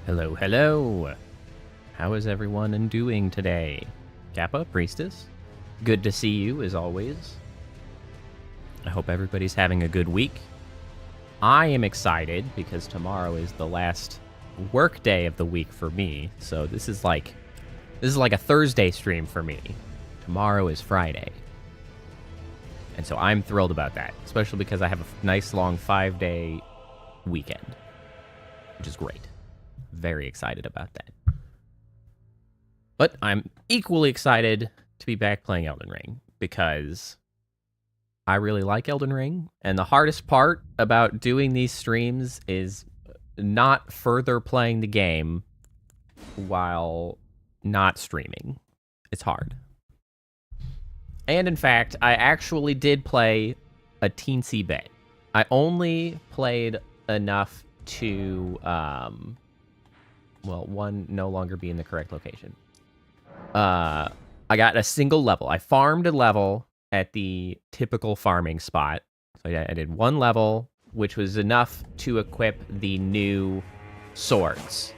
Hello, hello. How is everyone doing today? Kappa, Priestess, good to see you as always. I hope everybody's having a good week. I am excited because tomorrow is the last work day of the week for me. So this is like a Thursday stream for me. Tomorrow is Friday. And so I'm thrilled about that, especially because I have a nice long 5-day weekend, which is great. Very excited about that. But I'm equally excited to be back playing Elden Ring because I really like Elden Ring. And the hardest part about doing these streams is not further playing the game while not streaming. It's hard. And in fact, I actually did play a teensy bit. I only played enough to, well, one, no longer be in the correct location. I got a single level. I farmed a level at the typical farming spot. So I did one level, which was enough to equip the new swords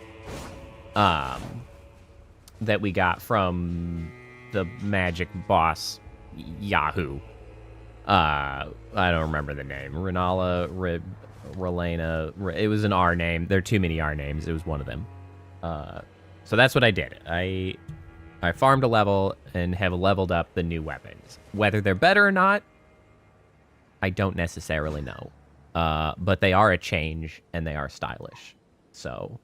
that we got from the magic boss Yahoo. I don't remember the name. Renala, Relena. It was an R name. There are too many R names. It was one of them. So that's what I did. I farmed a level and have leveled up the new weapons. Whether they're better or not, I don't necessarily know. But they are a change and they are stylish. So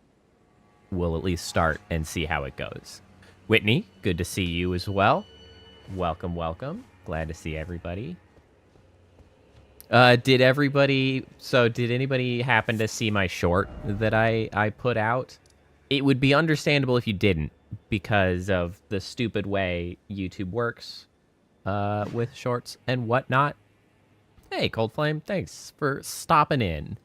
we'll at least start and see how it goes. Whitney, good to see you as well. Welcome, welcome. Glad to see everybody. Did anybody happen to see my short that I put out? It would be understandable if you didn't, because of the stupid way YouTube works with shorts and whatnot. Hey, Cold Flame, thanks for stopping in.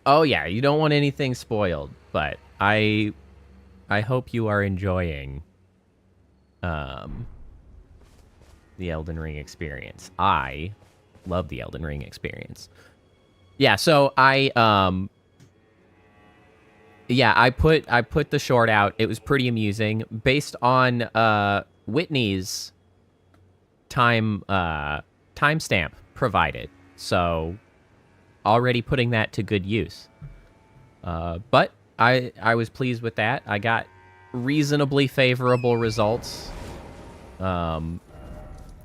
Oh yeah, you don't want anything spoiled, but I hope you are enjoying the Elden Ring experience. I love the Elden Ring experience. Yeah, so I put the short out. It was pretty amusing based on Whitney's timestamp provided. So already putting that to good use. But I was pleased with that. I got reasonably favorable results.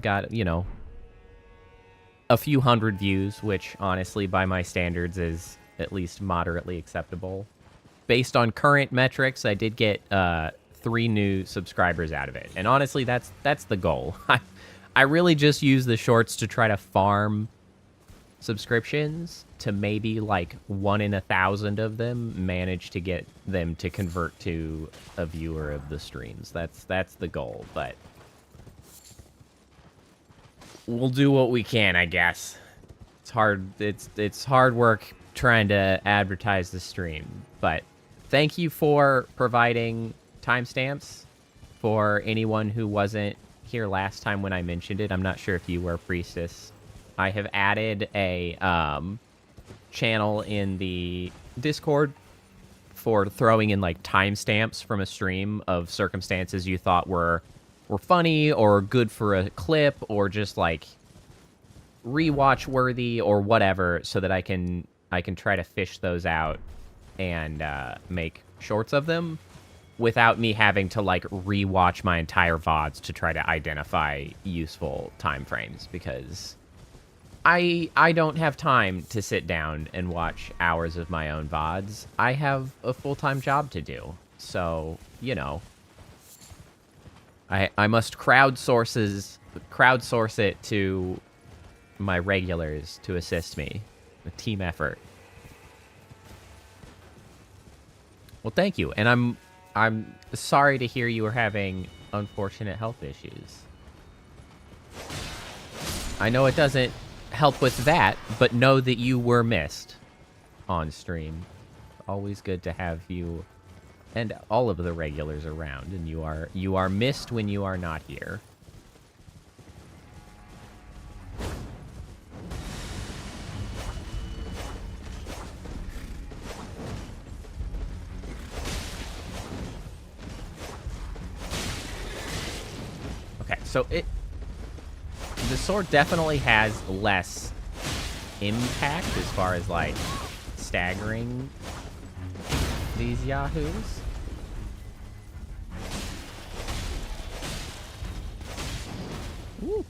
Got, you know, a few hundred views, which honestly by my standards is at least moderately acceptable. Based on current metrics, I did get 3 new subscribers out of it. And honestly, that's the goal. I really just use the shorts to try to farm subscriptions to maybe like 1 in 1,000 of them manage to get them to convert to a viewer of the streams. That's the goal, but we'll do what we can, I guess. It's hard. It's hard work trying to advertise the stream, but thank you for providing timestamps for anyone who wasn't here last time when I mentioned it. I'm not sure if you were, Priestess. I have added a channel in the Discord for throwing in like timestamps from a stream of circumstances you thought were funny or good for a clip or just like rewatch worthy or whatever, so that I can try to fish those out and make shorts of them without me having to like rewatch my entire VODs to try to identify useful time frames, because I don't have time to sit down and watch hours of my own VODs. I have a full-time job to do. So, you know, I must crowdsource it to my regulars to assist me. A team effort. Well, thank you. And I'm sorry to hear you were having unfortunate health issues. I know it doesn't help with that, but know that you were missed on stream. Always good to have you and all of the regulars around, and you are missed when you are not here. So the sword definitely has less impact as far as, like, staggering these yahoos. Ooh.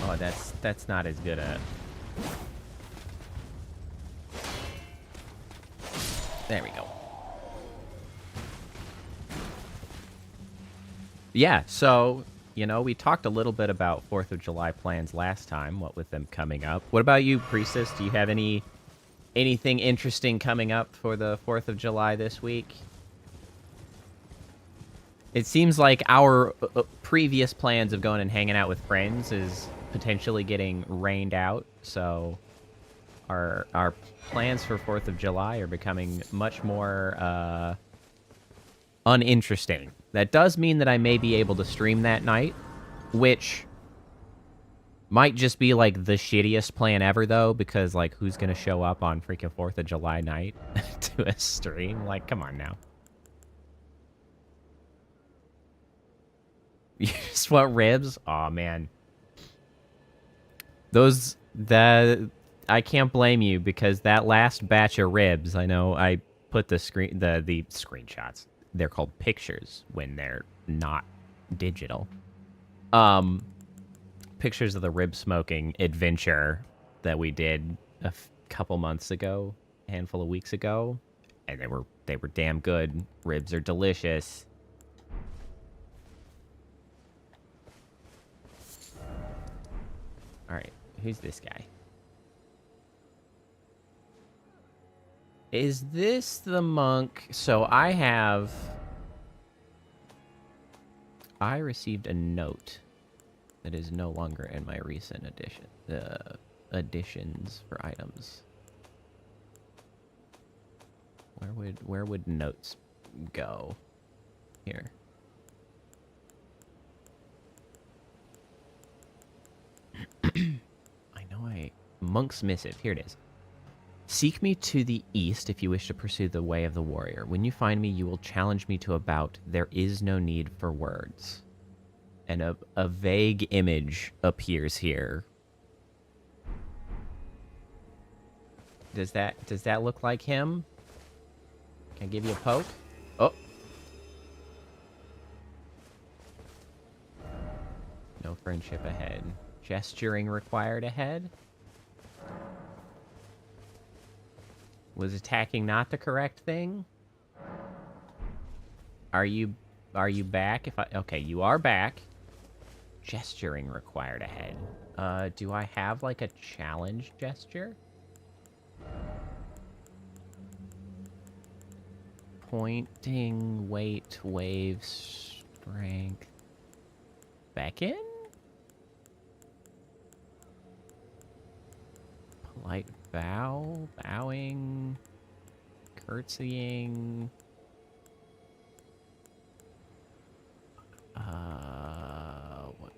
Oh, that's not as good a... There we go. Yeah, so, you know, we talked a little bit about 4th of July plans last time, what with them coming up. What about you, Priestess? Do you have anything interesting coming up for the 4th of July this week? It seems like our previous plans of going and hanging out with friends is potentially getting rained out, so our plans for 4th of July are becoming much more uninteresting. That does mean that I may be able to stream that night, which might just be, like, the shittiest plan ever, though, because, like, who's gonna show up on freaking 4th of July night to a stream? Like, come on now. You just want ribs? Aw, man. I can't blame you, because that last batch of ribs, I know I put the screenshots. They're called pictures when they're not digital. Pictures of the rib smoking adventure that we did a couple months ago, a handful of weeks ago, and they were damn good. Ribs are delicious. All right, who's this guy? Is this the monk? So I received a note that is no longer in my recent additions for items. Where would notes go? Here. Monk's missive. Here it is. Seek me to the east if you wish to pursue the way of the warrior. When you find me, you will challenge me to a bout. There is no need for words. And a vague image appears here. Does that look like him? Can I give you a poke? Oh. No friendship ahead. Gesturing required ahead. Was attacking not the correct thing? Are you back? Okay, you are back. Gesturing required ahead. Do I have, like, a challenge gesture? Pointing, weight, wave, strength. Beckon? Polite bow, bowing, curtsying.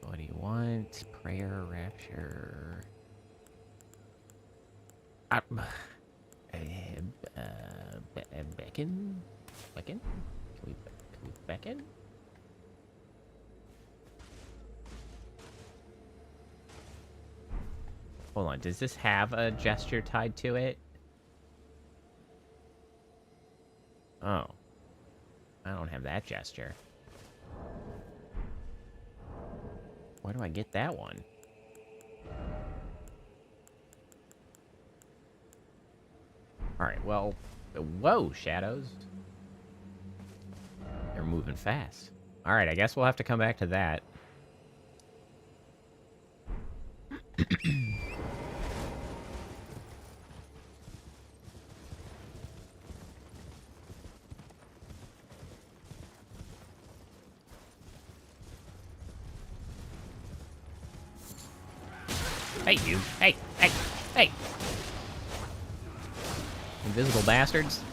What do you want? Prayer, rapture. Beckon? Beckon? Can we beckon? Hold on, does this have a gesture tied to it? Oh. I don't have that gesture. Where do I get that one? Alright, well... Whoa, shadows. They're moving fast. Alright, I guess we'll have to come back to that. Hey, you. Hey, hey, hey. Invisible bastards.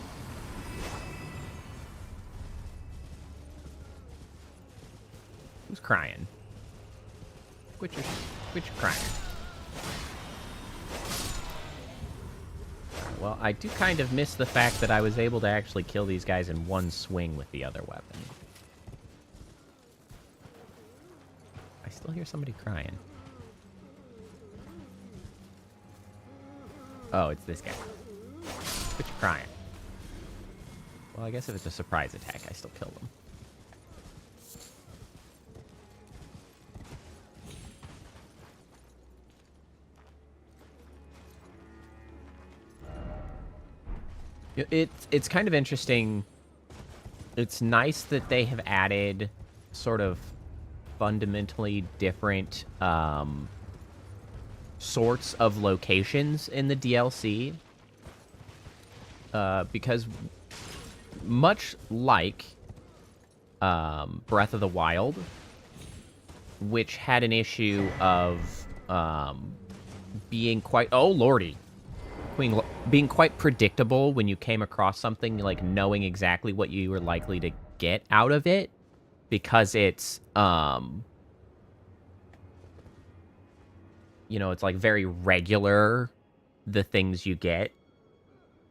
Who's crying? Quit your crying. Well, I do kind of miss the fact that I was able to actually kill these guys in one swing with the other weapon. still hear somebody crying. Oh, it's this guy. Quit crying. Well, I guess if it's a surprise attack, I still kill them. It's kind of interesting. It's nice that they have added sort of fundamentally different sorts of locations in the DLC. Because much like Breath of the Wild, which had an issue of being quite... Oh, lordy. Being quite predictable when you came across something, like knowing exactly what you were likely to get out of it, because it's you know, it's like very regular, the things you get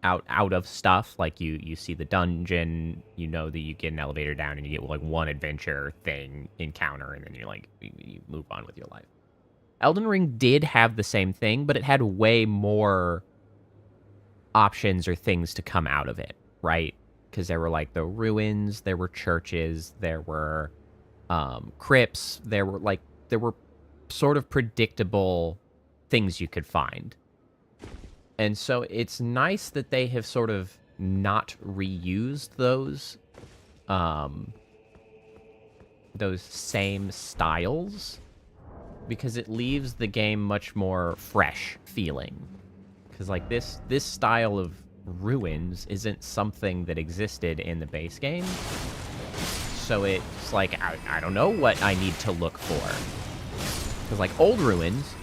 out of stuff. Like you see the dungeon, you know that you get an elevator down and you get like one adventure thing encounter, and then you're like, you move on with your life. Elden Ring did have the same thing, but it had way more options or things to come out of it, right? Because there were like the ruins, there were churches, there were crypts, there were sort of predictable things you could find. And so it's nice that they have sort of not reused those same styles, because it leaves the game much more fresh feeling. Because like this style of ruins isn't something that existed in the base game. So it's like, I don't know what I need to look for. Because like old ruins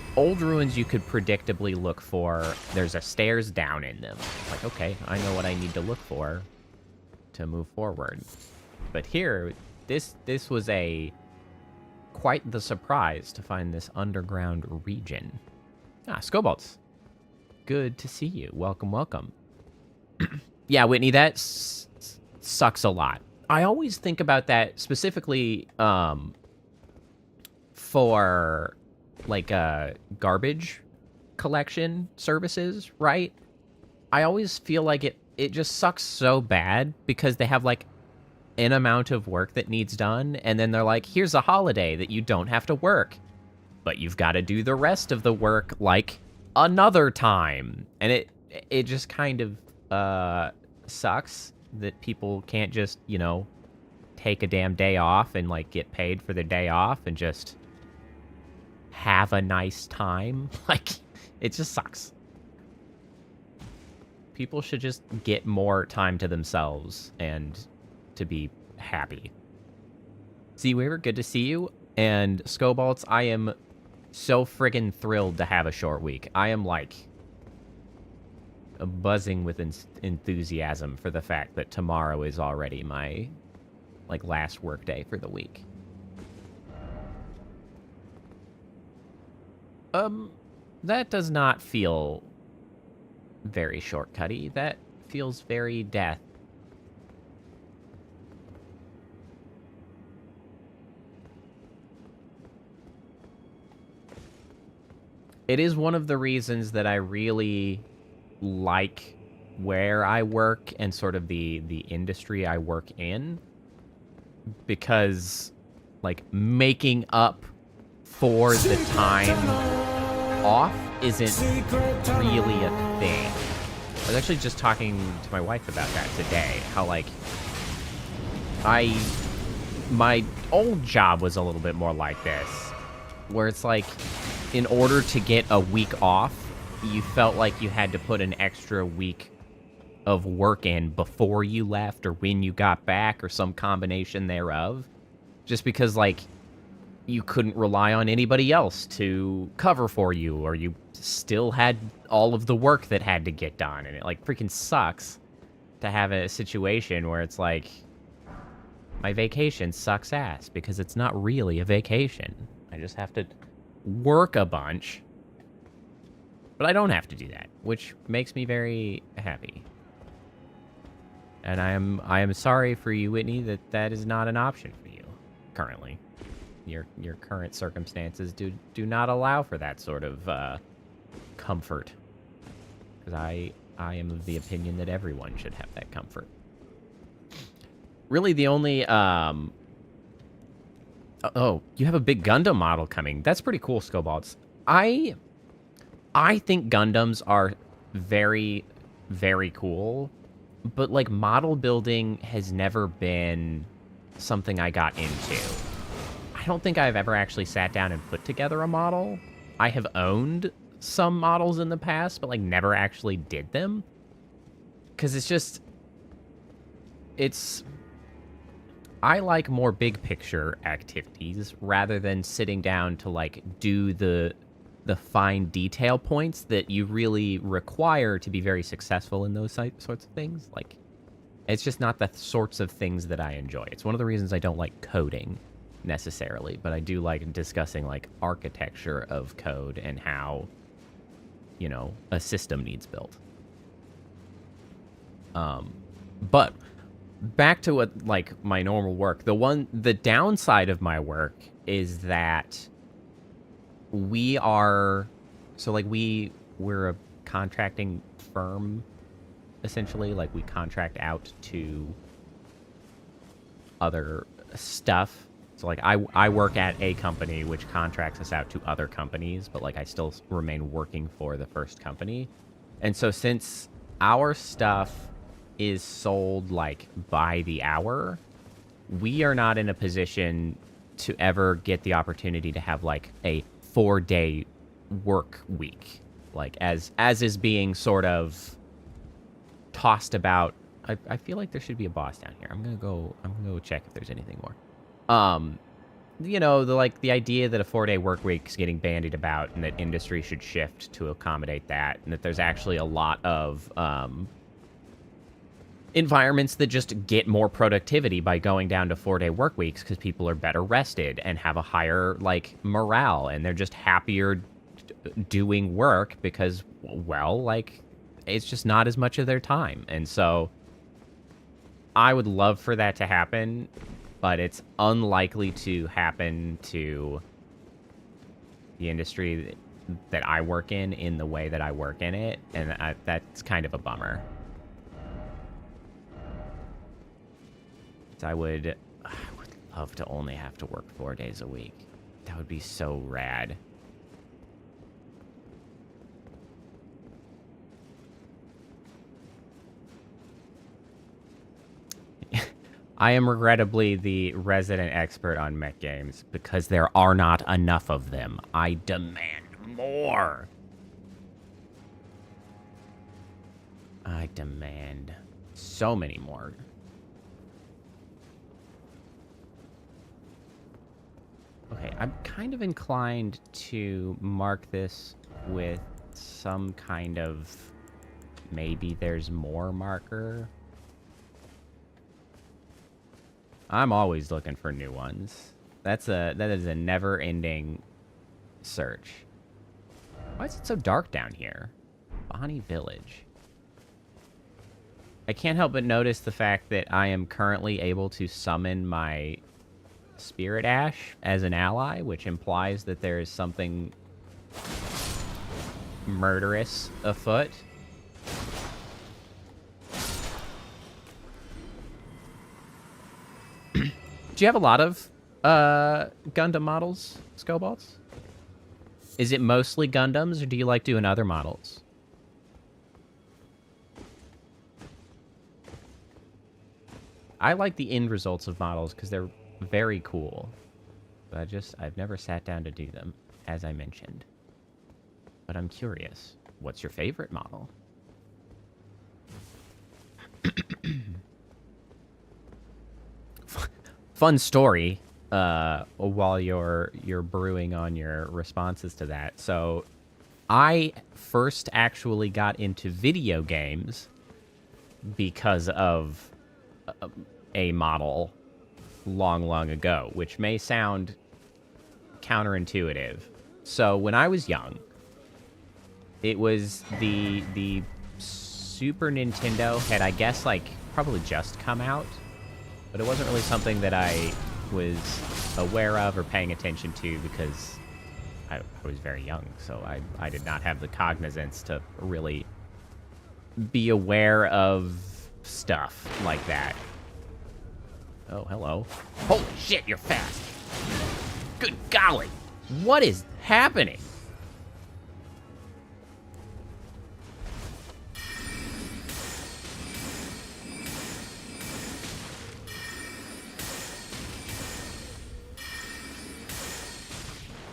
you could predictably look for. There's a stairs down in them. Like, okay, I know what I need to look for to move forward. But here, this was quite the surprise to find this underground region. Ah, Scobalts. Good to see you. Welcome, welcome. Yeah, Whitney, that sucks a lot. I always think about that specifically for like garbage collection services, right? I always feel like it just sucks so bad because they have like an amount of work that needs done, and then they're like, here's a holiday that you don't have to work, but you've got to do the rest of the work like another time. And it just kind of sucks that people can't just, you know, take a damn day off and like get paid for the day off and just have a nice time. Like, it just sucks. People should just get more time to themselves and to be happy. Seaweaver, good to see you. And Scobalts, I am so friggin' thrilled to have a short week. I am like buzzing with enthusiasm for the fact that tomorrow is already my like last work day for the week. That does not feel very shortcutty. That feels very death. It is one of the reasons that I really like where I work and sort of the industry I work in, because like making up for the time off isn't really a thing. I was actually just talking to my wife about that today, how like my old job was a little bit more like this, where it's like, in order to get a week off, you felt like you had to put an extra week of work in before you left or when you got back or some combination thereof. Just because, like, you couldn't rely on anybody else to cover for you, or you still had all of the work that had to get done. And it, like, freaking sucks to have a situation where it's like, my vacation sucks ass because it's not really a vacation. I just have to work a bunch, but I don't have to do that, which makes me very happy. And I am sorry for you, Whitney, that is not an option for you currently. your current circumstances do not allow for that sort of comfort. Because I am of the opinion that everyone should have that comfort. Really, the only oh, you have a big Gundam model coming. That's pretty cool, Scobalts. I think Gundams are very, very cool, but like model building has never been something I got into. I don't think I've ever actually sat down and put together a model. I have owned some models in the past, but like never actually did them. Because I like more big picture activities rather than sitting down to like do the fine detail points that you really require to be very successful in those sorts of things. Like, it's just not the sorts of things that I enjoy. It's one of the reasons I don't like coding necessarily, but I do like discussing like architecture of code and how, you know, a system needs built. But back to what like my normal work. The downside of my work is that we're a contracting firm, essentially. Like, we contract out to other stuff. So like I work at a company which contracts us out to other companies, but like I still remain working for the first company. And so since our stuff is sold like by the hour, we are not in a position to ever get the opportunity to have like a 4-day work week, like as is being sort of tossed about. I feel like there should be a boss down here. I'm gonna go check if there's anything more. You know, the idea that a 4-day work week is getting bandied about, and that industry should shift to accommodate that, and that there's actually a lot of environments that just get more productivity by going down to 4-day work weeks because people are better rested and have a higher like morale, and they're just happier doing work because, well, like, it's just not as much of their time. And so I would love for that to happen, but it's unlikely to happen to the industry that I work in the way that I work in it, and that's kind of a bummer. I would love to only have to work 4 days a week. That would be so rad. I am regrettably the resident expert on mech games because there are not enough of them. I demand more. I demand so many more. Okay, I'm kind of inclined to mark this with some kind of maybe there's more marker. I'm always looking for new ones. That is a never-ending search. Why is it so dark down here? Bonnie Village. I can't help but notice the fact that I am currently able to summon my Spirit Ash as an ally, which implies that there is something murderous afoot. Do you have a lot of Gundam models, Scobalts? Is it mostly Gundams, or do you like doing other models? I like the end results of models because they're very cool. But I've never sat down to do them, as I mentioned. But I'm curious, what's your favorite model? Fun story, while you're brewing on your responses to that. So, I first actually got into video games because of a model long ago, which may sound counterintuitive. So when I was young, it was the Super Nintendo had, I guess, like, probably just come out, but it wasn't really something that I was aware of or paying attention to because I was very young, so I did not have the cognizance to really be aware of stuff like that. Oh, hello. Holy shit, you're fast. Good golly. What is happening?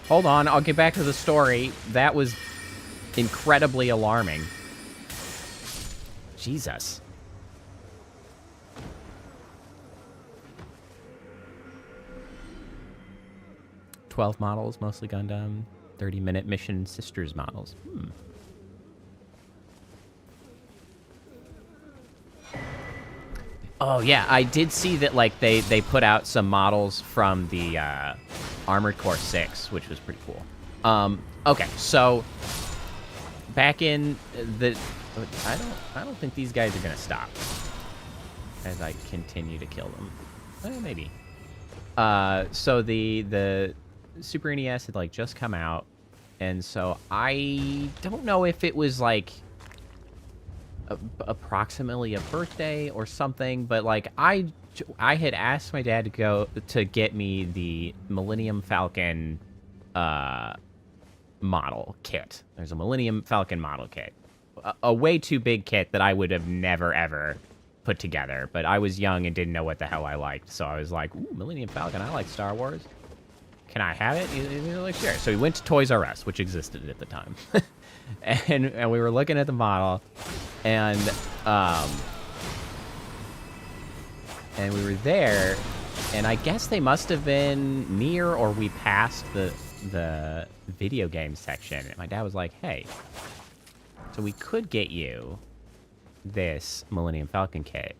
Hold on, I'll get back to the story. That was incredibly alarming. Jesus. "12 models, mostly Gundam. 30-minute mission sisters models." Oh, yeah, I did see that, like, they put out some models from the Armored Core 6, which was pretty cool. Okay, so back in the... I don't think these guys are gonna stop as I continue to kill them. Maybe. So the Super NES had, like, just come out, and so I don't know if it was, like, approximately a birthday or something, but, like, I had asked my dad to get me the Millennium Falcon model kit. There's a Millennium Falcon model kit. A way too big kit that I would have never, ever put together, but I was young and didn't know what the hell I liked, so I was like, ooh, Millennium Falcon, I like Star Wars. Can I have it? He's like, sure. So we went to Toys R Us, which existed at the time. and we were looking at the model, and we were there, and I guess they must have been near or we passed the video game section. And my dad was like, hey, so we could get you this Millennium Falcon kit,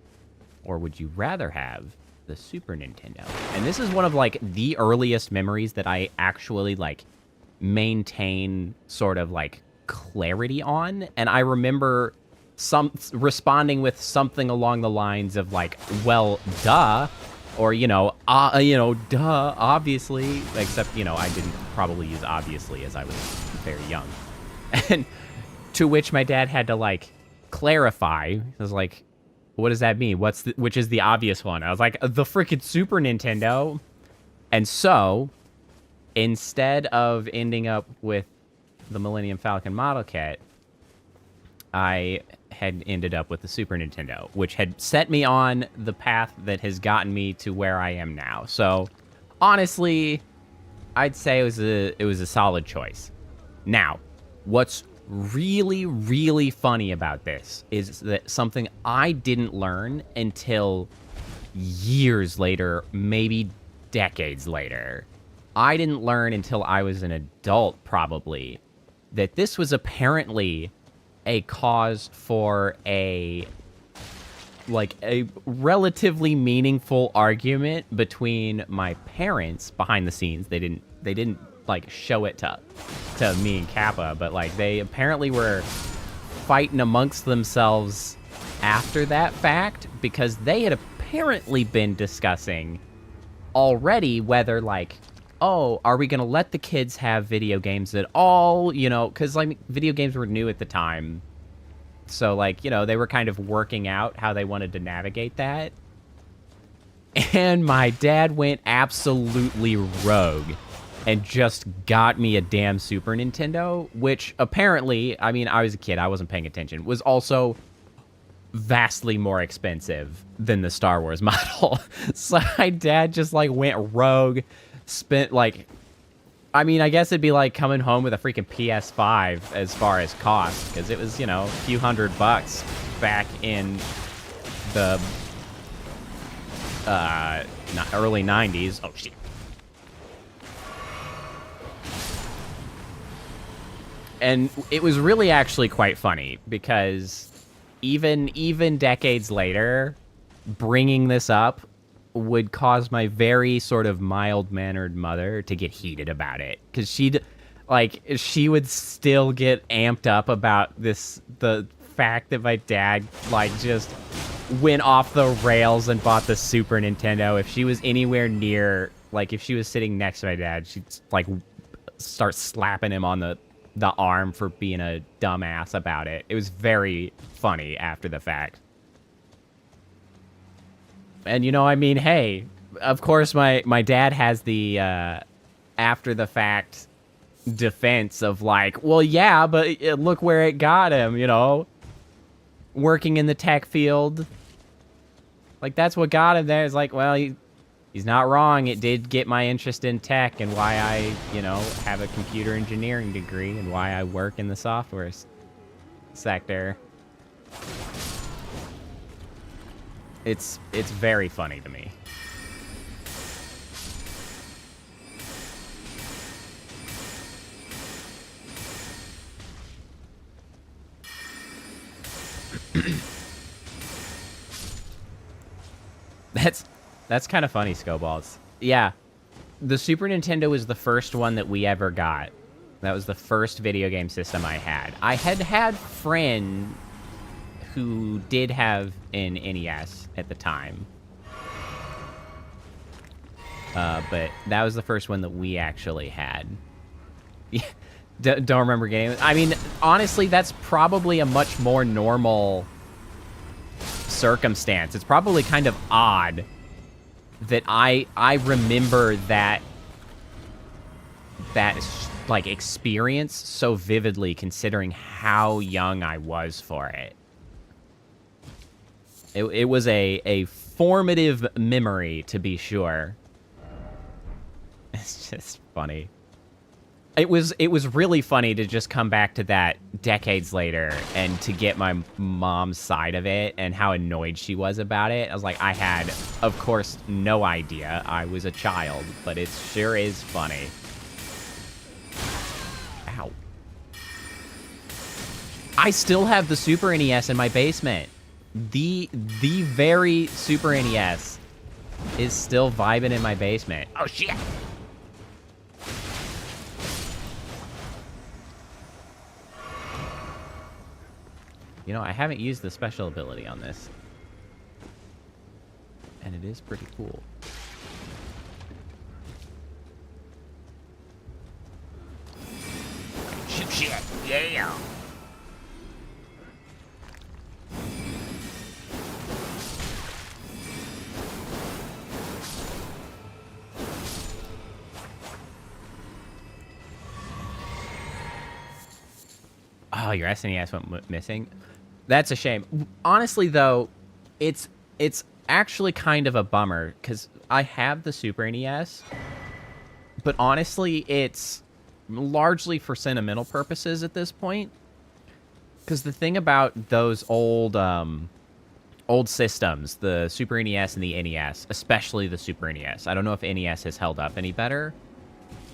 or would you rather have the Super Nintendo? And this is one of, like, the earliest memories that I actually, like, maintain sort of, like, clarity on. And I remember responding with something along the lines of, like, well, duh, or, duh, obviously, except, I didn't probably use obviously as I was very young. And to which my dad had to, like, clarify. He was like, what does that mean? Which is the obvious one? I was like, the freaking Super Nintendo. And so, instead of ending up with the Millennium Falcon model kit, I had ended up with the Super Nintendo, which had set me on the path that has gotten me to where I am now. So, honestly, I'd say it was a solid choice. Now, what's really, really funny about this is that something I didn't learn until years later, maybe decades later. I didn't learn until I was an adult, probably, that this was apparently a cause for a relatively meaningful argument between my parents behind the scenes. They didn't like show it to me and Kappa, but like they apparently were fighting amongst themselves after that fact, because they had apparently been discussing already whether, like, oh, are we gonna let the kids have video games at all? Because, like, video games were new at the time. So, like, they were kind of working out how they wanted to navigate that. And my dad went absolutely rogue and just got me a damn Super Nintendo, which apparently, I mean, I was a kid, I wasn't paying attention, was also vastly more expensive than the Star Wars model. So my dad just, like, went rogue, spent, like, I mean, I guess it'd be like coming home with a freaking PS5 as far as cost, because it was, a few $100 back in the early 90s. Oh, shit. And it was really actually quite funny, because even decades later, bringing this up would cause my very sort of mild-mannered mother to get heated about it, because she would still get amped up about the fact that my dad, like, just went off the rails and bought the Super Nintendo. If she was anywhere near, like, if she was sitting next to my dad, she'd, like, start slapping him on the arm for being a dumbass about it. It was very funny after the fact. And, you know, I mean, hey, of course my dad has the after the fact defense of like, well, yeah, but look where it got him, you know, working in the tech field. Like, that's what got him there. It's like, well, he's not wrong. It did get my interest in tech and why I, you know, have a computer engineering degree and why I work in the software sector. It's very funny to me. That's kind of funny, Scoballs. Yeah, the Super Nintendo was the first one that we ever got. That was the first video game system I had. I had friends who did have an NES at the time. But that was the first one that we actually had. Yeah, don't remember getting it. I mean, honestly, that's probably a much more normal circumstance. It's probably kind of odd that I remember that like experience so vividly, considering how young I was for it. It was a formative memory, to be sure. It's just funny. It was really funny to just come back to that decades later and to get my mom's side of it and how annoyed she was about it. I was like, I had, of course, no idea. I was a child, but it sure is funny. Ow. I still have the Super NES in my basement. The very Super NES is still vibing in my basement. Oh, shit! You know, I haven't used the special ability on this. And it is pretty cool. Shit, yeah! Oh, your SNES went missing? That's a shame. Honestly, though, it's actually kind of a bummer, because I have the Super NES, but honestly, it's largely for sentimental purposes at this point. Because the thing about those old systems, the Super NES and the NES, especially the Super NES, I don't know if NES has held up any better,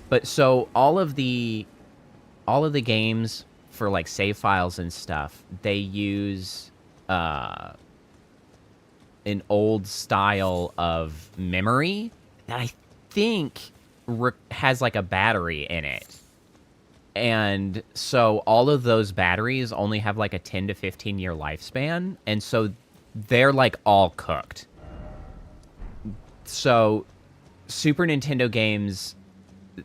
but so all of the games for like save files and stuff, they use an old style of memory that I think has like a battery in it. And so all of those batteries only have like a 10 to 15 year lifespan, and so they're like all cooked. So Super Nintendo games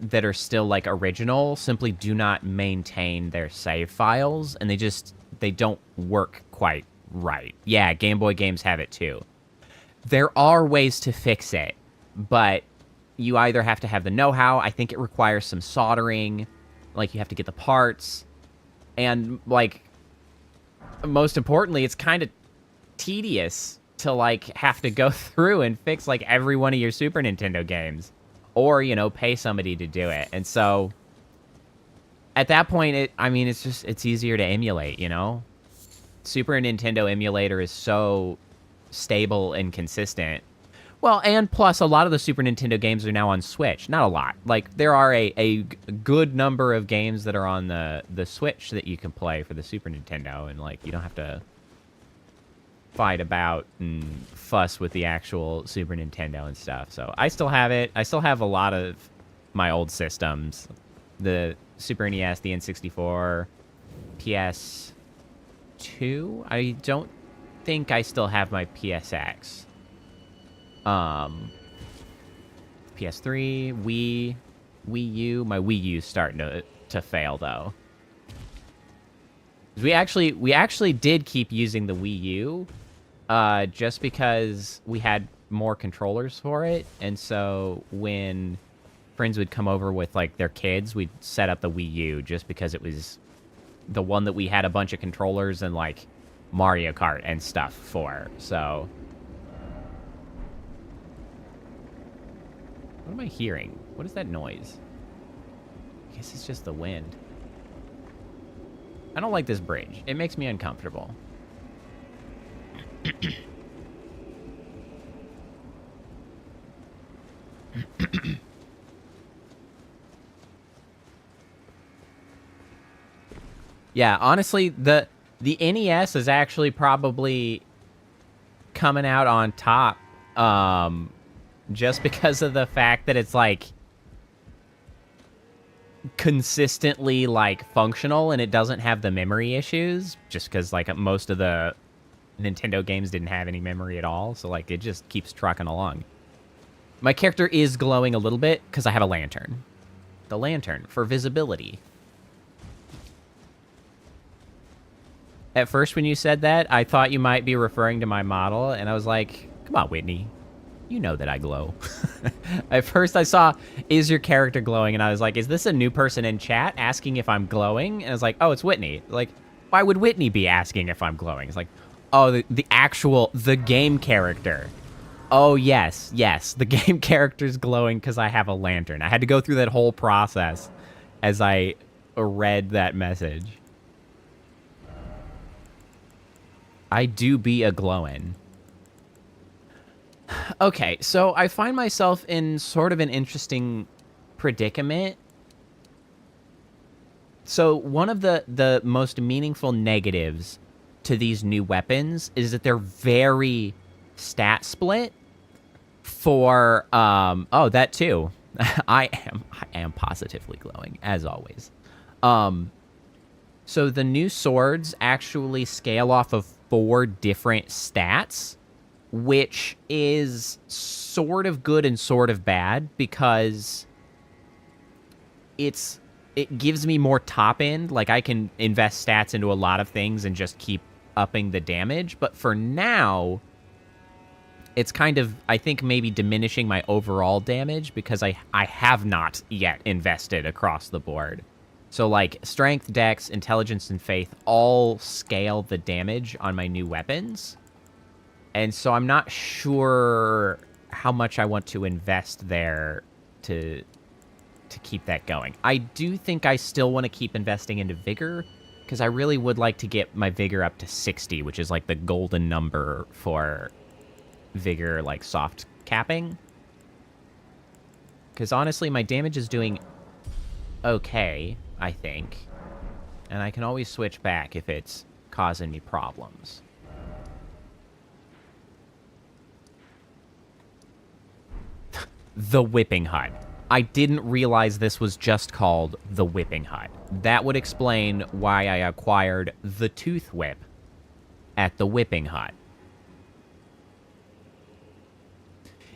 that are still like original simply do not maintain their save files, and they don't work quite right. Yeah, Game Boy games have it too. There are ways to fix it, but you either have to have the know-how. I think it requires some soldering, like you have to get the parts, and like most importantly, it's kind of tedious to like have to go through and fix like every one of your Super Nintendo games. Or, you know, pay somebody to do it. And so, at that point, it's easier to emulate, you know? Super Nintendo emulator is so stable and consistent. Well, and plus, a lot of the Super Nintendo games are now on Switch. Not a lot. Like, there are a good number of games that are on the Switch that you can play for the Super Nintendo. And, like, you don't have to fight about and fuss with the actual Super Nintendo and stuff. So I still have it. I still have a lot of my old systems. The Super NES, the N64, PS2. I don't think I still have my PSX. PS3, Wii U. My Wii U's starting to fail though. We actually did keep using the Wii U, just because we had more controllers for it, and so when friends would come over with like their kids, we'd set up the Wii U just because it was the one that we had a bunch of controllers and like Mario Kart and stuff for. So what am I hearing? What is that noise? I guess it's just the wind. I don't like this bridge. It makes me uncomfortable. Yeah, honestly, the NES is actually probably coming out on top, just because of the fact that it's like consistently like functional and it doesn't have the memory issues, just because like most of the Nintendo games didn't have any memory at all, so like it just keeps trucking along. My character is glowing a little bit because I have a lantern. The lantern for visibility. At first when you said that, I thought you might be referring to my model, and I was like, come on, Whitney. You know that I glow. At first I saw, is your character glowing? And I was like, is this a new person in chat asking if I'm glowing? And I was like, oh, it's Whitney. Like, why would Whitney be asking if I'm glowing? It's like, oh, the game character. Oh, yes, the game character's glowing because I have a lantern. I had to go through that whole process as I read that message. I do be a glowing. Okay, so I find myself in sort of an interesting predicament. So one of the most meaningful negatives to these new weapons is that they're very stat split for, oh, that too. I am positively glowing, as always. So the new swords actually scale off of 4 different stats, which is sort of good and sort of bad because it gives me more top end. Like I can invest stats into a lot of things and just keep upping the damage. But for now, it's kind of, I think, maybe diminishing my overall damage because I have not yet invested across the board. So like strength, dex, intelligence, and faith all scale the damage on my new weapons. And so I'm not sure how much I want to invest there to keep that going. I do think I still want to keep investing into vigor because I really would like to get my vigor up to 60, which is like the golden number for vigor, like soft capping. Because honestly, my damage is doing okay, I think. And I can always switch back if it's causing me problems. The Whipping Hut. I didn't realize this was just called the Whipping Hut. That would explain why I acquired the Tooth Whip at the Whipping Hut.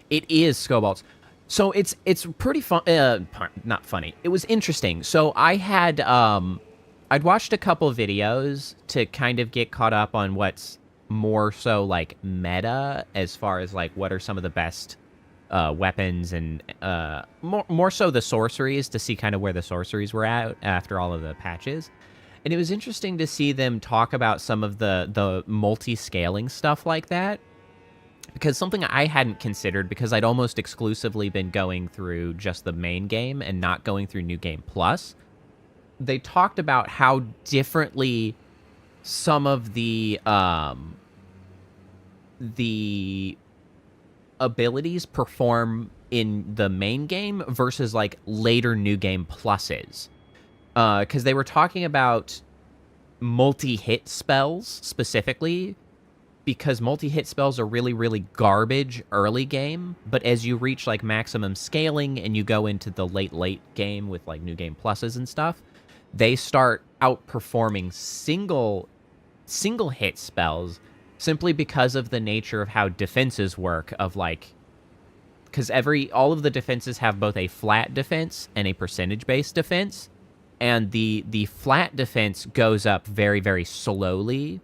It is Scobalts. So it's pretty fun. Not funny. It was interesting. So I had I'd watched a couple videos to kind of get caught up on what's more so like meta as far as like what are some of the best weapons and more so the sorceries, to see kind of where the sorceries were at after all of the patches. And it was interesting to see them talk about some of the multi-scaling stuff like that, because something I hadn't considered, because I'd almost exclusively been going through just the main game and not going through New Game Plus. They talked about how differently some of the abilities perform in the main game versus like later New Game Pluses. Because they were talking about multi-hit spells specifically, because multi-hit spells are really, really garbage early game, but as you reach like maximum scaling and you go into the late game with like New Game Pluses and stuff, they start outperforming single hit spells simply because of the nature of how defenses work, of like, because all of the defenses have both a flat defense and a percentage-based defense, and the flat defense goes up very, very slowly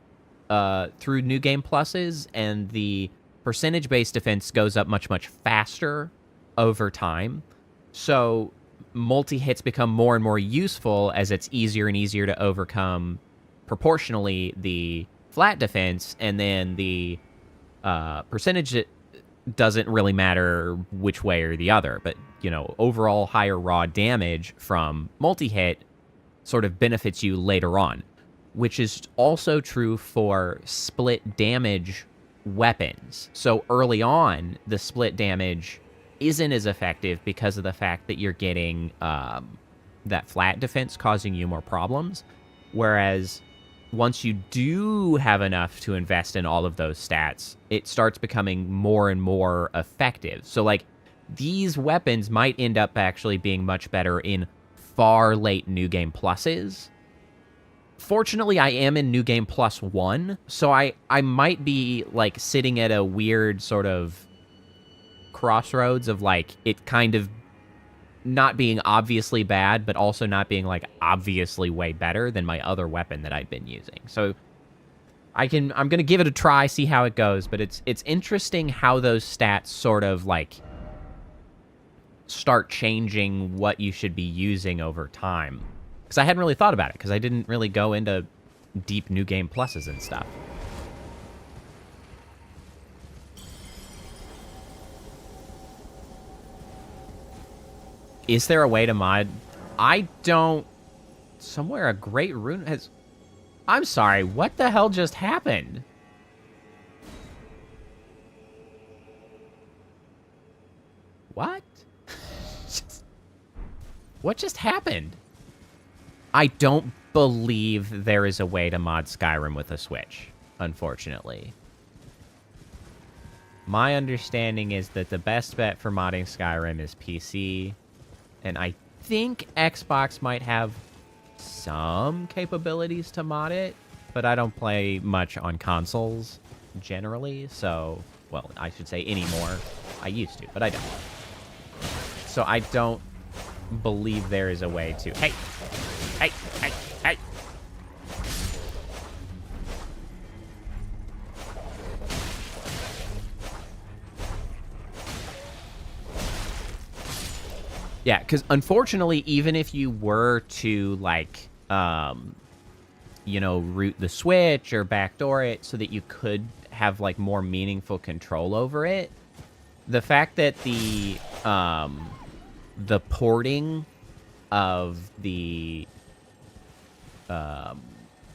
through New Game Pluses, and the percentage-based defense goes up much, much faster over time. So multi-hits become more and more useful as it's easier and easier to overcome proportionally the flat defense, and then the percentage doesn't really matter which way or the other, but, you know, overall higher raw damage from multi-hit sort of benefits you later on, which is also true for split damage weapons. So early on, the split damage isn't as effective because of the fact that you're getting that flat defense causing you more problems, whereas once you do have enough to invest in all of those stats, it starts becoming more and more effective. So, like, these weapons might end up actually being much better in far late New Game Pluses. Fortunately, I am in New Game Plus 1, so I might be, like, sitting at a weird sort of crossroads of, like, it kind of not being obviously bad, but also not being, like, obviously way better than my other weapon that I'd been using. So I'm going to give it a try, see how it goes, but it's interesting how those stats sort of, like, start changing what you should be using over time. Because I hadn't really thought about it, because I didn't really go into deep New Game Pluses and stuff. Is there a way to mod? I don't... Somewhere a great rune has... I'm sorry, what the hell just happened? What? What just happened? I don't believe there is a way to mod Skyrim with a Switch, unfortunately. My understanding is that the best bet for modding Skyrim is PC, and I think Xbox might have some capabilities to mod it, but I don't play much on consoles generally, so, well, I should say anymore. I used to, but I don't. So I don't believe there is a way to... Hey! Hey! Hey! Hey! Yeah, because unfortunately, even if you were to, like, you know, root the Switch or backdoor it so that you could have, like, more meaningful control over it, the fact that the porting of of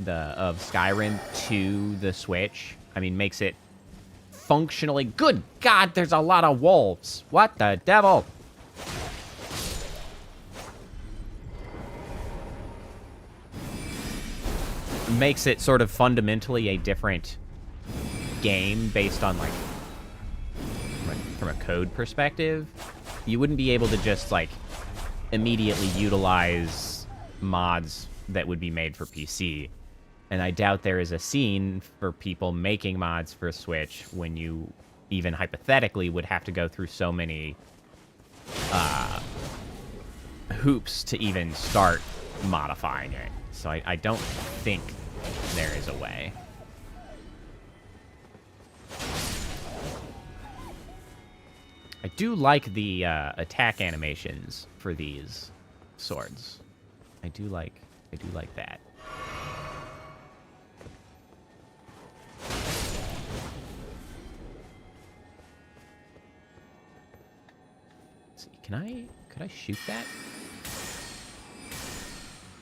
Skyrim to the Switch, I mean, makes it functionally... Good God, there's a lot of wolves! What the devil? Makes it sort of fundamentally a different game based on, like, from a code perspective. You wouldn't be able to just, like, immediately utilize mods that would be made for PC. And I doubt there is a scene for people making mods for Switch when you even hypothetically would have to go through so many hoops to even start modifying it. So I don't think there is a way. I do like the attack animations for these swords. I do like that. Let's see, could I shoot that?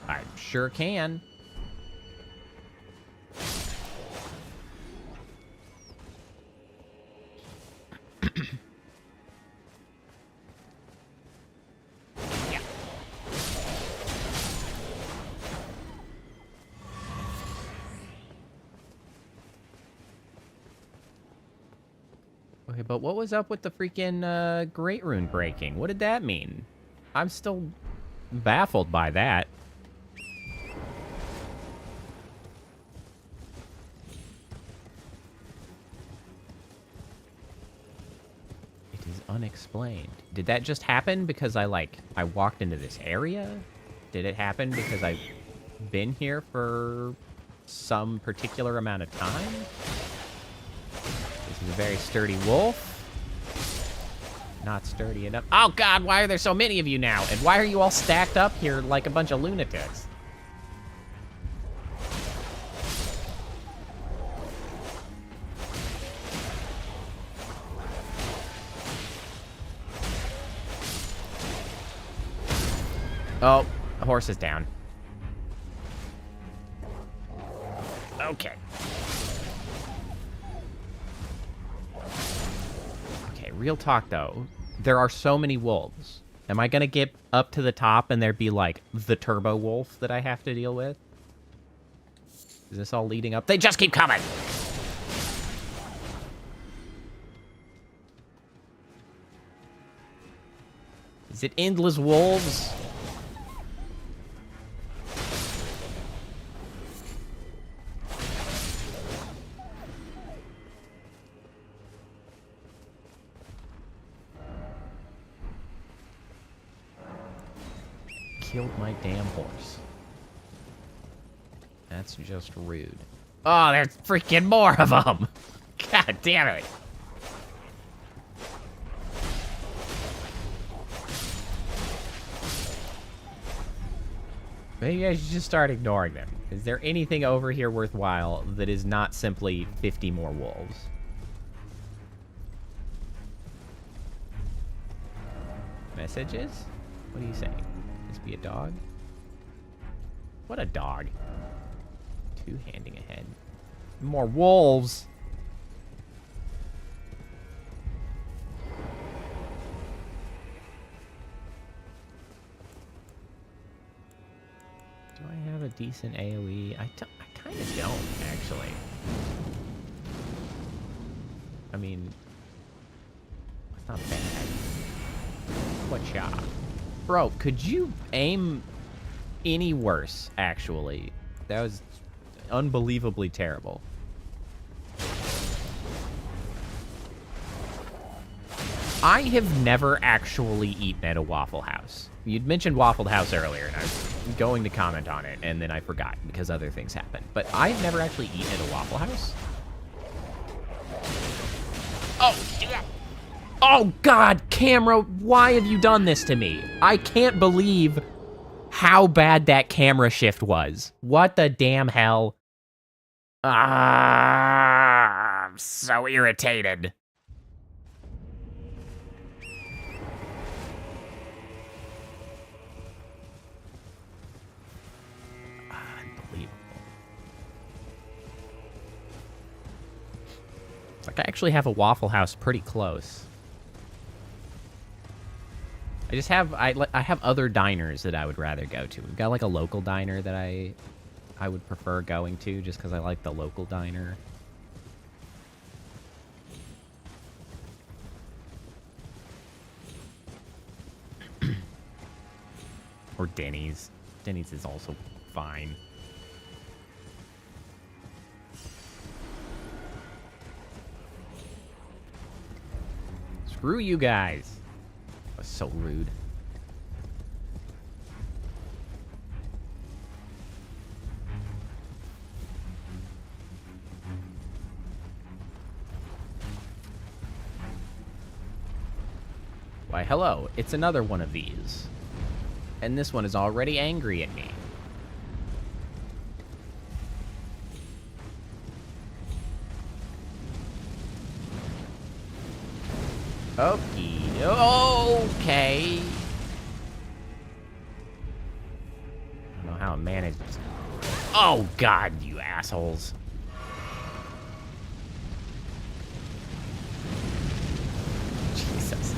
I sure can. Yeah. Okay, but what was up with the freaking Great Rune breaking? What did that mean? I'm still baffled by that. unexplained. Did that just happen because I walked into this area? Did it happen because I've been here for some particular amount of time? This is a very sturdy wolf. Not sturdy enough. Oh god, why are there so many of you now? And why are you all stacked up here like a bunch of lunatics? Oh, the horse is down. Okay. Okay, real talk, though. There are so many wolves. Am I gonna get up to the top and there be, like, the turbo wolf that I have to deal with? Is this all leading up? They just keep coming! Is it endless wolves? Killed my damn horse. That's just rude. Oh, there's freaking more of them! God damn it! Maybe I should just start ignoring them. Is there anything over here worthwhile that is not simply 50 more wolves? Messages? What are you saying? This be a dog? What a dog. Two-handing ahead. More wolves! Do I have a decent AoE? I kind of don't, actually. I mean, it's not bad. What shot? Bro, could you aim any worse, actually? That was unbelievably terrible. I have never actually eaten at a Waffle House. You'd mentioned Waffle House earlier, and I was going to comment on it, and then I forgot because other things happened. But I've never actually eaten at a Waffle House. Oh, yeah. Oh, God, camera, why have you done this to me? I can't believe how bad that camera shift was. What the damn hell? Ah, I'm so irritated. Unbelievable. It's like I actually have a Waffle House pretty close. I just have I have other diners that I would rather go to. We've got like a local diner that I would prefer going to just because I like the local diner. Or Denny's. Denny's is also fine. Screw you guys. That was so rude. Why, hello. It's another one of these. And this one is already angry at me. Okay. I don't know how it managed. Oh, God, you assholes. Jesus.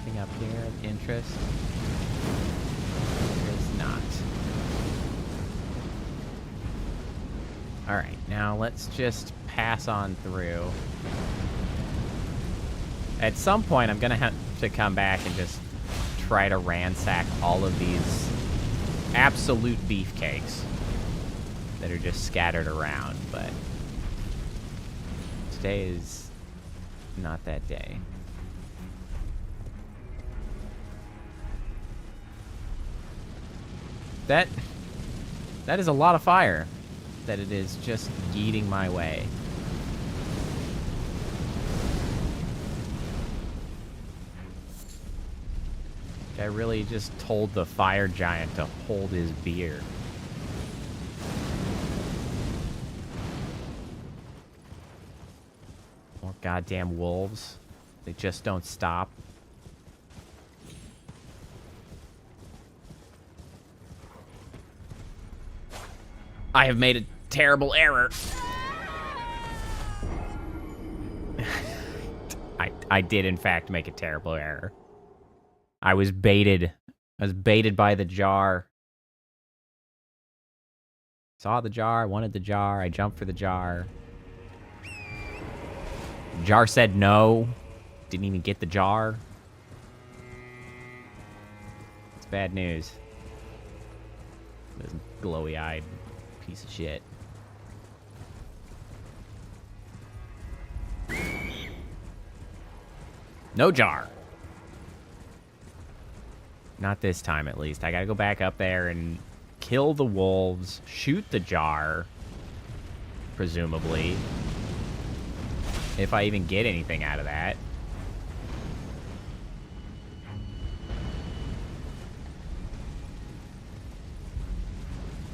Anything up here of interest? There's not. Alright, now let's just pass on through. At some point, I'm gonna have to come back and just try to ransack all of these absolute beefcakes that are just scattered around, but today is not that day. That is a lot of fire that it is just eating my way. I really just told the fire giant to hold his beer. More goddamn wolves. They just don't stop. I have made a terrible error. I did, in fact, make a terrible error. I was baited. I was baited by the jar. Saw the jar, wanted the jar, I jumped for the jar. Jar said no. Didn't even get the jar. It's bad news. This glowy-eyed piece of shit. No jar. Not this time, at least. I gotta go back up there and kill the wolves, shoot the jar, presumably. If I even get anything out of that.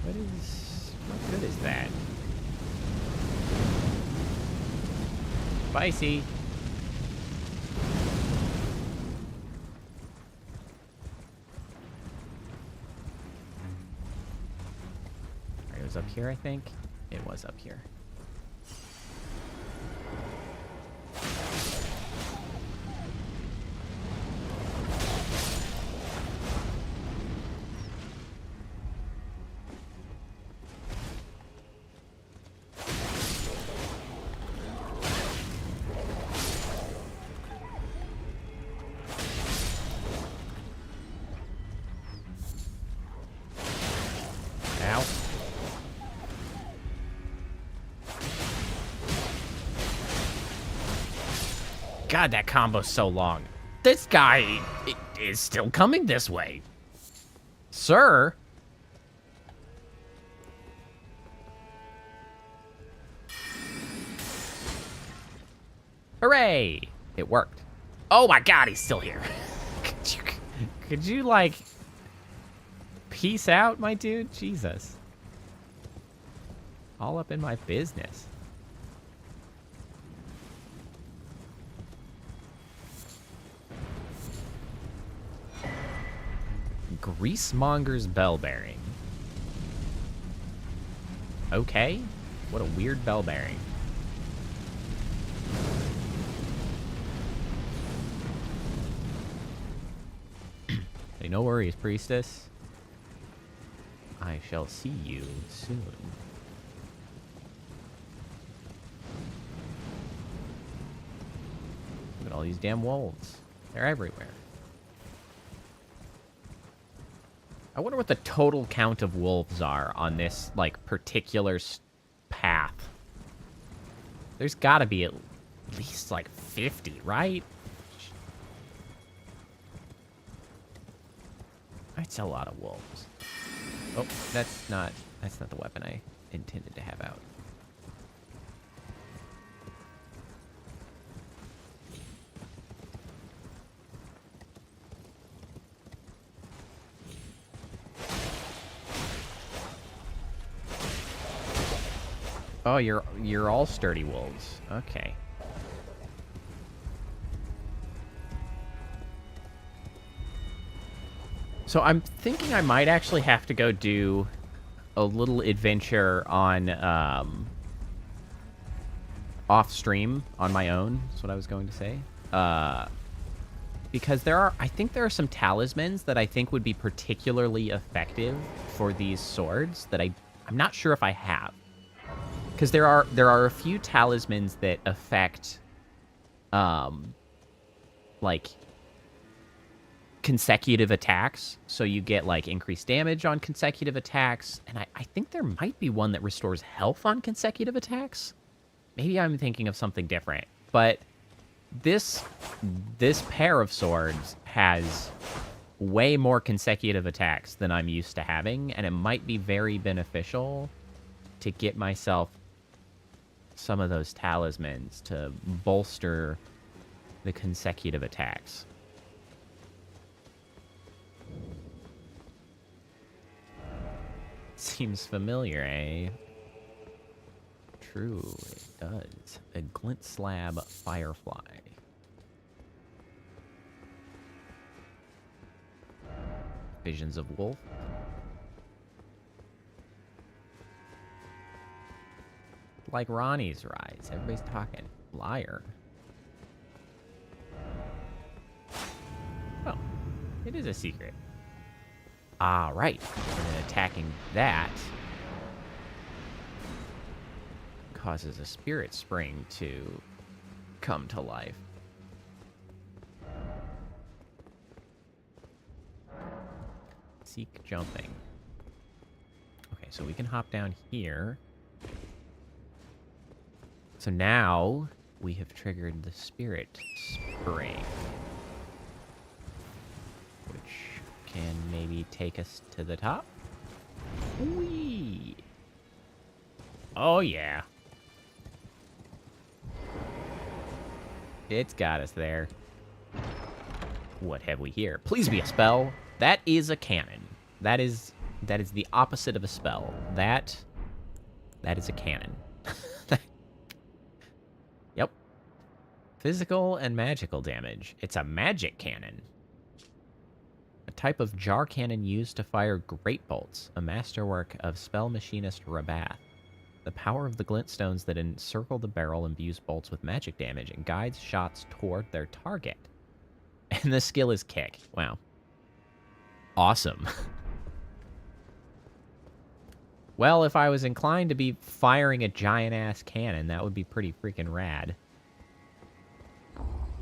What good is that? Spicy. It was up here, I think. It was up here. God, that combo's so long. This guy is still coming this way. Sir? Hooray! It worked. Oh my god, he's still here. Could you, like, peace out, my dude? Jesus. All up in my business. Greasemonger's bell bearing. Okay. What a weird bell bearing. Hey, no worries, priestess. I shall see you soon. Look at all these damn wolves. They're everywhere. I wonder what the total count of wolves are on this, like, particular path. There's gotta be at least, like, 50, right? That's a lot of wolves. Oh, that's not the weapon I intended to have out. Oh, you're all sturdy wolves. Okay. So I'm thinking I might actually have to go do a little adventure on off stream on my own. That's what I was going to say. Because I think there are some talismans that I think would be particularly effective for these swords that I'm not sure if I have. Because there are a few talismans that affect, like, consecutive attacks. So you get, like, increased damage on consecutive attacks. And I think there might be one that restores health on consecutive attacks. Maybe I'm thinking of something different. But this pair of swords has way more consecutive attacks than I'm used to having. And it might be very beneficial to get myself some of those talismans to bolster the consecutive attacks. Seems familiar, eh? True, it does. A glint slab firefly. Visions of wolf. Like Ronnie's rides. Everybody's talking. Liar. Oh, it is a secret. Ah, right. And then attacking that causes a spirit spring to come to life. Seek jumping. Okay, so we can hop down here. So now we have triggered the spirit spring, which can maybe take us to the top. Whee! Oh, yeah. It's got us there. What have we here? Please be a spell. That is a cannon. That is the opposite of a spell. That is a cannon. Yep. Physical and magical damage. It's a magic cannon. A type of jar cannon used to fire great bolts, a masterwork of spell machinist Rabath. The power of the glintstones that encircle the barrel imbues bolts with magic damage and guides shots toward their target. And the skill is kick. Wow. Awesome. Well, if I was inclined to be firing a giant-ass cannon, that would be pretty freaking rad.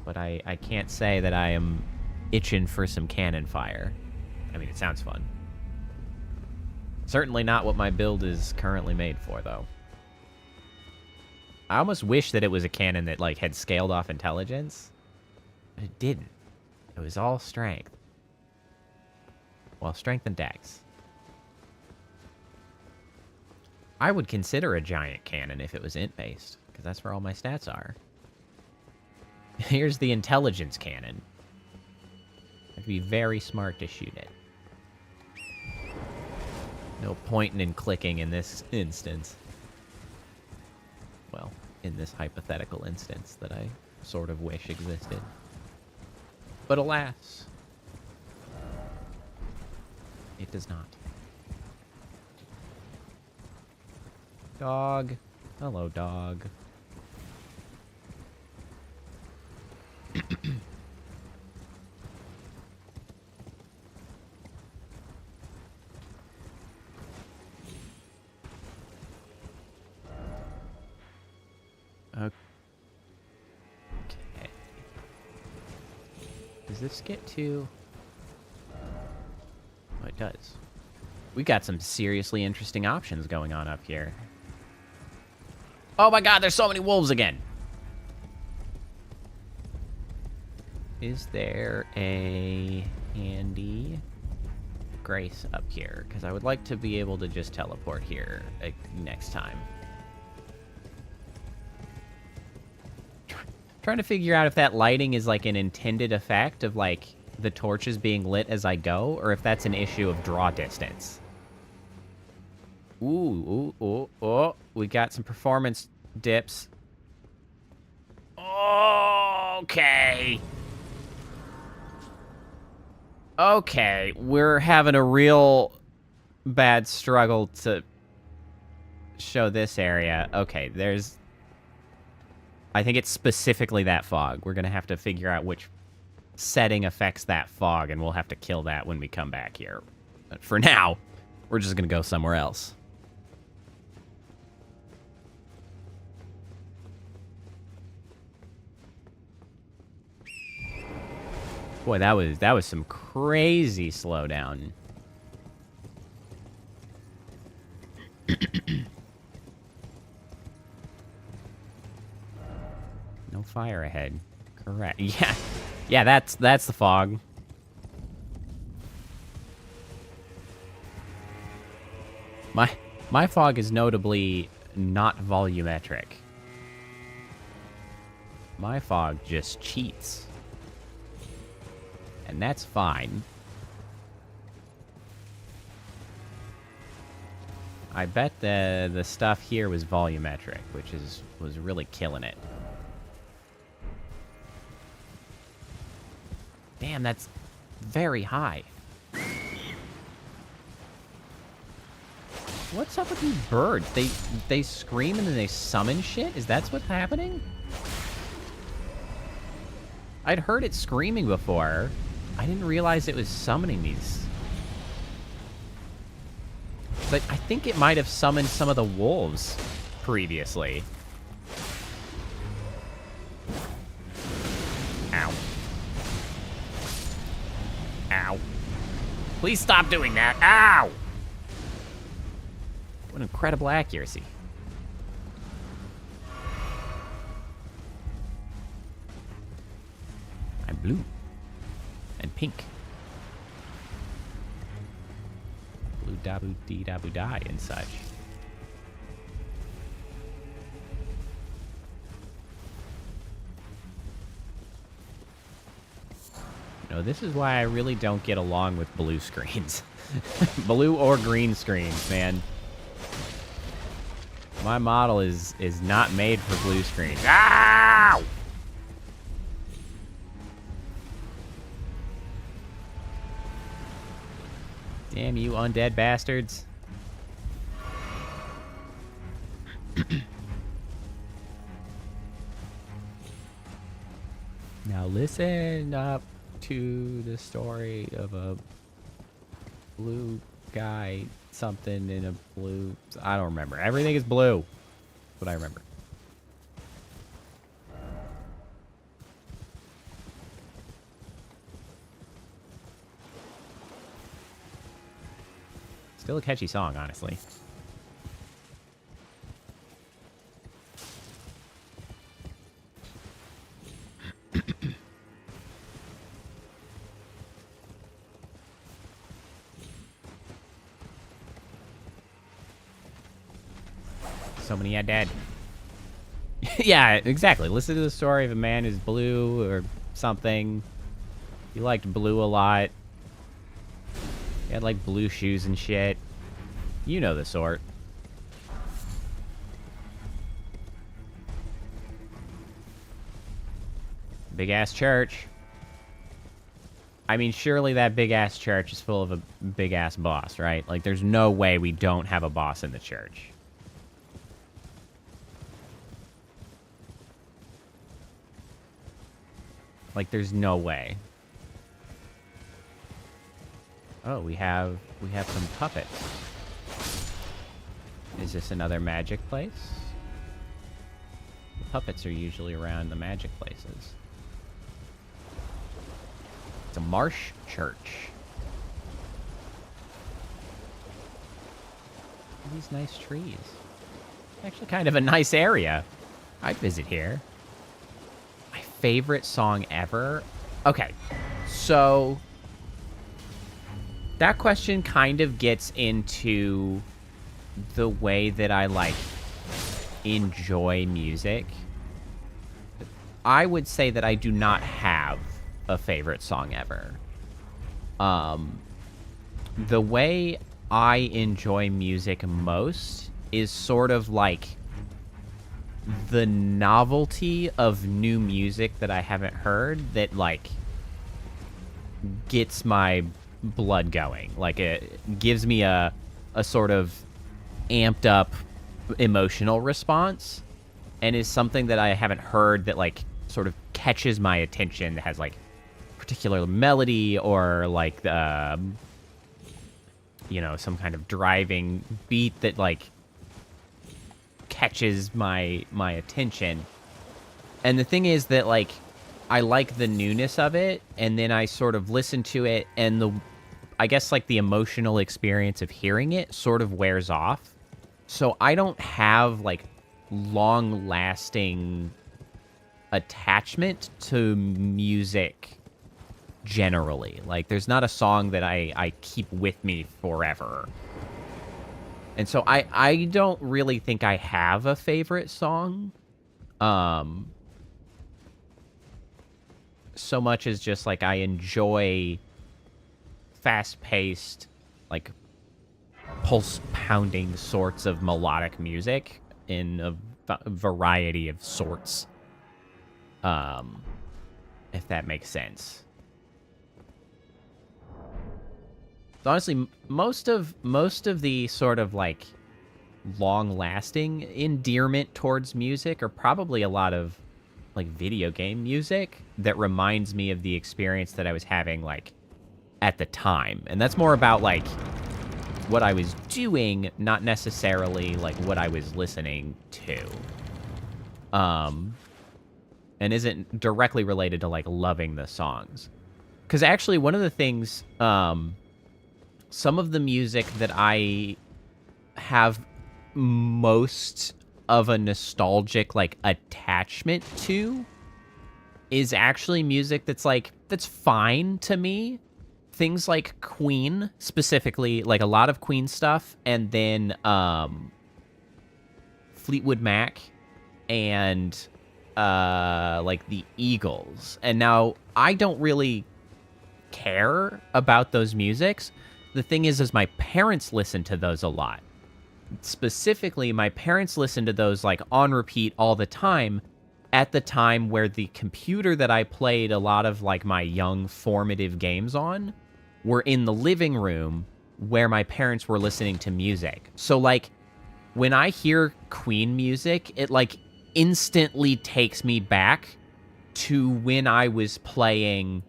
But I can't say that I am itching for some cannon fire. I mean, it sounds fun. Certainly not what my build is currently made for, though. I almost wish that it was a cannon that, like, had scaled off intelligence. But it didn't. It was all strength. Well, strength and dex. I would consider a giant cannon if it was int-based, because that's where all my stats are. Here's the intelligence cannon. I'd be very smart to shoot it. No pointing and clicking in this instance. Well, in this hypothetical instance that I sort of wish existed. But alas, it does not. Dog. Hello, dog. Okay. Does this get to... Oh, it does. We got some seriously interesting options going on up here. Oh my god, there's so many wolves again! Is there a handy grace up here? Because I would like to be able to just teleport here next time. Trying to figure out if that lighting is like an intended effect of like the torches being lit as I go, or if that's an issue of draw distance. Ooh, ooh, ooh, oh. We got some performance dips. Okay. Okay, we're having a real bad struggle to show this area. Okay, there's... I think it's specifically that fog. We're going to have to figure out which setting affects that fog, and we'll have to kill that when we come back here. But for now, we're just going to go somewhere else. Boy, that was some crazy slowdown. No fire ahead. Correct. Yeah. Yeah, that's the fog. My fog is notably not volumetric. My fog just cheats. And that's fine. I bet the stuff here was volumetric, which was really killing it. Damn, that's very high. What's up with these birds? They scream and then they summon shit? Is that what's happening? I'd heard it screaming before. I didn't realize it was summoning these. But I think it might have summoned some of the wolves previously. Ow. Ow. Please stop doing that. Ow! What incredible accuracy. I'm blue. And pink. Blue dabu dee dabu die and such. No, this is why I really don't get along with blue screens. Blue or green screens, man. My model is not made for blue screens. Ow! Damn you undead bastards. Now listen up to the story of a blue guy, something in a blue... I don't remember. Everything is blue. That's what I remember. Still a catchy song, honestly. So many are dead. Yeah, exactly. Listen to the story of a man who's blue or something. He liked blue a lot. He had like blue shoes and shit. You know the sort. Big ass church. I mean, surely that big ass church is full of a big ass boss, right? Like, there's no way we don't have a boss in the church. Like, there's no way. Oh, we have some puppets. Is this another magic place? The puppets are usually around the magic places. It's a marsh church. These nice trees. Actually kind of a nice area. I'd visit here. My favorite song ever? Okay, so... that question kind of gets into the way that I, like, enjoy music. I would say that I do not have a favorite song ever. The way I enjoy music most is sort of like the novelty of new music that I haven't heard that, like, gets my blood going. Like, it gives me a sort of amped up emotional response, and is something that I haven't heard that, like, sort of catches my attention, that has, like, particular melody or, like, you know, some kind of driving beat that, like, catches my attention. And the thing is that, like, I like the newness of it, and then I sort of listen to it, and I guess, like, the emotional experience of hearing it sort of wears off. So I don't have, like, long-lasting attachment to music generally. Like, there's not a song that I keep with me forever. And so I don't really think I have a favorite song. So much as just, like, I enjoy fast-paced, like, pulse-pounding sorts of melodic music in a variety of sorts. If that makes sense. So honestly, most of the sort of, like, long-lasting endearment towards music are probably a lot of, like, video game music that reminds me of the experience that I was having, like, at the time. And that's more about, like, what I was doing, not necessarily, like, what I was listening to. And isn't directly related to, like, loving the songs. Because actually, one of the things, some of the music that I have most of a nostalgic, like, attachment to is actually music that's, like, that's fine to me. Things like Queen, specifically, like, a lot of Queen stuff, and then, Fleetwood Mac, and, like, the Eagles. And now, I don't really care about those musics. The thing is my parents listen to those a lot. Specifically, my parents listened to those, like, on repeat all the time, at the time where the computer that I played a lot of, like, my young formative games on were in the living room where my parents were listening to music. So, like, when I hear Queen music, it, like, instantly takes me back to when I was playing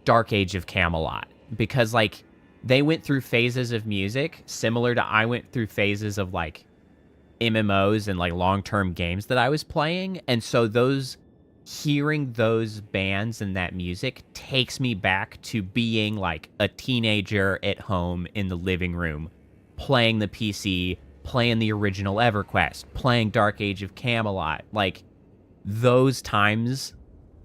Dark Age of Camelot. Because, like, they went through phases of music similar to I went through phases of, like, MMOs and, like, long-term games that I was playing. And so hearing those bands and that music takes me back to being, like, a teenager at home in the living room, playing the PC, playing the original EverQuest, playing Dark Age of Camelot. Like, those times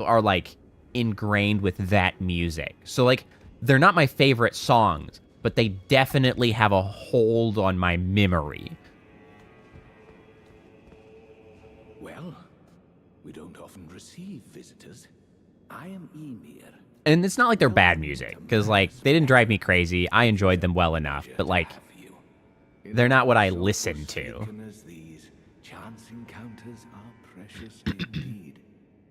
are, like, ingrained with that music. So, like, they're not my favorite songs, but they definitely have a hold on my memory. Well, we don't often receive visitors. I am Emir. And it's not like they're bad music, because, like, they didn't drive me crazy. I enjoyed them well enough, but, like, they're not what I listen to. These chance encounters are precious indeed.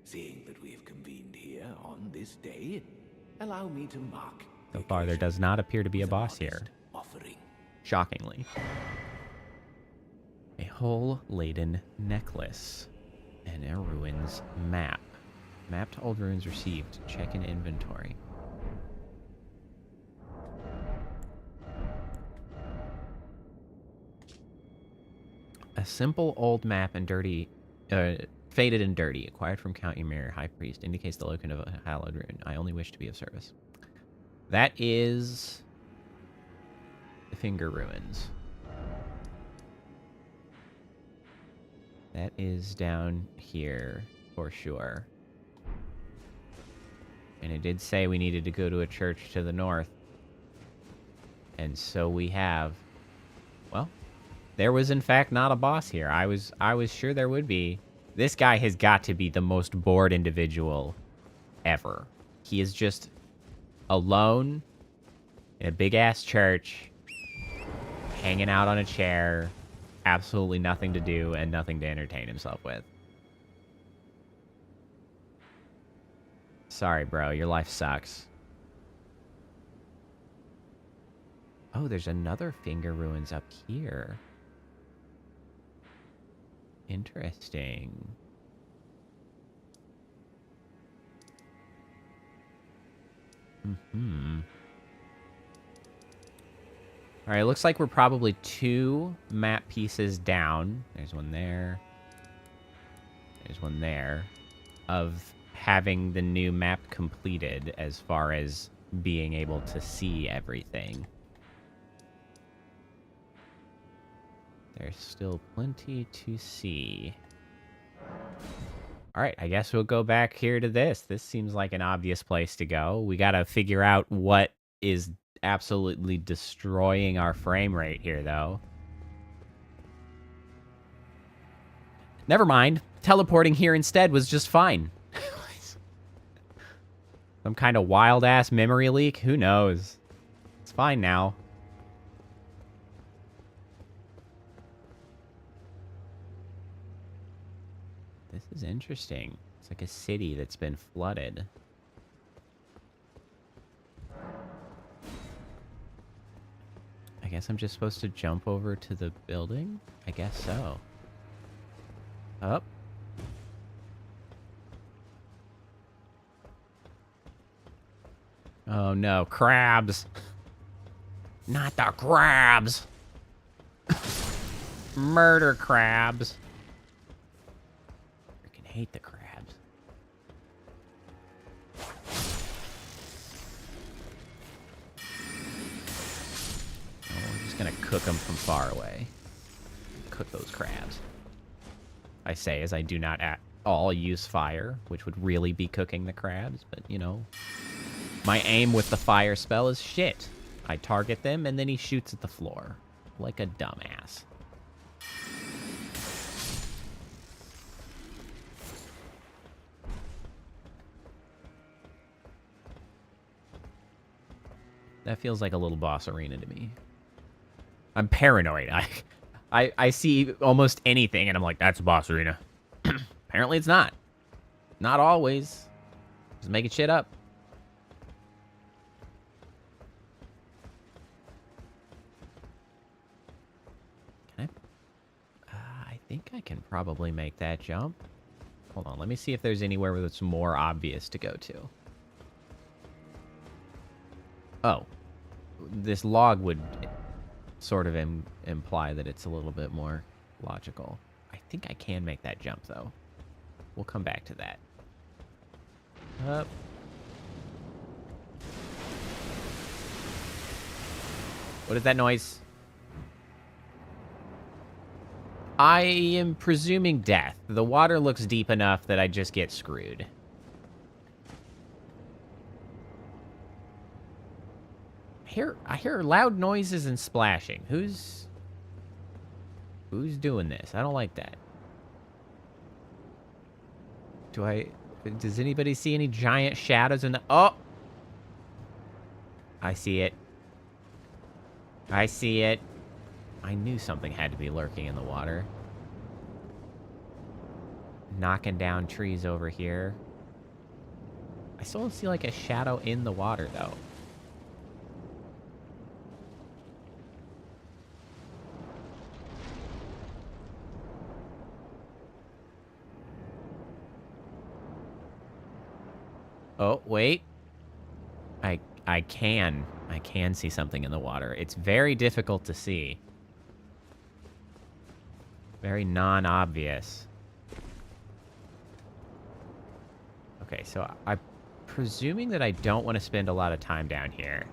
Seeing that we have convened here on this day, allow me to mark. So far, there does not appear to be a boss here. Offering. Shockingly. A hole-laden necklace. And a ruins map. Map to old ruins received. Check in inventory. A simple old map and dirty... faded and dirty. Acquired from Count Ymir, High Priest. Indicates the location of a hallowed ruin. I only wish to be of service. That is... the Finger Ruins. That is down here, for sure. And it did say we needed to go to a church to the north. And so we have. Well, there was in fact not a boss here. I was sure there would be. This guy has got to be the most bored individual ever. He is just alone in a big-ass church, hanging out on a chair, absolutely nothing to do and nothing to entertain himself with. Sorry, bro. Your life sucks. Oh, there's another Finger Ruins up here. Interesting. Alright, it looks like we're probably 2 map pieces down. There's one there. There's one there. Of having the new map completed as far as being able to see everything. There's still plenty to see. All right, I guess we'll go back here to this. This seems like an obvious place to go. We got to figure out what is absolutely destroying our frame rate here, though. Never mind. Teleporting here instead was just fine. Some kind of wild-ass memory leak? Who knows? It's fine now. This is interesting. It's like a city that's been flooded. I guess I'm just supposed to jump over to the building? I guess so. Up. Oh no, crabs. Not the crabs. Murder crabs. Freaking hate the crabs. Oh, we're just gonna cook them from far away. Cook those crabs. I say as I do not at all use fire, which would really be cooking the crabs, but you know. My aim with the fire spell is shit. I target them, and then he shoots at the floor. Like a dumbass. That feels like a little boss arena to me. I'm paranoid. I see almost anything, and I'm like, that's a boss arena. Apparently it's not. Not always. Just making shit up. I think I can probably make that jump. Hold on, let me see if there's anywhere where it's more obvious to go to. Oh. This log would sort of imply that it's a little bit more logical. I think I can make that jump, though. We'll come back to that. Up. What is that noise? I am presuming death. The water looks deep enough that I just get screwed. I hear loud noises and splashing. Who's doing this? I don't like that. Does anybody see any giant shadows in the... Oh! I see it. I see it. I knew something had to be lurking in the water. Knocking down trees over here. I still see like a shadow in the water, though. Oh, wait. I can see something in the water. It's very difficult to see. Very non-obvious. Okay, so I'm presuming that I don't want to spend a lot of time down here.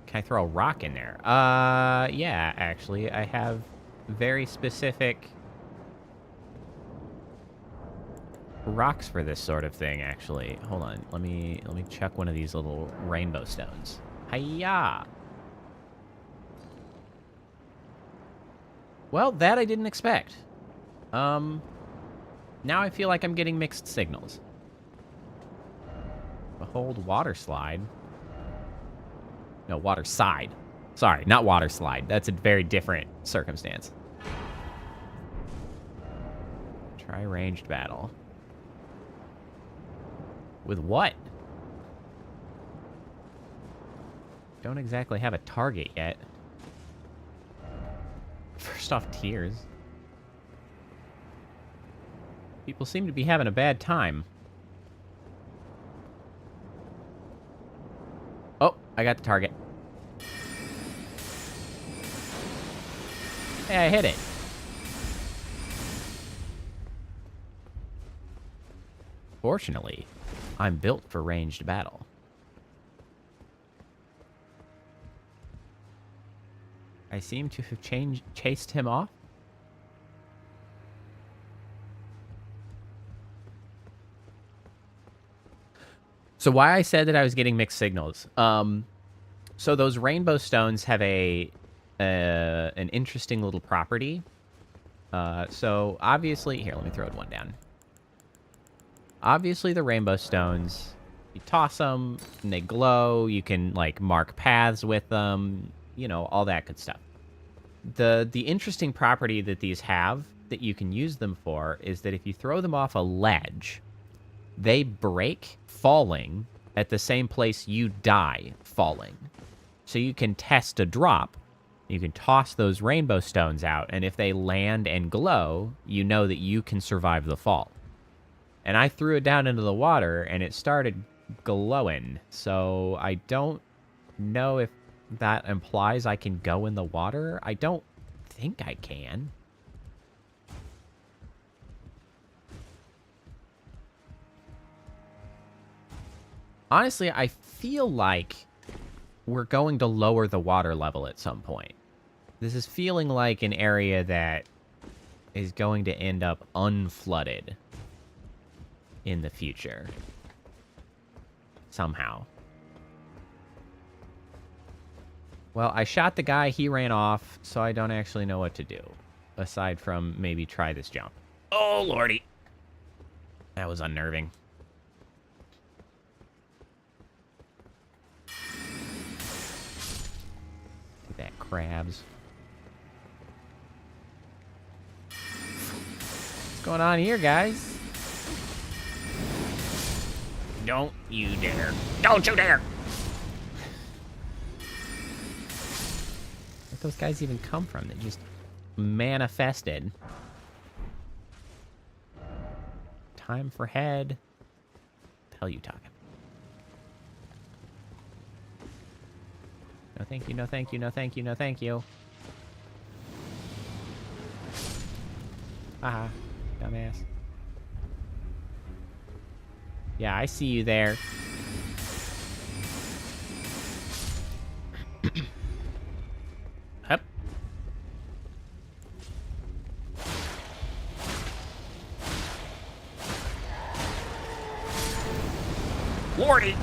Can I throw a rock in there? Yeah, actually, I have very specific rocks for this sort of thing, actually. Hold on, let me chuck one of these little rainbow stones. Hiya! Well, that I didn't expect. Now I feel like I'm getting mixed signals. Behold water slide. No, water side. Sorry, not water slide. That's a very different circumstance. Try ranged battle. With what? Don't exactly have a target yet. First off, tears. People seem to be having a bad time. Oh, I got the target. Hey, I hit it. Fortunately, I'm built for ranged battle. I seem to have chased him off. So why I said that I was getting mixed signals. So those rainbow stones have an interesting little property. So obviously, here, let me throw one down. Obviously, the rainbow stones, you toss them and they glow. You can like mark paths with them, you know, all that good stuff. The interesting property that these have that you can use them for is that if you throw them off a ledge, they break falling at the same place you die falling. So you can test a drop. You can toss those rainbow stones out, and if they land and glow, you know that you can survive the fall. And I threw it down into the water, and it started glowing. So I don't know if that implies I can go in the water. I don't think I can. Honestly, I feel like we're going to lower the water level at some point. This is feeling like an area that is going to end up unflooded in the future. Somehow. Well, I shot the guy, he ran off, so I don't actually know what to do. Aside from maybe try this jump. Oh, lordy. That was unnerving. Look at that, crabs. What's going on here, guys? Don't you dare. Don't you dare! Where'd those guys even come from? They just manifested. Time for head. What the hell are you talking? No thank you, no thank you, no thank you, no thank you. Haha, dumbass. Yeah, I see you there. Up. Lordy!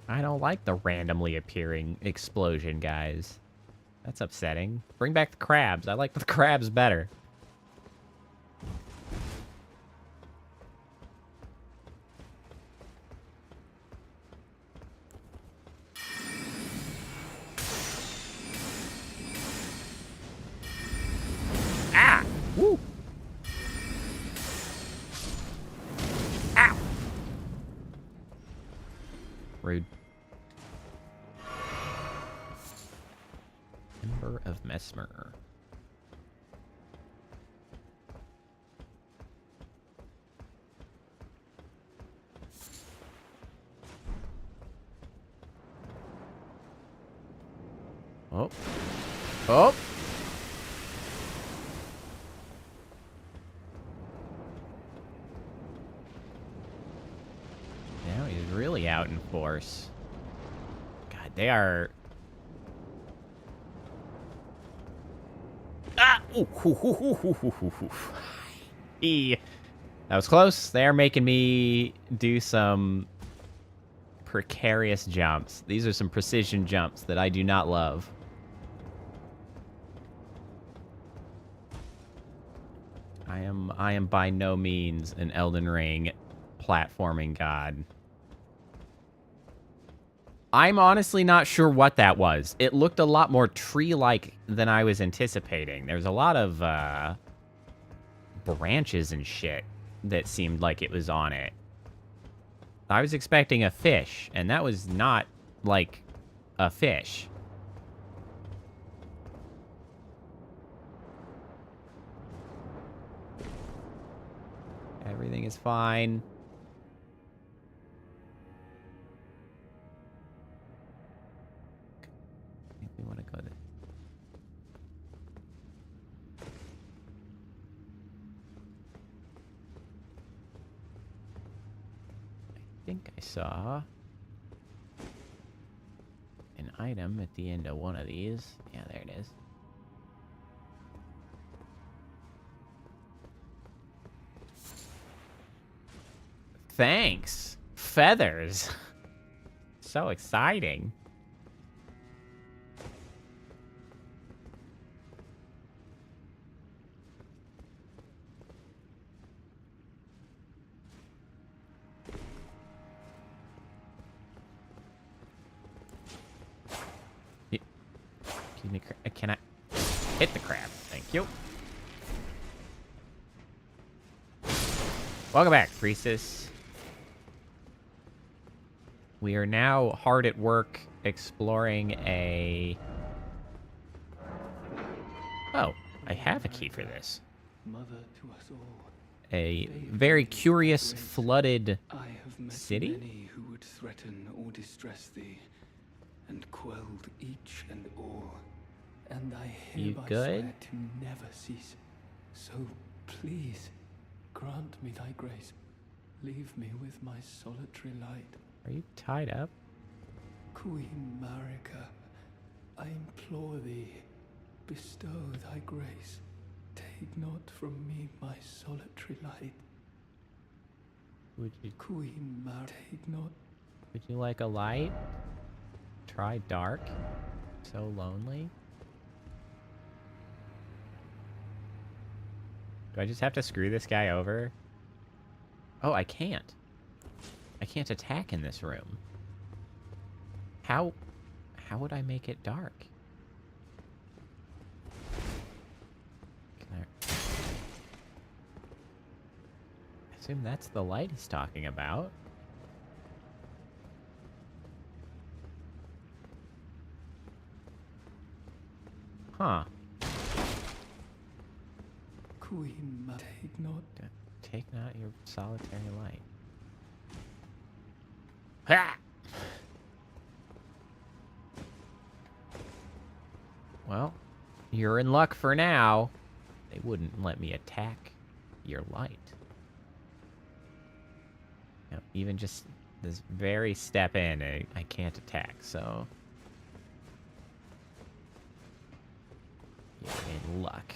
I don't like the randomly appearing explosion, guys. That's upsetting. Bring back the crabs. I like the crabs better. Ah! Woo! Ow! Rude. Ember of Mesmer. Oh. Oh! Now he's really out in force. God, they are... Ah! Ooh, hoo, hoo, hoo, hoo, hoo, hoo, hoo. That was close. They're making me do some precarious jumps. These are some precision jumps that I do not love. I am by no means an Elden Ring platforming god. I'm honestly not sure what that was. It looked a lot more tree-like than I was anticipating. There's a lot of branches and shit that seemed like it was on it. I was expecting a fish, and that was not like a fish. Everything is fine. think I saw an item at the end of one of these. Yeah, there it is. Thanks! Feathers! So exciting. Excuse me, can I hit the crab? Thank you. Welcome back, priestess. We are now hard at work exploring a... Oh, I have a key for this. Mother to us all. A very curious, flooded I have met city? many who would threaten or distress thee, and quelled each and all. And I hereby good? swear to never cease. So please, grant me thy grace. Leave me with my solitary light. Are you tied up? Queen Marika, I implore thee, bestow thy grace. Take not from me my solitary light. Would you Queen Marika, take not. Would you like a light? Try dark. So lonely. Do I just have to screw this guy over? Oh, I can't. I can't attack in this room. How would I make it dark? Can I assume that's the light he's talking about. Huh. Queen Marika, take not. Take not your solitary light. Ha! Well, you're in luck for now. They wouldn't let me attack your light. You know, even just this very step in, I can't attack, so... You're in luck.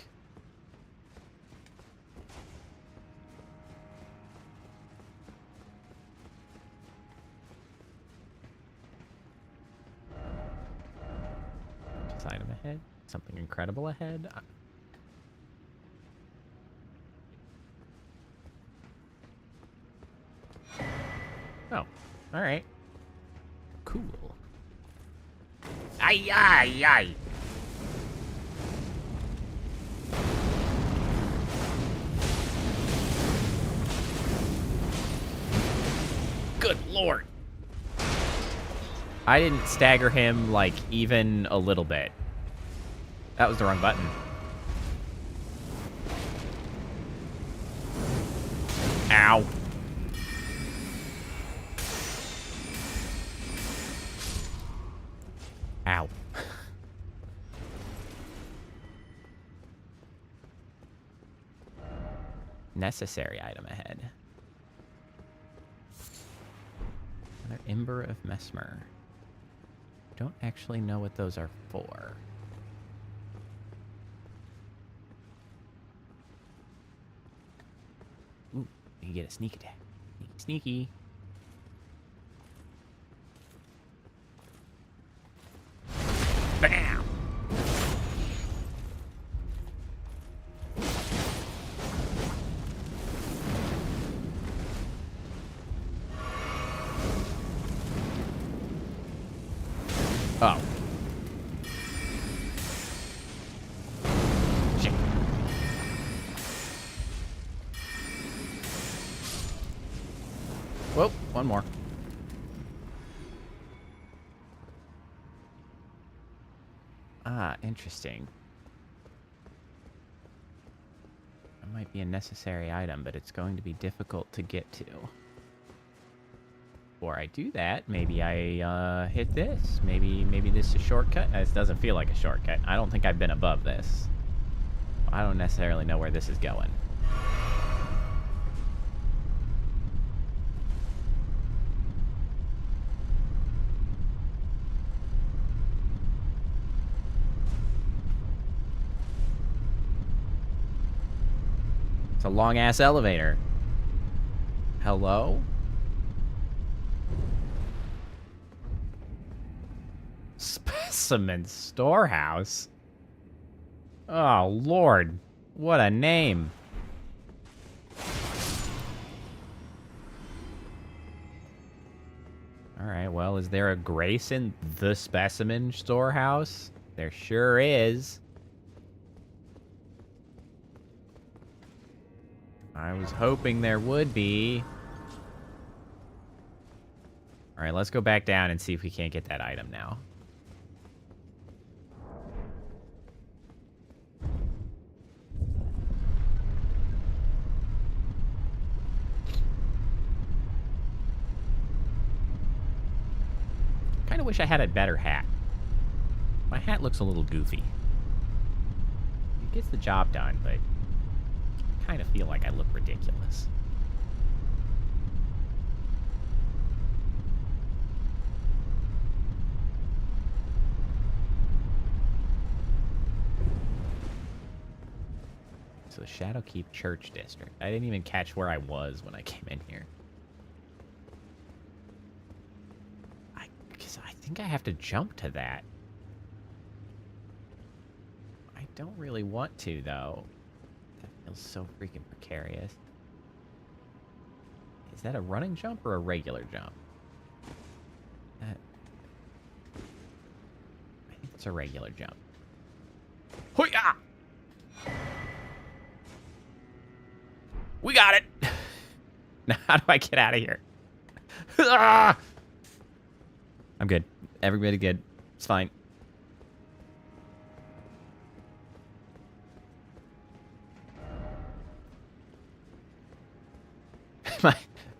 Item ahead? Something incredible ahead? Oh, alright. Cool. Ay, ay, ay! Good lord! I didn't stagger him, like, even a little bit. That was the wrong button. Ow. Ow. Necessary item ahead. Another Ember of Mesmer. Don't actually know what those are for. Ooh, you can get a sneak attack. Sneaky. Bam! Oh. Shit. Whoa, one more. Ah, interesting. That might be a necessary item, but it's going to be difficult to get to. Before I do that, maybe I hit this. Maybe this is a shortcut. This doesn't feel like a shortcut. I don't think I've been above this. I don't necessarily know where this is going. It's a long-ass elevator. Hello? Specimen storehouse? Oh, Lord. What a name. Alright, well, is there a grace in the specimen storehouse? There sure is. I was hoping there would be. Alright, let's go back down and see if we can't get that item now. Kind of wish I had a better hat. My hat looks a little goofy. It gets the job done, but I kind of feel like I look ridiculous. So the Shadowkeep Church District. I didn't even catch where I was when I came in here. Because I think I have to jump to that. I don't really want to, though. That feels so freaking precarious. Is that a running jump or a regular jump? I think it's a regular jump. Hoo-yah! We got it! Now, how do I get out of here? I'm good. Everybody good. It's fine.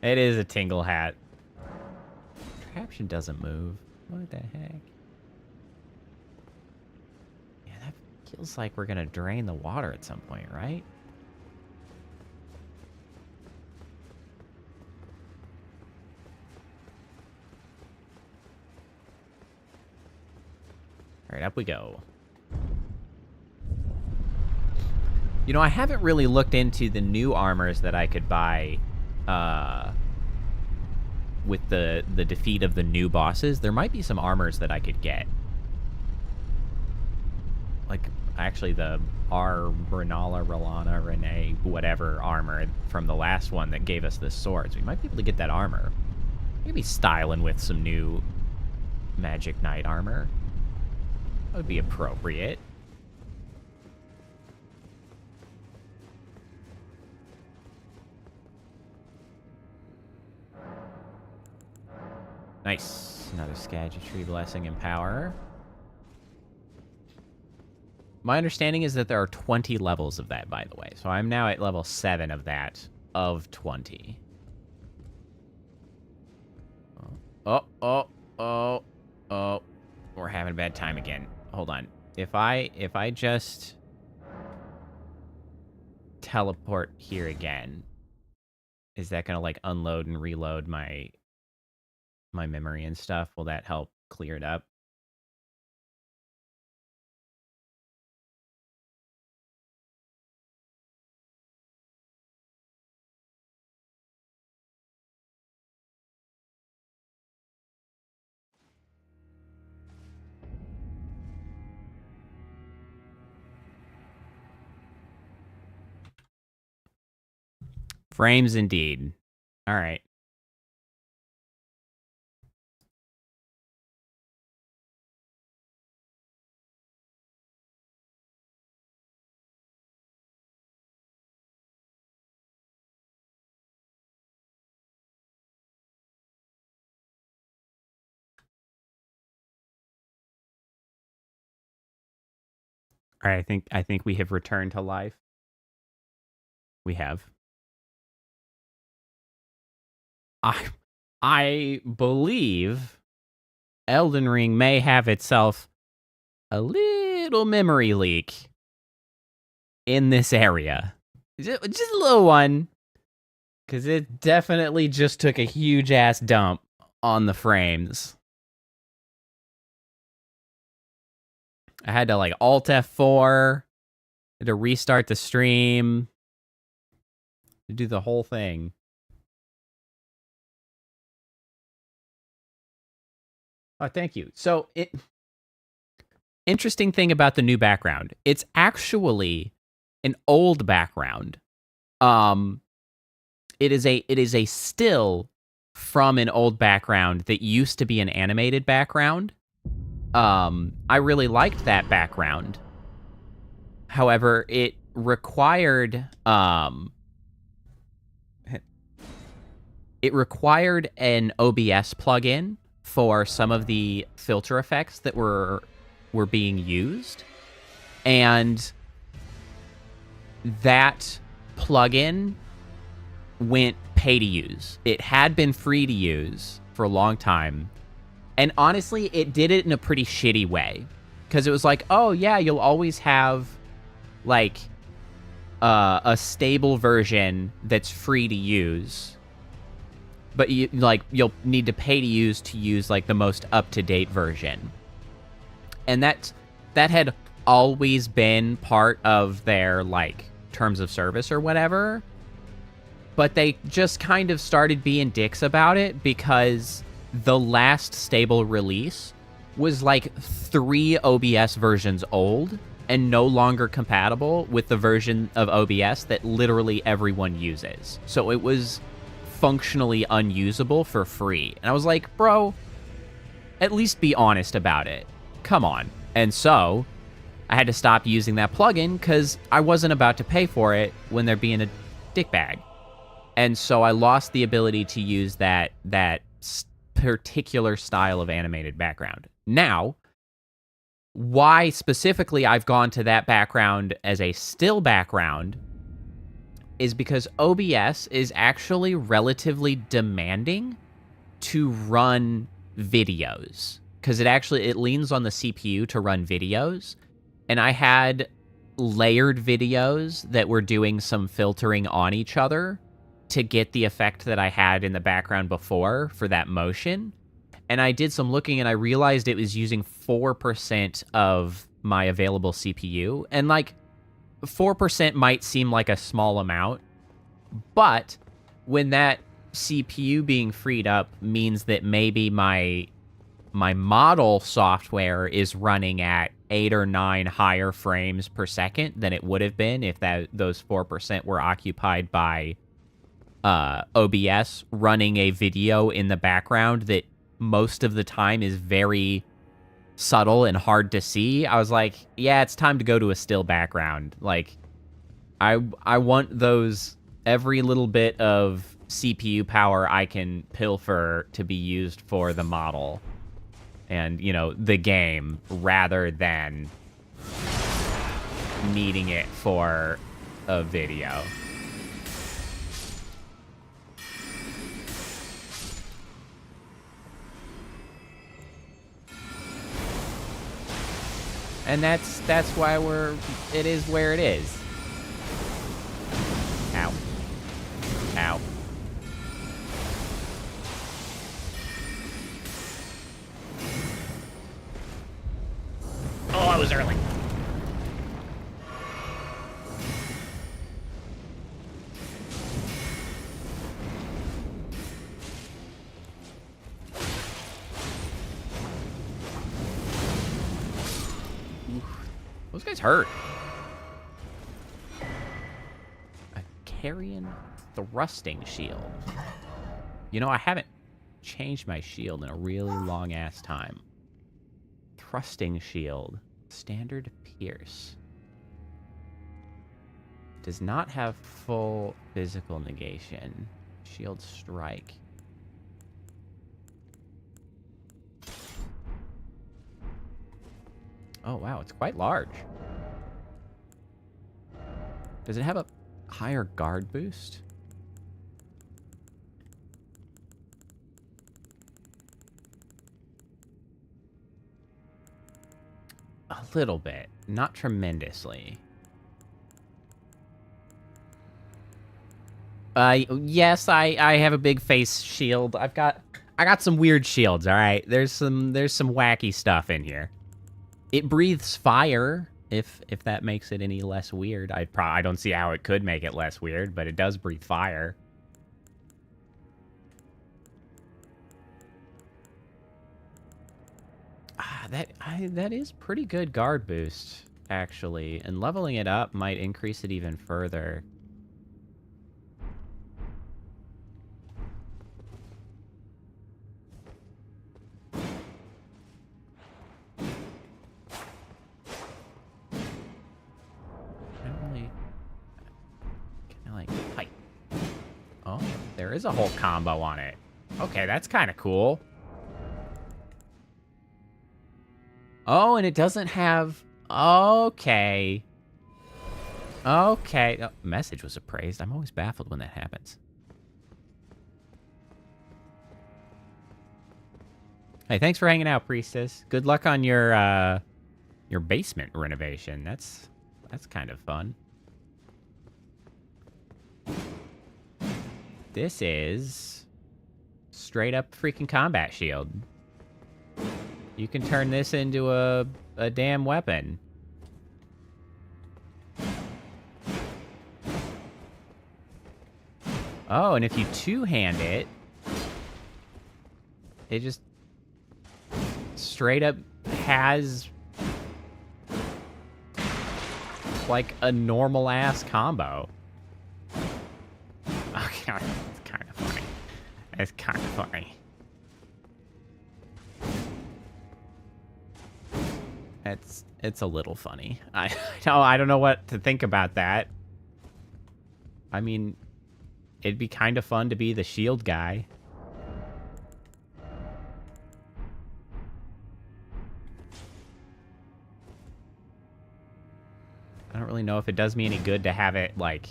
It is a tingle hat. Contraption doesn't move. What the heck? Yeah, that feels like we're gonna drain the water at some point, right? Alright, up we go. You know, I haven't really looked into the new armors that I could buy with the defeat of the new bosses. There might be some armors that I could get. Like, actually, the R'nala, Renee, whatever armor from the last one that gave us the swords. We might be able to get that armor. Maybe styling with some new Magic Knight armor. That would be appropriate. Nice. Another Erdtree blessing and power. My understanding is that there are 20 levels of that, by the way. So I'm now at level 7 of that, of 20. Oh. We're having a bad time again. Hold on. If I just teleport here again, is that gonna like unload and reload my memory and stuff? Will that help clear it up? Frames indeed. All right. All right, I think we have returned to life. We have. I believe Elden Ring may have itself a little memory leak in this area. Just a little one. Because it definitely just took a huge-ass dump on the frames. I had to, like, Alt F4. Had to restart the stream. To do the whole thing. Oh, thank you. So, interesting thing about the new background. It's actually an old background. It is a still from an old background that used to be an animated background. I really liked that background. However, it required an OBS plugin for some of the filter effects that were being used, and that plugin went pay to use. It had been free to use for a long time, and honestly, it did it in a pretty shitty way, because it was like, oh yeah, you'll always have like a stable version that's free to use, but you'll need to pay to use like the most up-to-date version. And that had always been part of their like terms of service or whatever. But they just kind of started being dicks about it, because the last stable release was like 3 OBS versions old and no longer compatible with the version of OBS that literally everyone uses. So it was functionally unusable for free. And I was like, bro, at least be honest about it. Come on. And so I had to stop using that plugin because I wasn't about to pay for it when they're being a dickbag. And so I lost the ability to use that particular style of animated background. Now, why specifically I've gone to that background as a still background is because OBS is actually relatively demanding to run videos, because it leans on the CPU to run videos. And I had layered videos that were doing some filtering on each other to get the effect that I had in the background before for that motion. And I did some looking and I realized it was using 4% of my available CPU. And like 4% might seem like a small amount, but when that CPU being freed up means that maybe my model software is running at 8 or 9 higher frames per second than it would have been if those 4% were occupied by OBS running a video in the background that most of the time is very subtle and hard to see. I was like, yeah, it's time to go to a still background. Like, I want those, every little bit of CPU power I can pilfer to be used for the model and, the game, rather than needing it for a video. And that's why it is where it is. Ow. Ow. Oh, I was early. Those guys hurt. A carrion thrusting shield. I haven't changed my shield in a really long-ass time. Thrusting shield. Standard pierce. Does not have full physical negation. Shield strike. Oh, wow, it's quite large. Does it have a higher guard boost? A little bit, not tremendously. Yes, I have a big face shield. I got some weird shields, all right? There's some wacky stuff in here. It breathes fire If that makes it any less weird. I don't see how it could make it less weird, but it does breathe fire. That is pretty good guard boost, actually, and leveling it up might increase it even further. There is a whole combo on it. Okay, that's kind of cool. Oh, and it doesn't have... Okay. Okay. Oh, message was appraised. I'm always baffled when that happens. Hey, thanks for hanging out, Priestess. Good luck on your basement renovation. That's kind of fun. This is straight up freaking combat shield. You can turn this into a damn weapon. Oh, and if you two-hand it, it just straight up has like a normal ass combo. Okay, it's kind of funny. It's kind of funny. It's a little funny. I don't know what to think about that. I mean, it'd be kind of fun to be the shield guy. I don't really know if it does me any good to have it, like,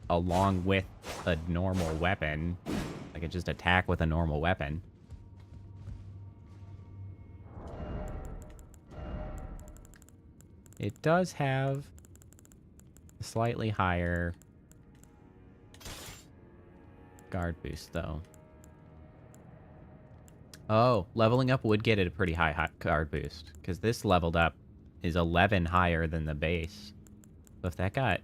along with a normal weapon. I could just attack with a normal weapon. It does have a slightly higher guard boost, though. Oh, leveling up would get it a pretty high guard boost, because this leveled up is 11 higher than the base. So if that got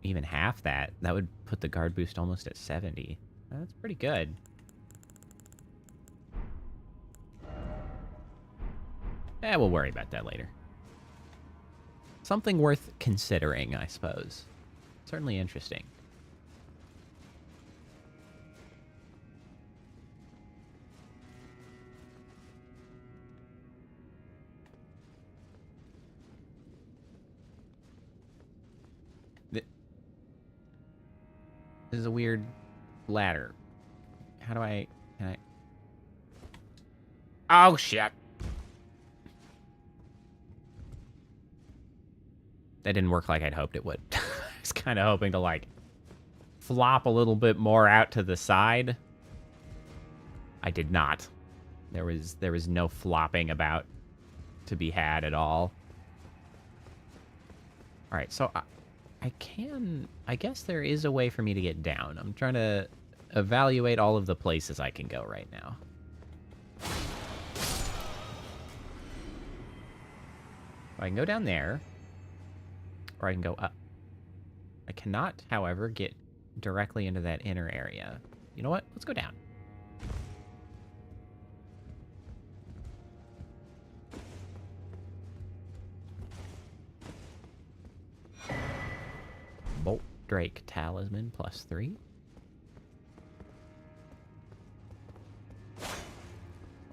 even half that, that would put the guard boost almost at 70. That's pretty good. We'll worry about that later. Something worth considering, I suppose. Certainly interesting. This is a weird ladder. How do I... Can I... Oh, shit! That didn't work like I'd hoped it would. I was kind of hoping to, like, flop a little bit more out to the side. I did not. There was no flopping about to be had at all. All right, so I guess there is a way for me to get down. I'm trying to evaluate all of the places I can go right now. I can go down there. Or I can go up. I cannot, however, get directly into that inner area. You know what? Let's go down. Bolt Drake Talisman +3.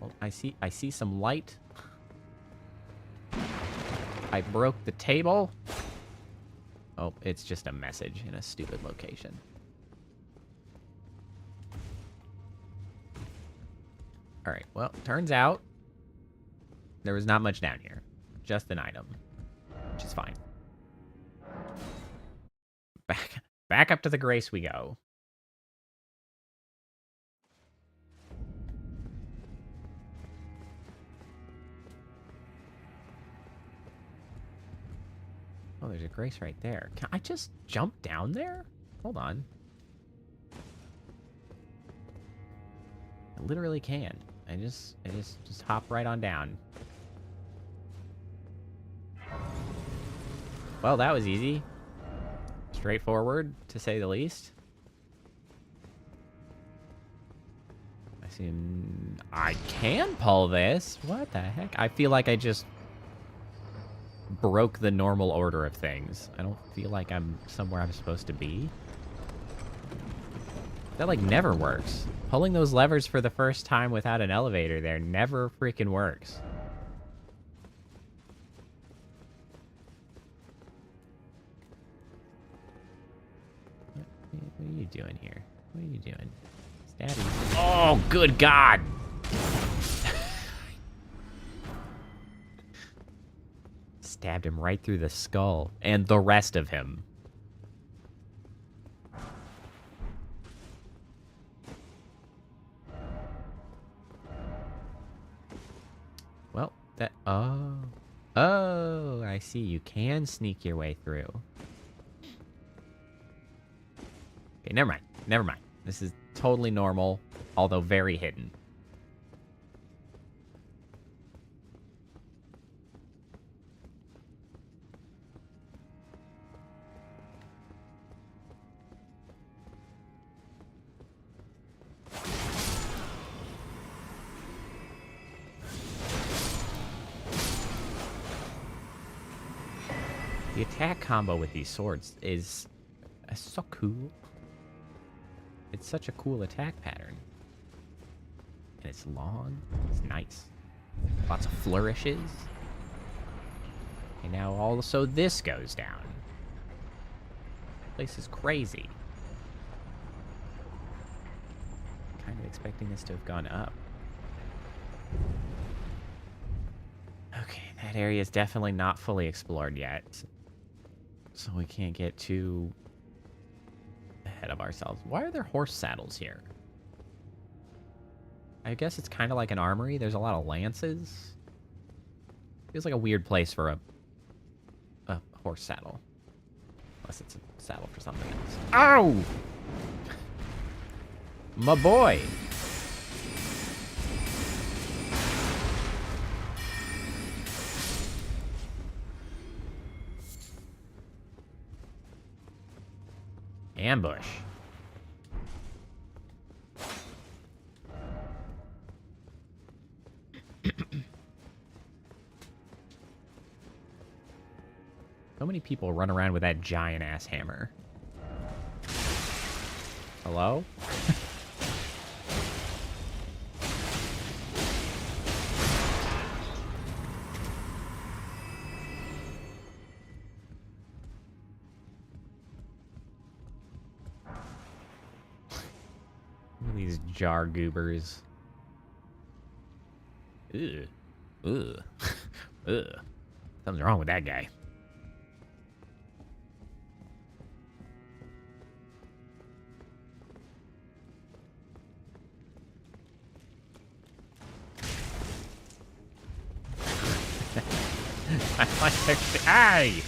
Oh, I see some light. I broke the table. Oh, it's just a message in a stupid location. All right, well, turns out there was not much down here. Just an item, which is fine. Back up to the Grace we go. Oh, there's a Grace right there. Can I just jump down there? Hold on. I literally can. I just hop right on down. Well, that was easy. Straightforward, to say the least. I assume I can pull this. What the heck? I feel like I just broke the normal order of things. I don't feel like I'm somewhere I'm supposed to be. That, like, never works. Pulling those levers for the first time without an elevator there never freaking works. What are you doing here? What are you doing? Stabby. Oh, good God! Stabbed him right through the skull. And the rest of him. Well, that... Oh. Oh, I see. You can sneak your way through. Okay, never mind. Never mind. This is totally normal, although very hidden. The attack combo with these swords is so cool. It's such a cool attack pattern. And it's long. It's nice. Lots of flourishes. And now also this goes down. This place is crazy. Kind of expecting this to have gone up. Okay, that area is definitely not fully explored yet. So we can't get too ahead of ourselves. Why are there horse saddles here? I guess it's kind of like an armory. There's a lot of lances. Feels like a weird place for a horse saddle. Unless it's a saddle for something else. Ow! My boy! Ambush. So many people run around with that giant ass hammer. Hello? These jar goobers. Ugh. Ugh. Ugh. Something's wrong with that guy. I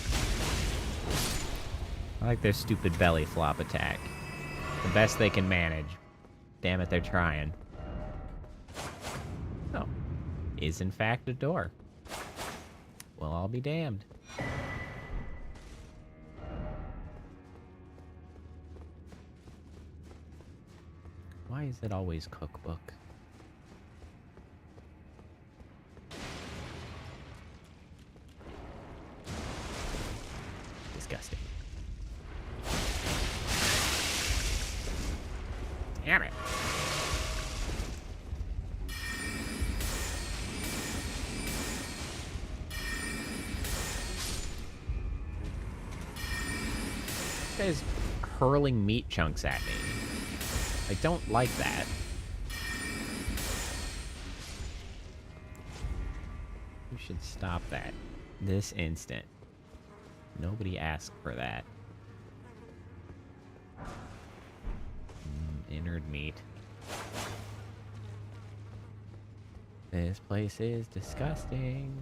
like their stupid belly flop attack. The best they can manage. Damn it, they're trying. Oh. Is in fact a door. Well, I'll be damned. Why is it always cookbook? Disgusting. Damn it. This guy's hurling meat chunks at me. I don't like that. You should stop that this instant. Nobody asked for that. Innard meat. This place is disgusting.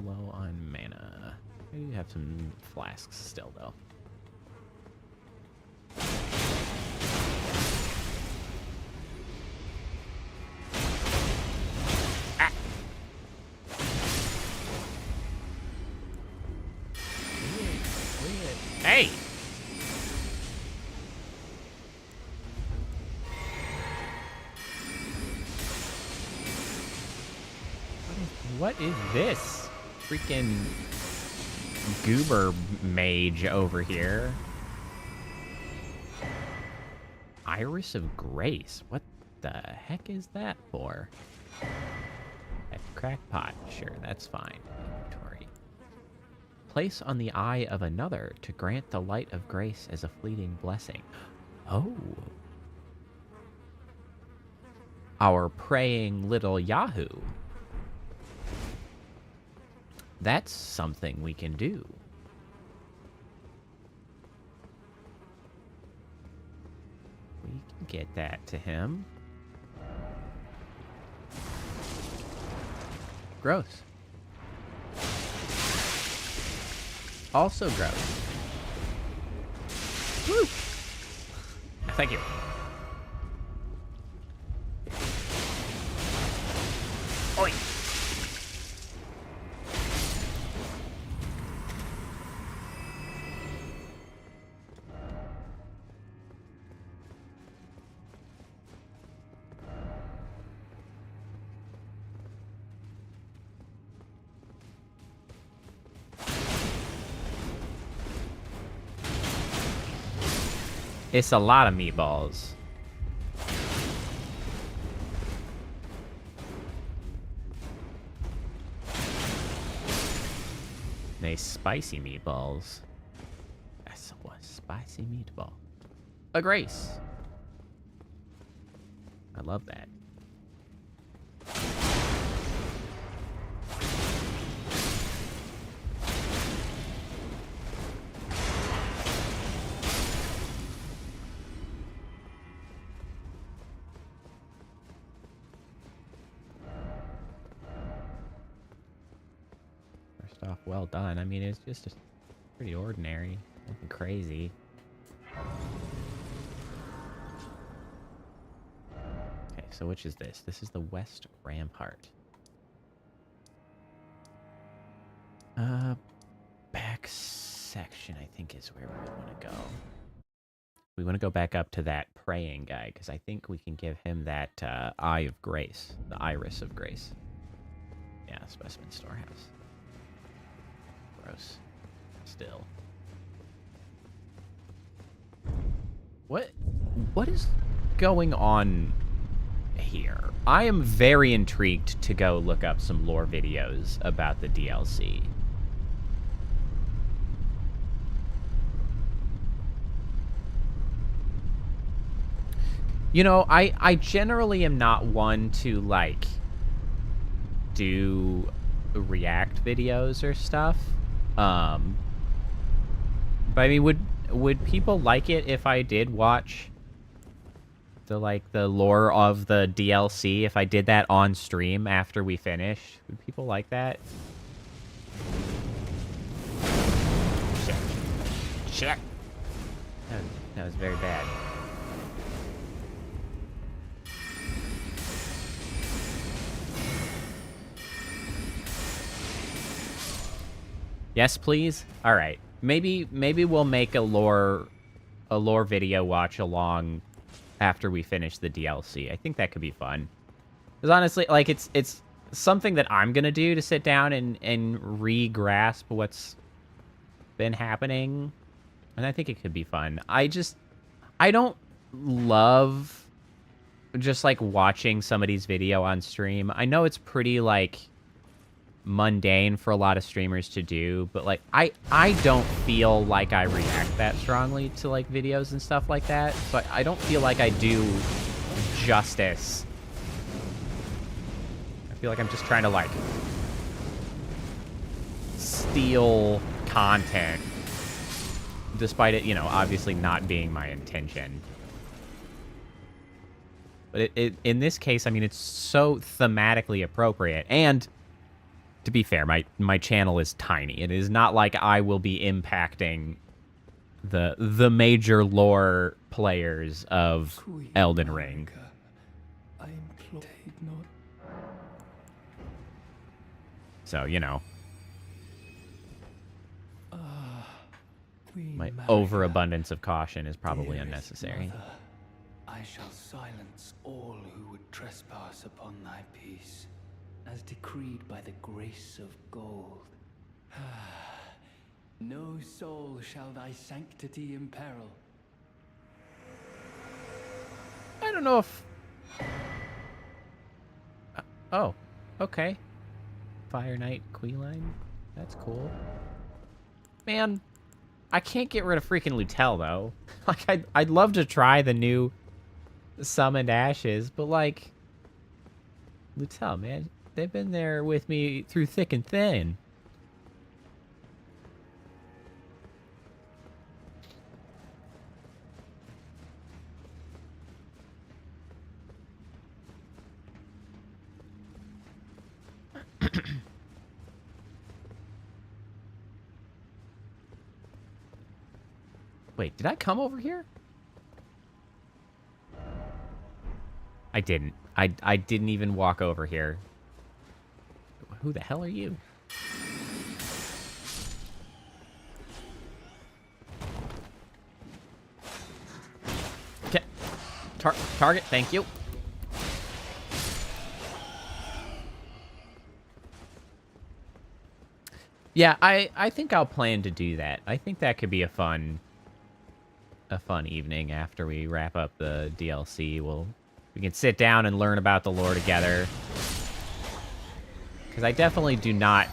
low on mana. I do have some flasks still, though. Ah! Hey! What is this? Freaking goober mage over here. Iris of Grace. What the heck is that for? A crackpot. Sure, that's fine. Inventory. Place on the eye of another to grant the light of grace as a fleeting blessing. Oh. Our praying little Yahoo. That's something we can do. We can get that to him. Gross. Also gross. Woo! Thank you. Oi! It's a lot of meatballs. Nice spicy meatballs. That's a spicy meatball. A grace. I love that. Off well done. I mean, it's just pretty ordinary. Nothing crazy. Okay, so which is this? This is the West Rampart. Back section, I think, is where we want to go. We want to go back up to that praying guy, because I think we can give him that Eye of Grace. The Iris of Grace. Yeah, Specimen Storehouse. Gross. Still. What is going on here? I am very intrigued to go look up some lore videos about the DLC. You know, I generally am not one to, like, do react videos or stuff. But I mean, would people like it if I did watch the lore of the DLC, if I did that on stream after we finish? Would people like that? Shit. Shit. That was very bad. Yes, please. All right. Maybe we'll make a lore video watch along after we finish the DLC. I think that could be fun. Because honestly, like, it's something that I'm gonna do to sit down and re-grasp what's been happening, and I think it could be fun. I don't love just, like, watching somebody's video on stream. I know it's pretty, like, mundane for a lot of streamers to do, but, like, I don't feel like I react that strongly to, like, videos and stuff like that, so I don't feel like I do justice. I feel like I'm just trying to, like, steal content, despite it, you know, obviously not being my intention. But in this case, I mean, it's so thematically appropriate, and To be fair, my channel is tiny. It is not like I will be impacting the major lore players of Queen Elden Ring. Marika, I implore, take not. So, you know, Queen my Marika, overabundance of caution is probably dearest unnecessary. mother, I shall silence all who would trespass upon thy peace, as decreed by the grace of gold. No soul shall thy sanctity imperil. I don't know if... oh, okay. Fire Knight Queeline. That's cool. Man, I can't get rid of freaking Lutel, though. Like, I'd love to try the new Summoned Ashes, but, like... Lutel, man, they've been there with me through thick and thin. Wait, did I come over here? I didn't. I didn't even walk over here. Who the hell are you? Okay. Target, thank you. Yeah, I think I'll plan to do that. I think that could be a fun evening after we wrap up the DLC. We can sit down and learn about the lore together. Because I definitely do not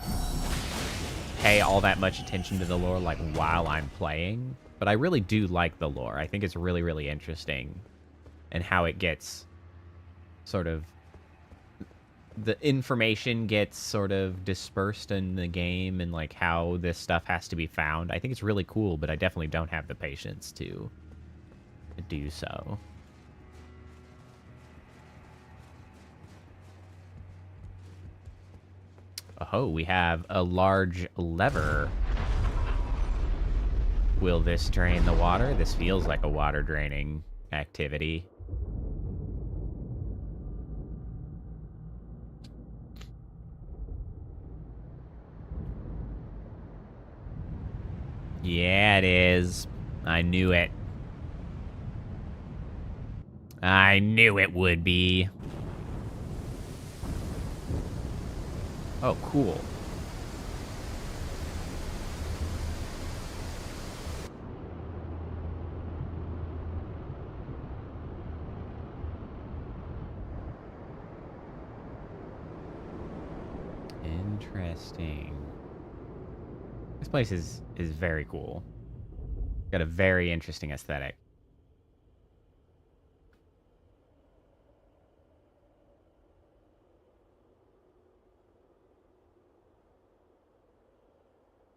pay all that much attention to the lore like while I'm playing, but I really do like the lore. I think it's really, really interesting, and how it gets sort of, the information gets sort of dispersed in the game, and like how this stuff has to be found. I think it's really cool, but I definitely don't have the patience to do so. Oh, we have a large lever. Will this drain the water? This feels like a water draining activity. Yeah, it is. I knew it. I knew it would be. Oh, cool. Interesting. This place is very cool. Got a very interesting aesthetic.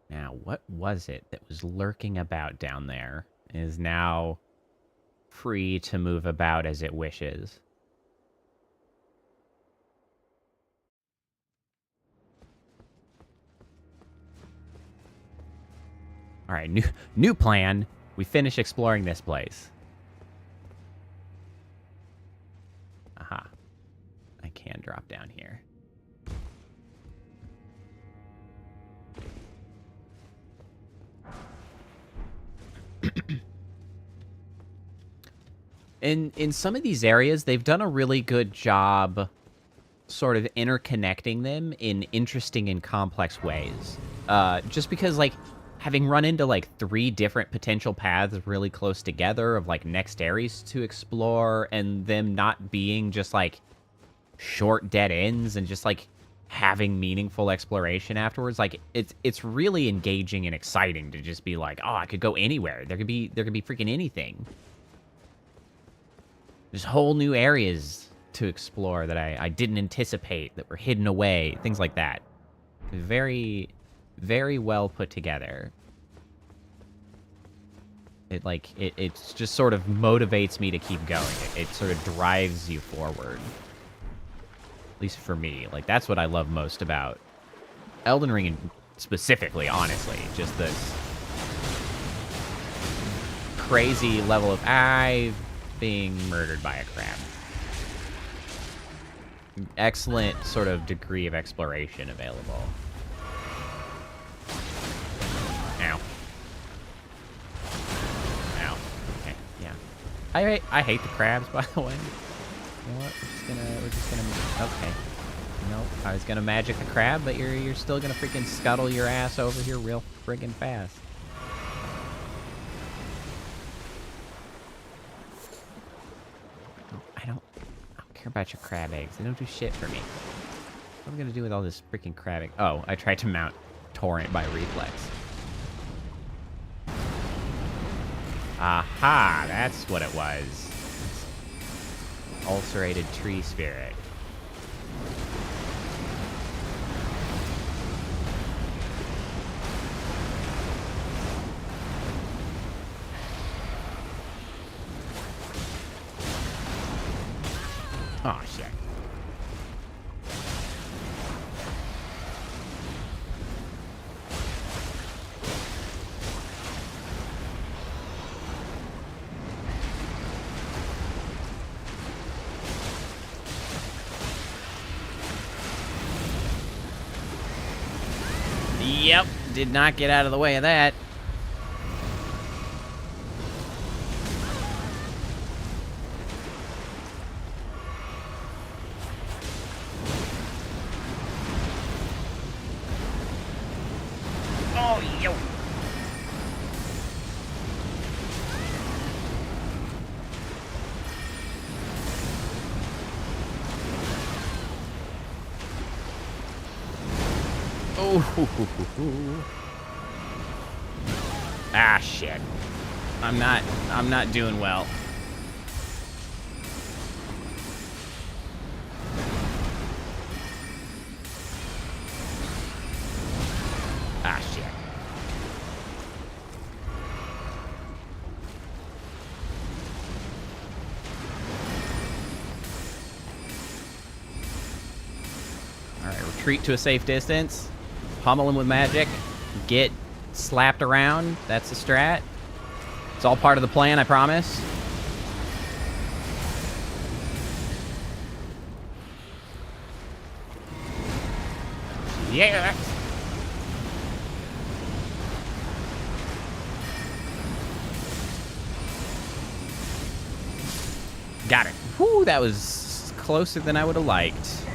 Now, what was it that was lurking about down there? It is now free to move about as it wishes. All right, new plan. We finish exploring this place. Aha. I can drop down here. In some of these areas, they've done a really good job sort of interconnecting them in interesting and complex ways. Just because, like, having run into, like, 3 different potential paths really close together of, like, next areas to explore, and them not being just, like, short dead ends and just, like, having meaningful exploration afterwards, like, it's really engaging and exciting to just be like, oh, I could go anywhere. There could be freaking anything. There's whole new areas to explore that I didn't anticipate, that were hidden away, things like that. Very, very well put together. It just sort of motivates me to keep going. It sort of drives you forward. At least for me. Like, that's what I love most about Elden Ring specifically, honestly, just this crazy level of being murdered by a crab. Excellent sort of degree of exploration available. Ow. Ow. Okay, yeah. I hate the crabs, by the way. You know what? We're just gonna. Okay. Nope. I was gonna magic the crab, but you're still gonna freaking scuttle your ass over here real friggin' fast. I don't care about your crab eggs. They don't do shit for me. What am I gonna do with all this freaking crab egg? Oh, I tried to mount Torrent by reflex. Aha! That's what it was. Ulcerated tree spirit. Oh, shit. Yep, did not get out of the way of that. Oh, yo. Oh. Ah, shit. I'm not doing well. Ah, shit. Alright, retreat to a safe distance. Pummel him with magic. Get slapped around. That's the strat. It's all part of the plan, I promise. Yeah. Got it. Whew, that was closer than I would have liked.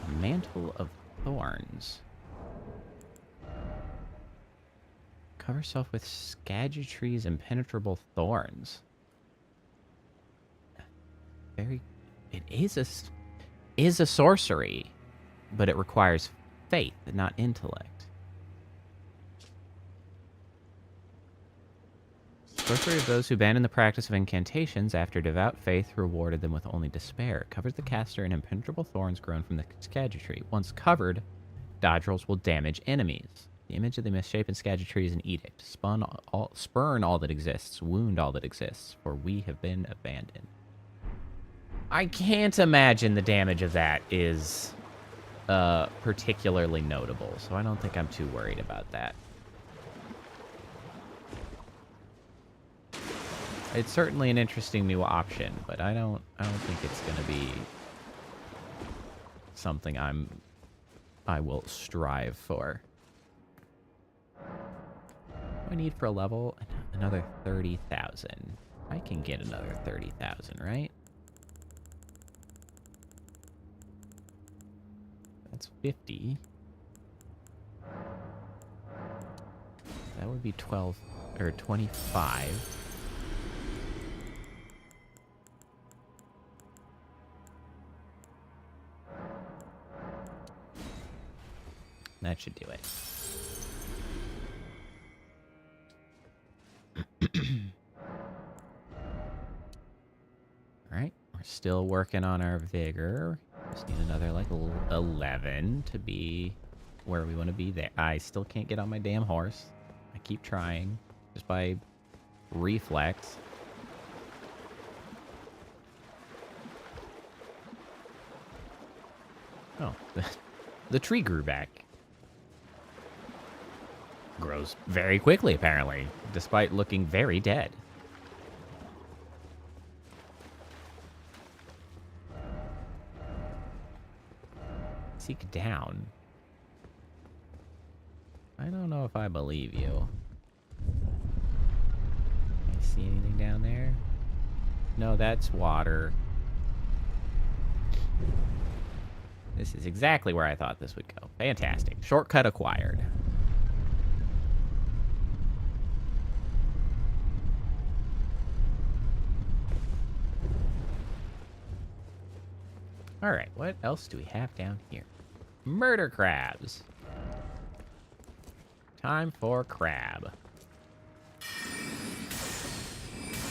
A mantle of thorns. Cover yourself with Scaduatree's impenetrable thorns. It is a sorcery, but it requires faith, not intellect. Sorcery of those who abandon the practice of incantations after devout faith rewarded them with only despair. It covers the caster in impenetrable thorns grown from the Scaduatree. Once covered, dodge rolls will damage enemies. The image of the misshapen Scaduatree is an edict. Spurn all that exists, wound all that exists, for we have been abandoned. I can't imagine the damage of that is particularly notable, so I don't think I'm too worried about that. It's certainly an interesting new option, but I don't think it's going to be something I will strive for. What do I need for a level? Another 30,000. I can get another 30,000, right? That's 50. That would be 12 or 25. That should do it. Alright, we're still working on our vigor. Just need another, like, 11 to be where we want to be there. I still can't get on my damn horse. I keep trying, just by reflex. Oh, The tree grew back. Grows very quickly, apparently, despite looking very dead. Seek down. I don't know if I believe you. I see anything down there? No, that's water. This is exactly where I thought this would go. Fantastic. Shortcut acquired. Alright, what else do we have down here? Murder crabs. Time for crab.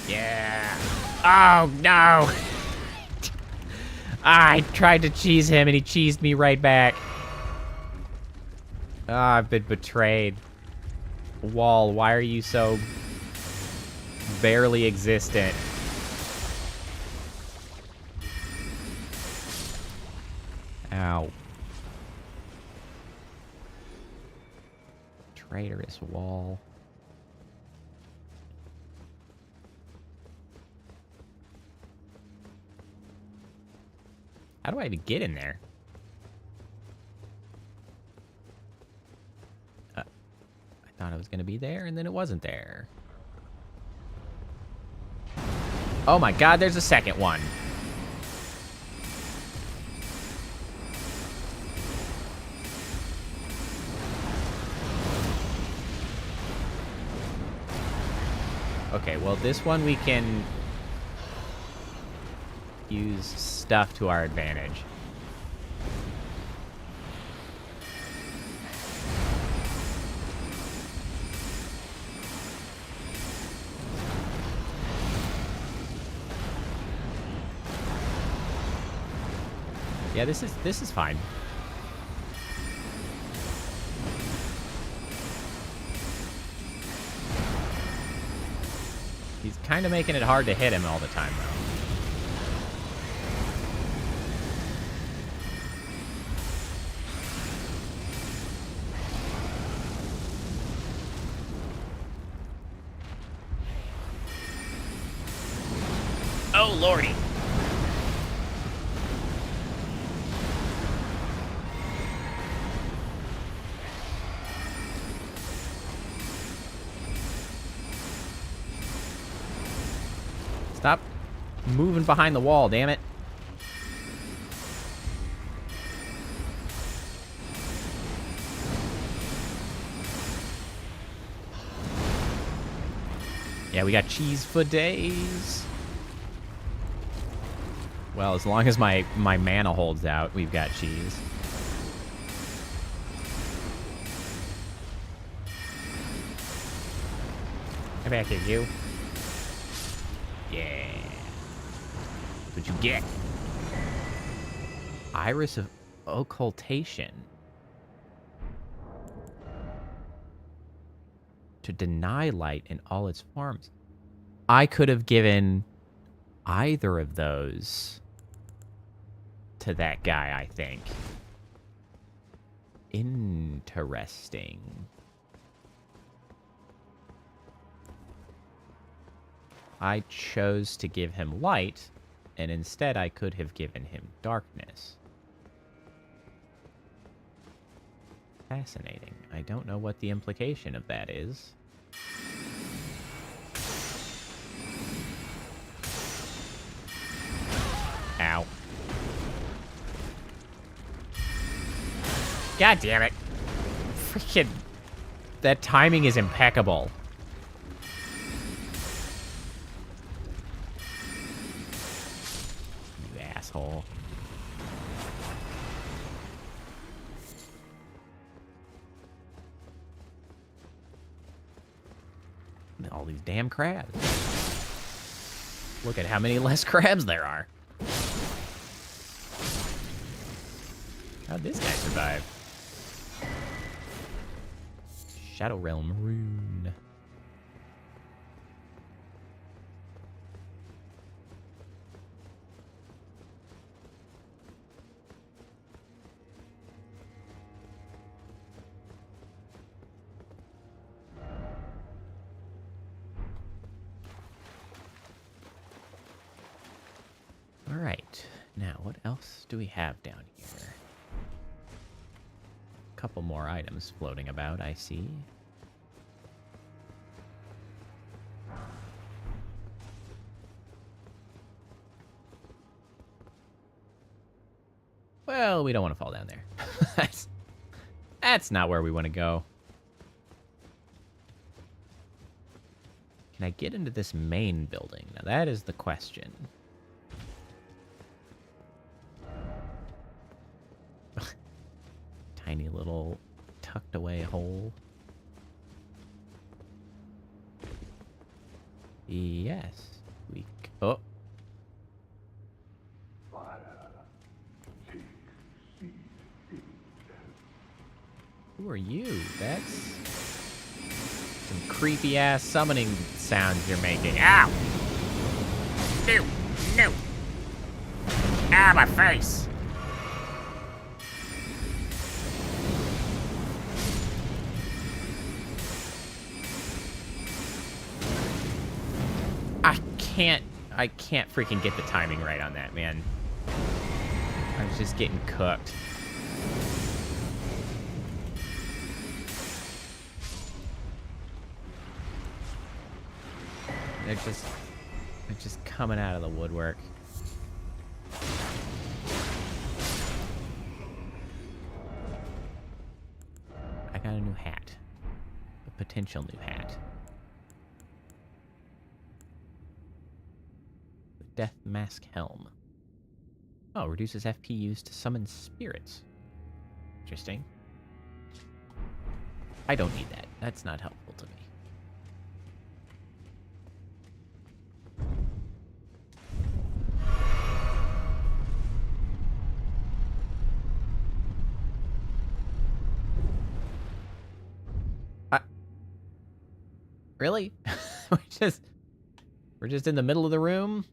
Yeah. Oh, no. I tried to cheese him, and he cheesed me right back. Ah, I've been betrayed. Wall, why are you so barely existent? Ow. Traitorous wall. How do I even get in there? I thought I was gonna be there, and then it wasn't there. Oh my god, there's a second one. Okay, well, this one we can use stuff to our advantage. Yeah, this is fine. He's kind of making it hard to hit him all the time, though. Oh, lordy. Stop moving behind the wall, damn it. Yeah, we got cheese for days. Well, as long as my mana holds out, we've got cheese. Come back here, you. Yeah. That's what you get. Iris of Occultation. To deny light in all its forms. I could have given either of those to that guy, I think. Interesting. I chose to give him light, and instead I could have given him darkness. Fascinating. I don't know what the implication of that is. Ow. God damn it. Freaking... That timing is impeccable. You asshole. All these damn crabs. Look at how many less crabs there are. How'd this guy survive? Shadow Realm rune. Now, what else do we have down here? A couple more items floating about, I see. Well, we don't want to fall down there. That's not where we want to go. Can I get into this main building? Now, that is the question. Tiny little tucked away hole. Yes. Oh. Who are you? That's some creepy ass summoning sounds you're making. Ow! No! No! Ah, my face! I can't freaking get the timing right on that, man. I was just getting cooked. They're just coming out of the woodwork. I got a new hat. A potential new hat. The Death Mask Helm. Oh, reduces FP used to summon spirits. Interesting. I don't need that. That's not helpful to me. Really? We're just in the middle of the room?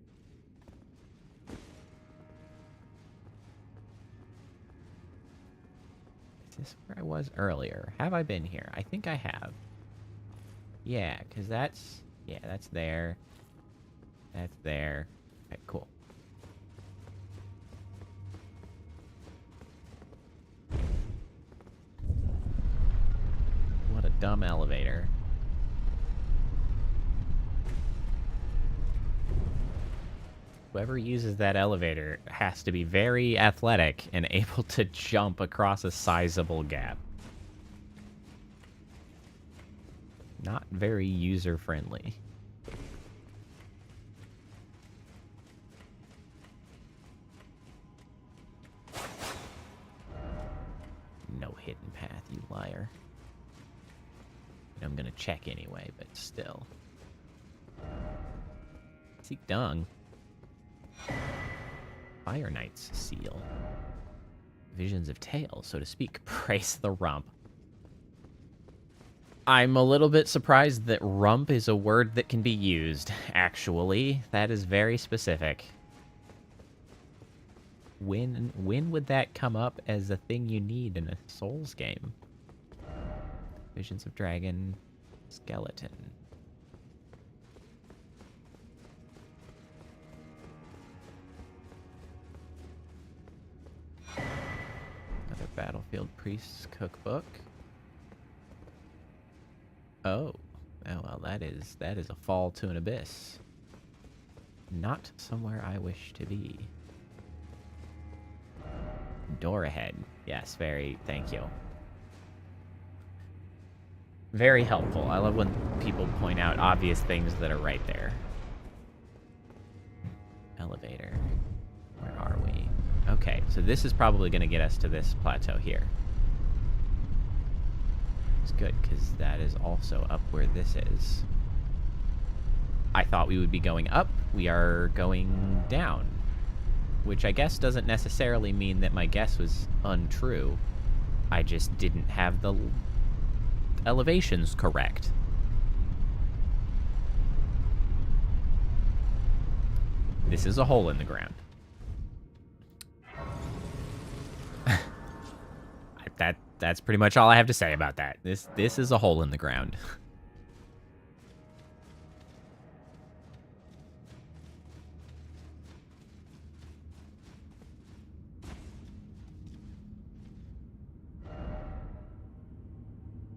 Is this where I was earlier? Have I been here? I think I have. Yeah, because that's... Yeah, that's there. That's there. Okay, cool. What a dumb elevator. Whoever uses that elevator has to be very athletic and able to jump across a sizable gap. Not very user-friendly. No hidden path, you liar. I'm gonna check anyway, but still. Seek dung. Fire Knight's seal. Visions of tales, so to speak. Praise the rump. I'm a little bit surprised that rump is a word that can be used, actually. That is very specific. When would that come up as a thing you need in a Souls game? Visions of dragon, skeleton. Another Battlefield Priest's Cookbook. Oh. Oh, well, that is a fall to an abyss. Not somewhere I wish to be. Door ahead. Yes, thank you. Very helpful. I love when people point out obvious things that are right there. Elevator. Where are we? Okay, so this is probably going to get us to this plateau here. It's good, because that is also up where this is. I thought we would be going up. We are going down. Which I guess doesn't necessarily mean that my guess was untrue. I just didn't have the elevations correct. This is a hole in the ground. That's pretty much all I have to say about that. This is a hole in the ground.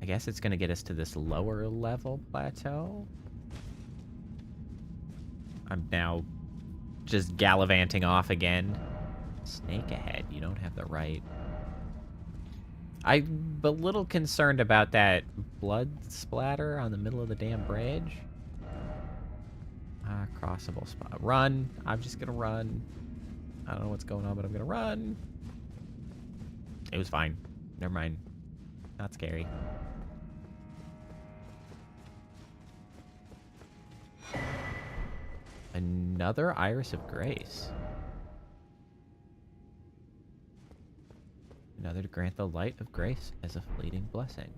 I guess it's going to get us to this lower level plateau. I'm now just gallivanting off again. Snake ahead. You don't have the right. I'm a little concerned about that blood splatter on the middle of the damn bridge. Crossable spot. Run. I'm just going to run. I don't know what's going on, but I'm going to run. It was fine. Never mind. Not scary. Another Iris of Grace. Another to grant the light of grace as a fleeting blessing.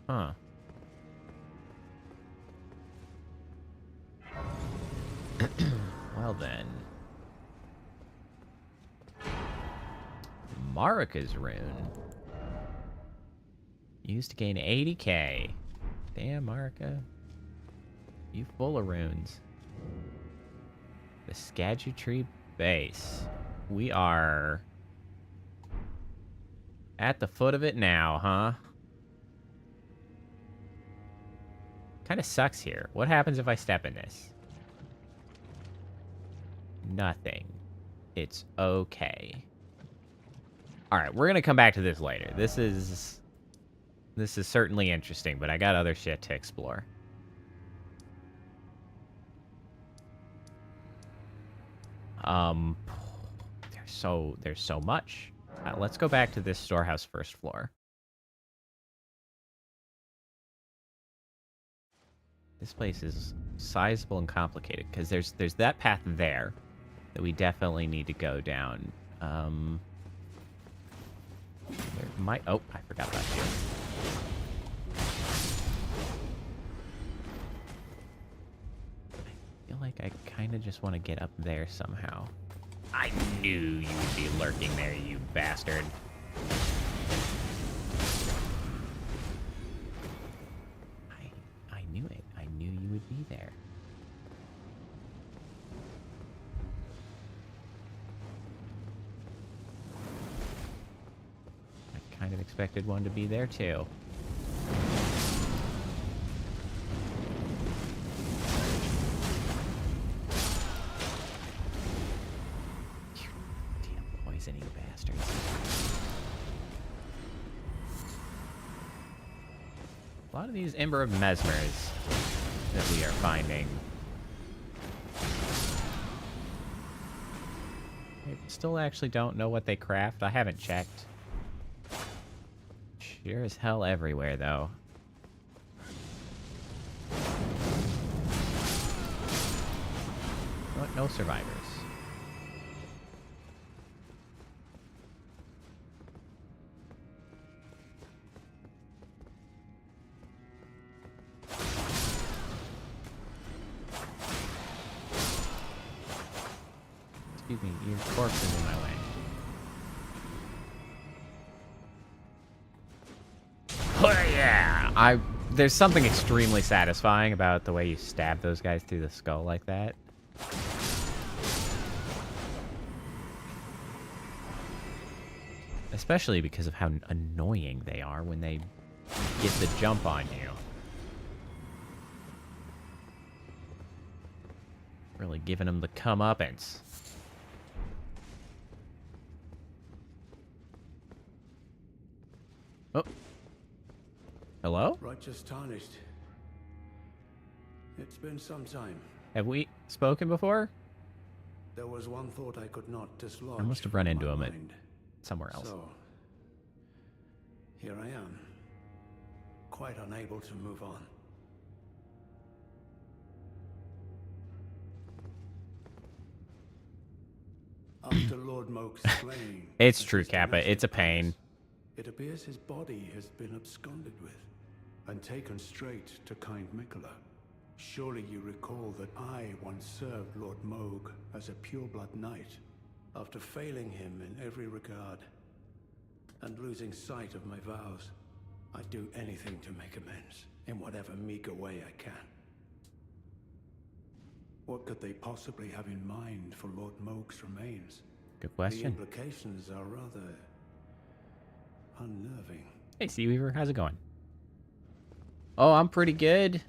Huh. Well then. Marika's rune. Used to gain 80k. Damn, Marika. You full of runes. The Erdtree base. We are at the foot of it now, huh? Kind of sucks here. What happens if I step in this? Nothing. It's okay. Alright, we're gonna come back to this later. This is certainly interesting, but I got other shit to explore. There's so much. Let's go back to this storehouse first floor. This place is sizable and complicated because there's that path there that we definitely need to go down. There might... Oh, I forgot about you. I feel like I kind of just want to get up there somehow. I knew you would be lurking there, you bastard. I knew it. I knew you would be there. I kind of expected one to be there too. Poisoning bastards. A lot of these Ember of Mesmers that we are finding. I still actually don't know what they craft. I haven't checked. Sure as hell everywhere, though. What? No survivors. Excuse me, your corpse is in my way. Oh yeah! There's something extremely satisfying about the way you stab those guys through the skull like that. Especially because of how annoying they are when they get the jump on you. Really giving them the comeuppance. Oh. Hello? Righteous tarnished. It's been some time. Have we spoken before? There was one thought I could not dislodge. I must have run into him mind. somewhere else. So, here I am, quite unable to move on. After Lord Moke's slaying... It's true, Kappa. It's a pain. It appears his body has been absconded with and taken straight to kind Mikola. Surely you recall that I once served Lord Moog as a pureblood knight, after failing him in every regard and losing sight of my vows. I'd do anything to make amends in whatever meager way I can. What could they possibly have in mind for Lord Moog's remains? Good question. The implications are rather unnerving. Hey, Sea Weaver, how's it going? Oh, I'm pretty good.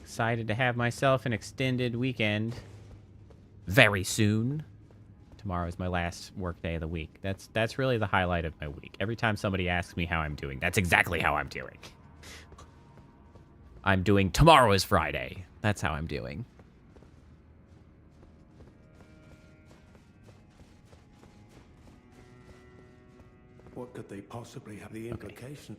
Excited to have myself an extended weekend very soon. Tomorrow is my last work day of the week. That's really the highlight of my week. Every time somebody asks me how I'm doing, that's exactly how I'm doing. I'm doing tomorrow is Friday. That's how I'm doing. What could they possibly have the implication?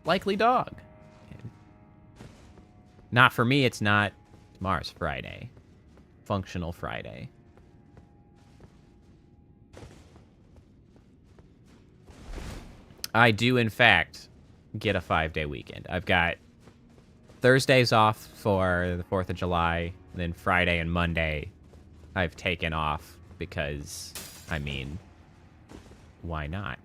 Likely dog. Not for me, it's not. Tomorrow's Friday. Functional Friday. I do, in fact, get a 5-day weekend. I've got Thursdays off for the 4th of July, and then Friday and Monday I've taken off because, I mean, why not?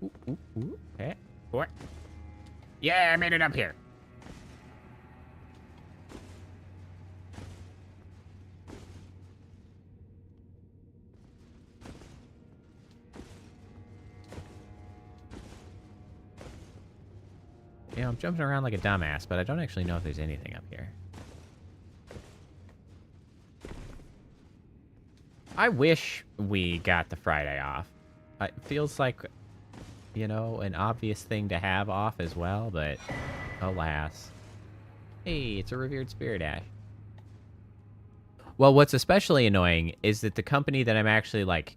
Ooh, ooh, ooh. Hey, what? Yeah, I made it up here. You know, I'm jumping around like a dumbass, but I don't actually know if there's anything up here. I wish we got the Friday off. It feels like, you know, an obvious thing to have off as well, but alas. Hey, it's a revered spirit ash. Well, what's especially annoying is that the company that I'm actually, like,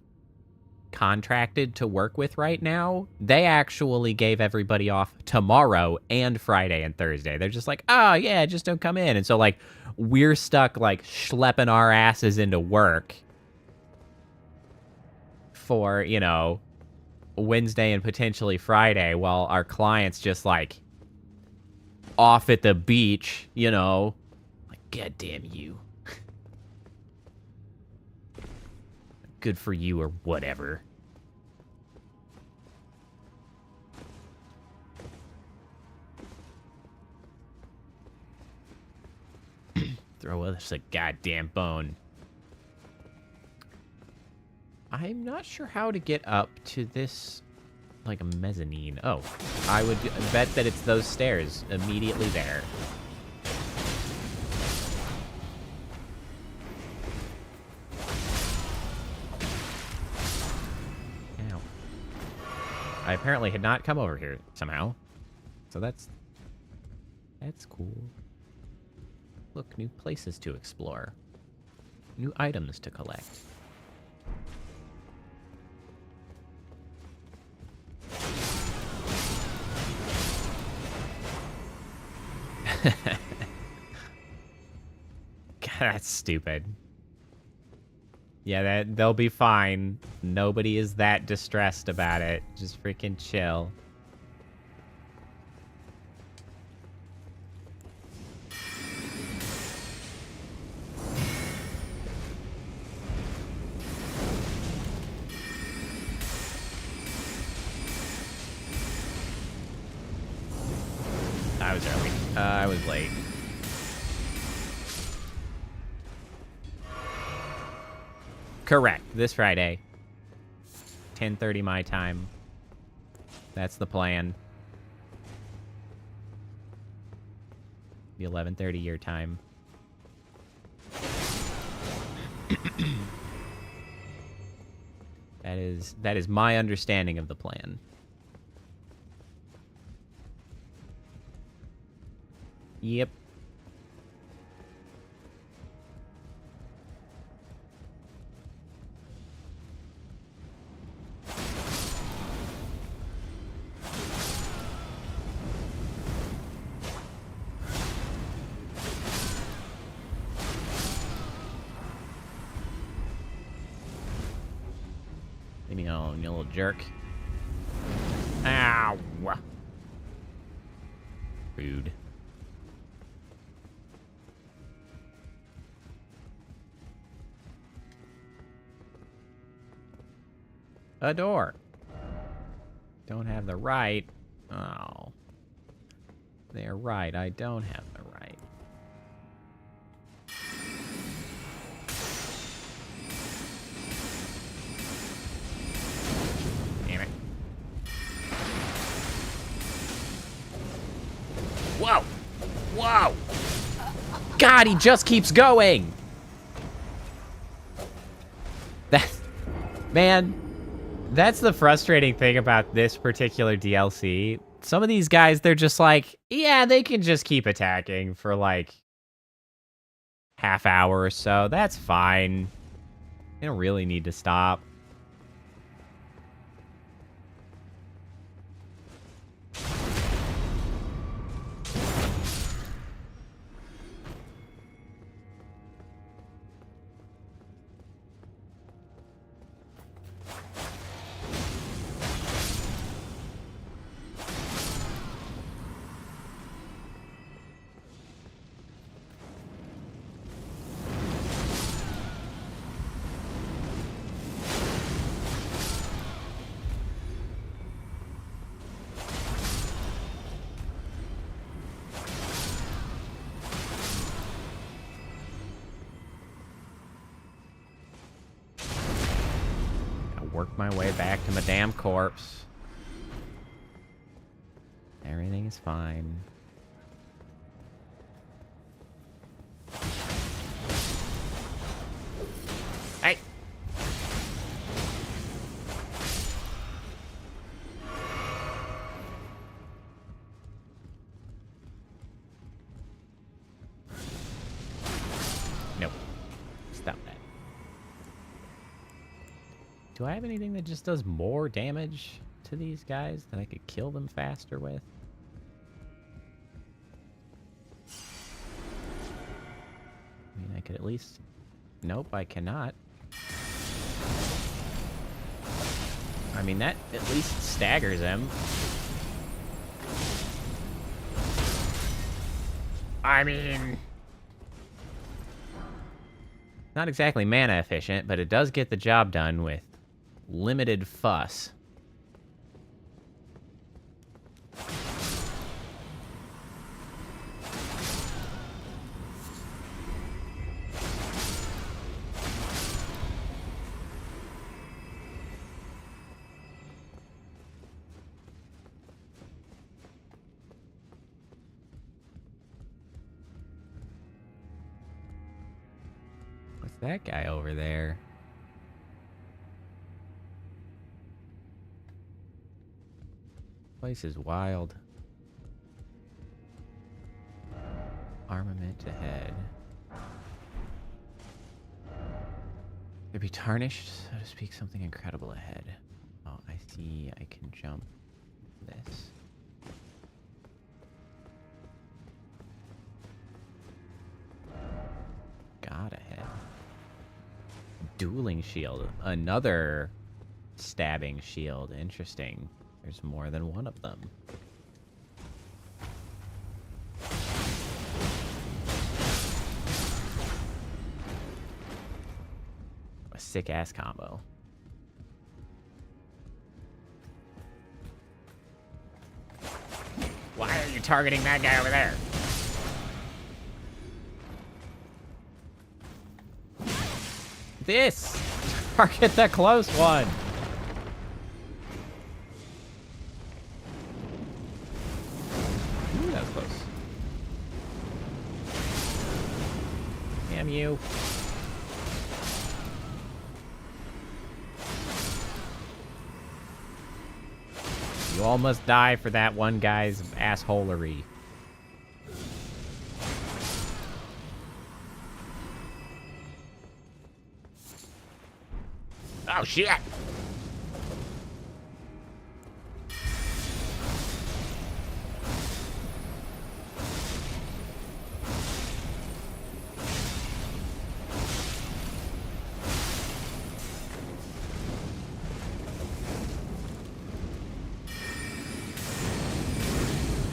contracted to work with right now, they actually gave everybody off tomorrow and Friday and Thursday. They're just like, oh, yeah, just don't come in. And so, like, we're stuck, like, schlepping our asses into work for, you know, Wednesday and potentially Friday while our client's just, like, off at the beach, you know. Like, God damn you. Good for you or whatever. Throw us a goddamn bone. I'm not sure how to get up to this, like, a mezzanine. Oh, I would bet that it's those stairs immediately there. Ow. I apparently had not come over here somehow. So that's cool. Look, new places to explore. New items to collect. God, that's stupid. Yeah, they'll be fine. Nobody is that distressed about it. Just freaking chill. I was early. I was late. Correct. This Friday. 10:30 my time. That's the plan. The 11:30 your time. That is my understanding of the plan. Yep. Leave me alone, you little jerk. Ow! Rude. A door. Don't have the right. Oh. They're right. I don't have the right. Damn it. Whoa! Whoa! God, he just keeps going! Man, that's the frustrating thing about this particular DLC. Some of these guys, they're just like, yeah, they can just keep attacking for like half hour or so. That's fine. They don't really need to stop. Work my way back to my damn corpse. Everything is fine. Hey! Nope. Stop that. Do I have anything that just does more damage to these guys that I could kill them faster with? I mean, I could at least... Nope, I cannot. I mean, that at least staggers him. I mean... Not exactly mana efficient, but it does get the job done with limited fuss. What's that guy over there? Place is wild. Armament ahead. There be tarnished, so to speak, something incredible ahead. Oh, I see. I can jump this. God ahead. Dueling shield. Another stabbing shield. Interesting. There's more than one of them. A sick-ass combo. Why are you targeting that guy over there? This! Target the close one! Ooh, that was close. Damn you. You all must die for that one guy's assholery. Oh, shit!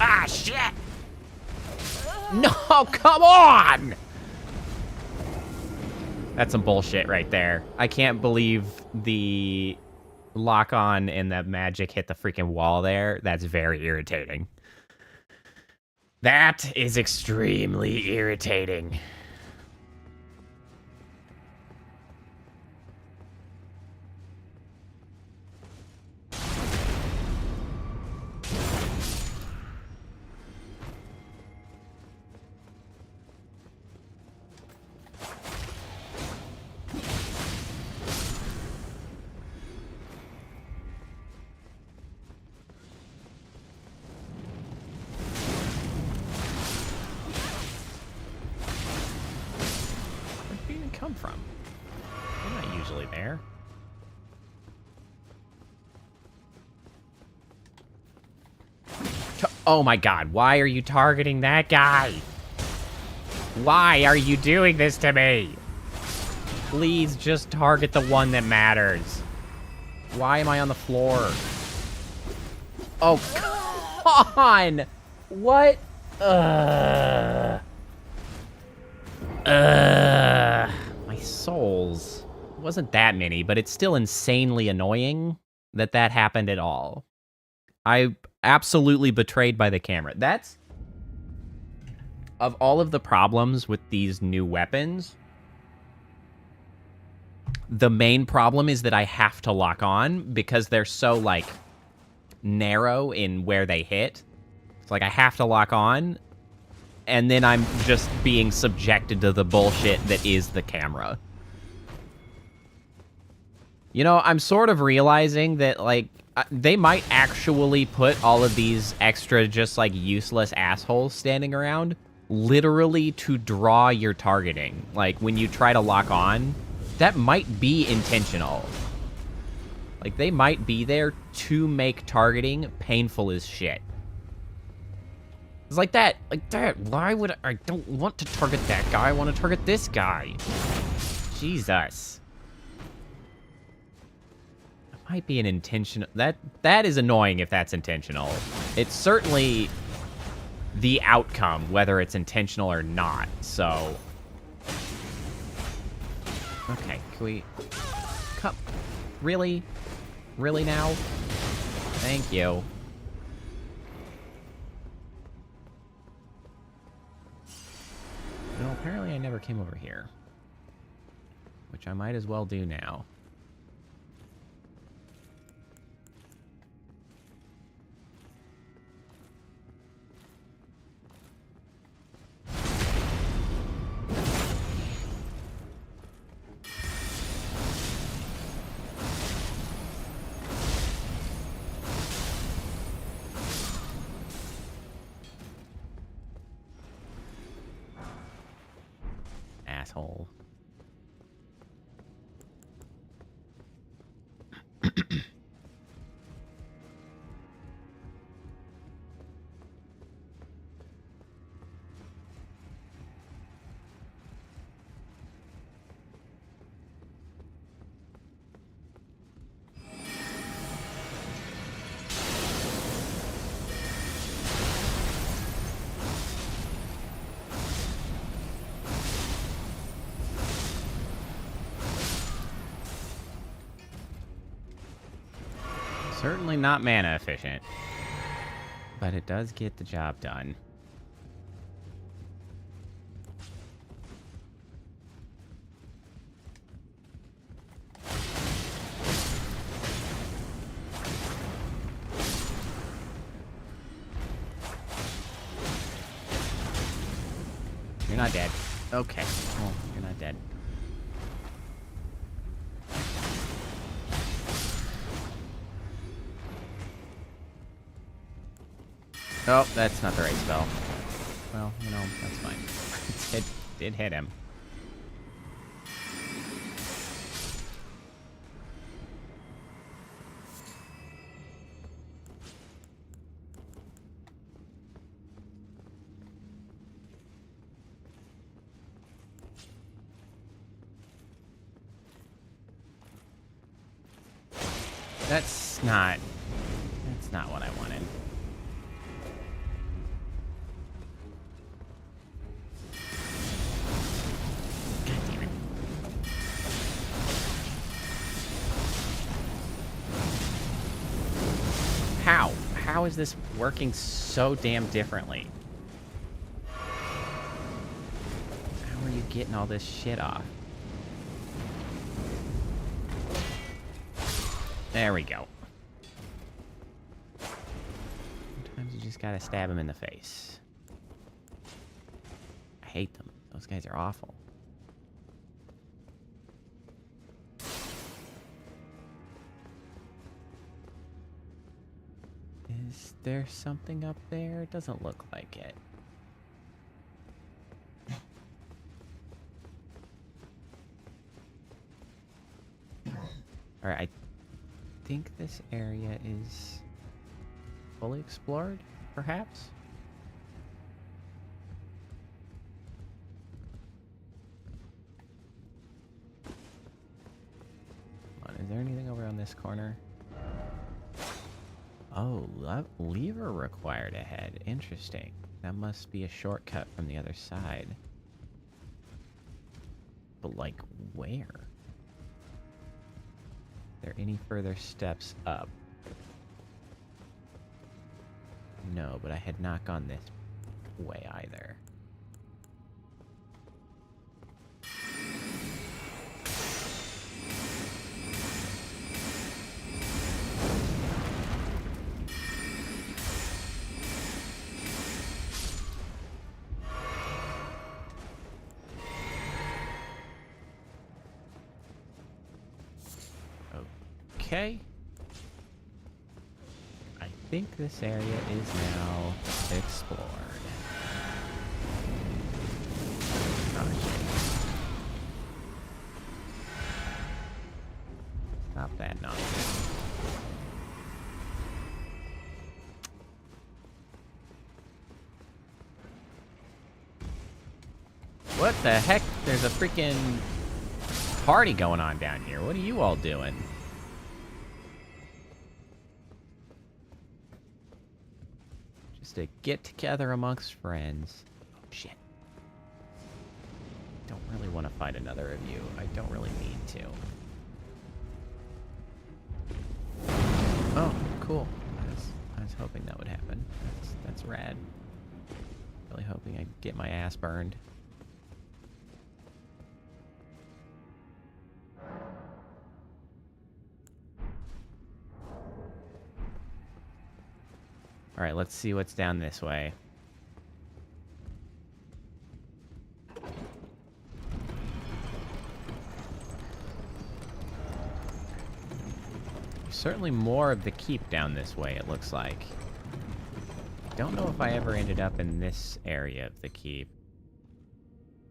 Ah, shit! No, come on! That's some bullshit right there. I can't believe the lock on and the magic hit the freaking wall there, that's very irritating. That is extremely irritating. Come from? They're not usually there. Oh my god, why are you targeting that guy? Why are you doing this to me? Please just target the one that matters. Why am I on the floor? Oh, come on! What? My souls. It wasn't that many, but it's still insanely annoying that that happened at all. I absolutely betrayed by the camera. That's... Of all of the problems with these new weapons, the main problem is that I have to lock on because they're so, like, narrow in where they hit. It's like I have to lock on, and then I'm just being subjected to the bullshit that is the camera. You know, I'm sort of realizing that, like, they might actually put all of these extra, just, like, useless assholes standing around literally to draw your targeting. Like, when you try to lock on, that might be intentional. Like, they might be there to make targeting painful as shit. It's like that. Why would I don't want to target that guy. I want to target this guy. Jesus. It might be an intentional... That is annoying if that's intentional. It's certainly the outcome, whether it's intentional or not, so... Okay, can we... Come... Really? Really now? Thank you. No, apparently I never came over here. Which I might as well do now. Asshole. Certainly not mana efficient, but it does get the job done. You're not dead. Okay. Oh, you're not dead. Oh, that's not the right spell. Well, you know, that's fine. It did hit him. That's not what I wanted. God damn it. How? How is this working so damn differently? How are you getting all this shit off? There we go. Sometimes you just gotta stab him in the face. I hate them. Those guys are awful. Is there something up there? It doesn't look like it. Alright, I think this area is fully explored, perhaps? Come on, is there anything over on this corner? Oh, lever required ahead. Interesting. That must be a shortcut from the other side. But, like, where? Are there any further steps up? No, but I had not gone this way either. Okay. I think this area is now explored. Oh, shit. Stop that nonsense. What the heck? There's a freaking party going on down here. What are you all doing? To get together amongst friends. Oh, shit. Don't really want to fight another of you. I don't really need to. Oh, cool. I was hoping that would happen. That's rad. Really hoping I get my ass burned. Alright, let's see what's down this way. There's certainly more of the keep down this way, it looks like. Don't know if I ever ended up in this area of the keep.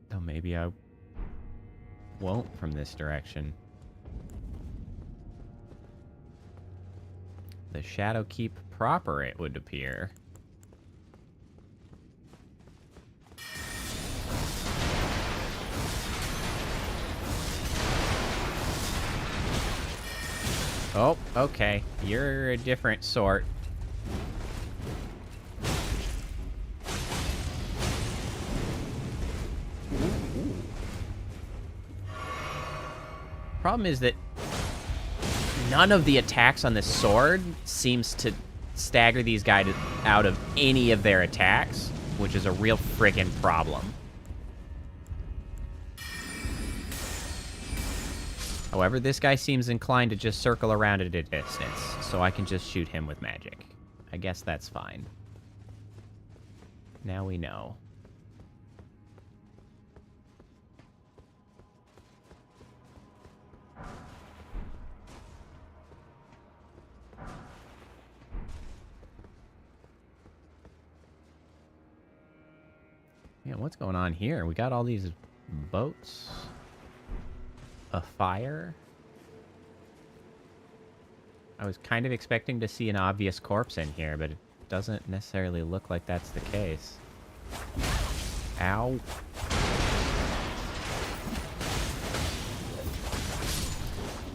Though maybe I won't from this direction. The Shadow Keep proper, it would appear. Oh, okay. You're a different sort. Problem is that none of the attacks on the sword seems to stagger these guys out of any of their attacks, which is a real friggin' problem. However, this guy seems inclined to just circle around at a distance, so I can just shoot him with magic. I guess that's fine. Now we know. Man, what's going on here? We got all these boats. A fire. I was kind of expecting to see an obvious corpse in here, but it doesn't necessarily look like that's the case. Ow.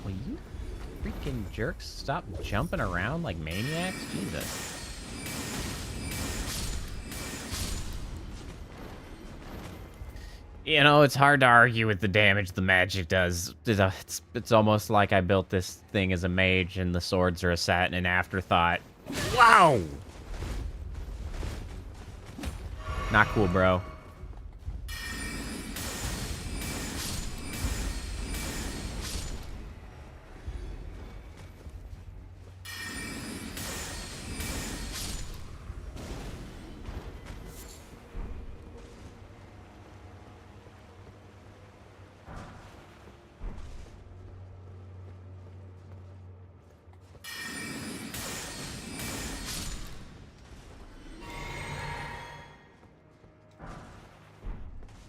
Will you freaking jerks stop jumping around like maniacs? Jesus. You know, it's hard to argue with the damage the magic does. It's almost like I built this thing as a mage and the swords are an afterthought. Wow! Not cool, bro.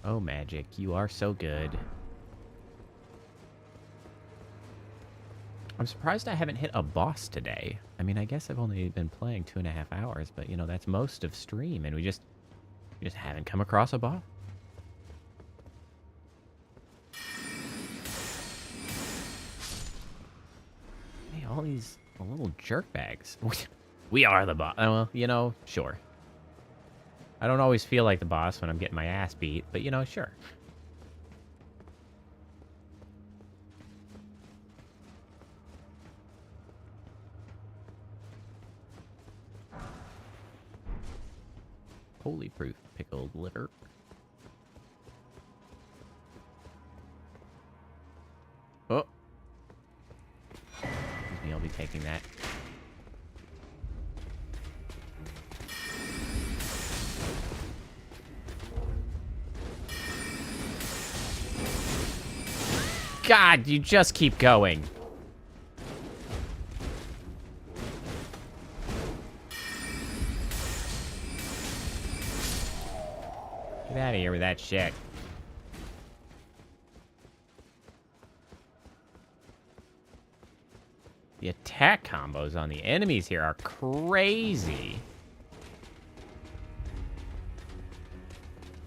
Oh, magic, you are so good. I'm surprised I haven't hit a boss today. I mean, I guess I've only been playing 2.5 hours, but, you know, that's most of stream, and we just haven't come across a boss. Hey, all these little jerkbags. We are the boss. Well, you know, sure. I don't always feel like the boss when I'm getting my ass beat, but, you know, sure. Holy proof pickled liver. Oh. Excuse me, I'll be taking that. God, you just keep going. Get out of here with that shit. The attack combos on the enemies here are crazy.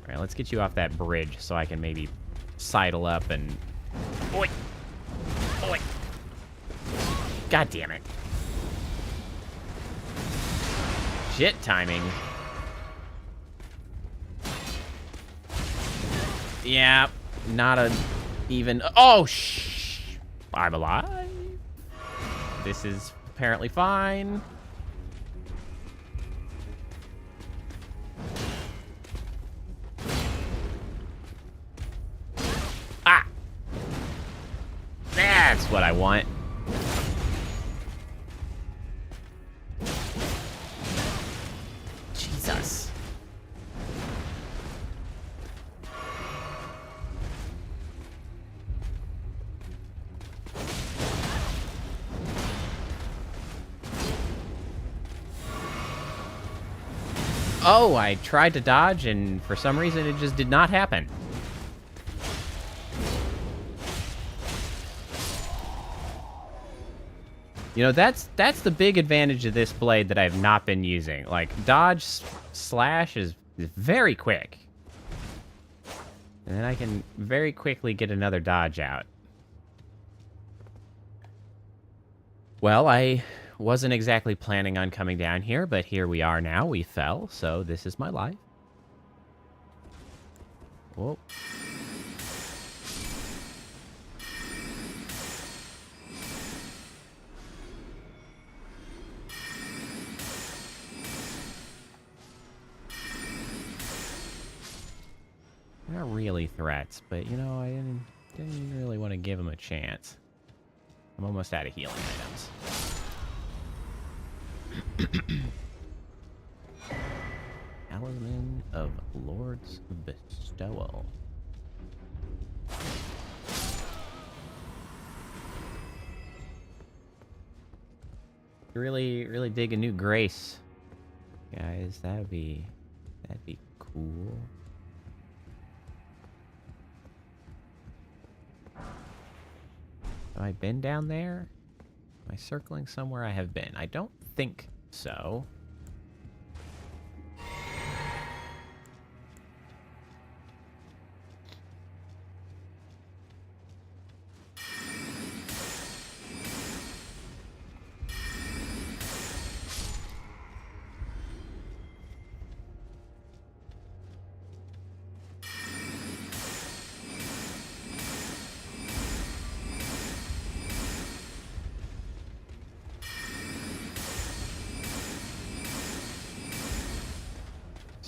All right, let's get you off that bridge so I can maybe sidle up and... Oi! Oi! God damn it. Shit timing. Yeah, not a even... Oh, shh! I'm alive. This is apparently fine. Ah! That's what I want. Jesus. Oh, I tried to dodge, and for some reason, it just did not happen. You know, that's the big advantage of this blade that I've not been using. Like, dodge slash is very quick. And then I can very quickly get another dodge out. Well, I wasn't exactly planning on coming down here, but here we are now. We fell, so this is my life. Whoa. They're not really threats, but, you know, I didn't really want to give them a chance. I'm almost out of healing items. Talisman of Lord's Bestowal. Really dig a new grace, guys. That'd be cool. Have I been down there? Am I circling somewhere I have been? I don't think so.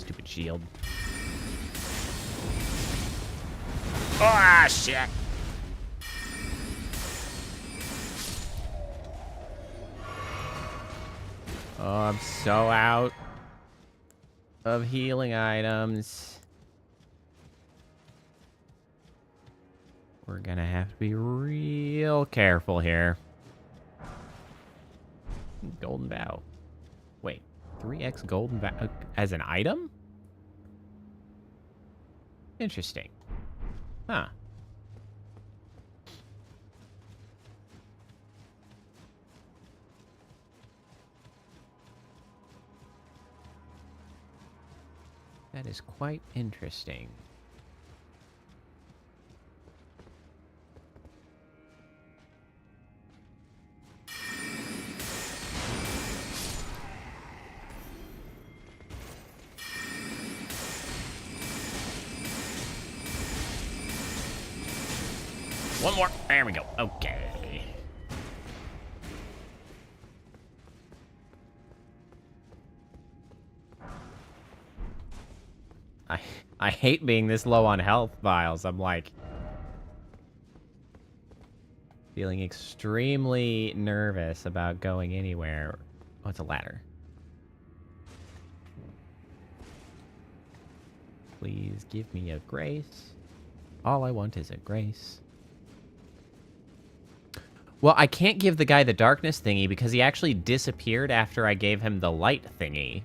Stupid shield. Ah, shit! Oh, I'm so out of healing items. We're gonna have to be real careful here. Golden Vow. Wait, 3x Golden Vow as an item? Interesting. Huh. That is quite interesting. One more. There we go. Okay. I hate being this low on health vials. I'm like feeling extremely nervous about going anywhere. Oh, it's a ladder. Please give me a grace. All I want is a grace. Well, I can't give the guy the darkness thingy because he actually disappeared after I gave him the light thingy.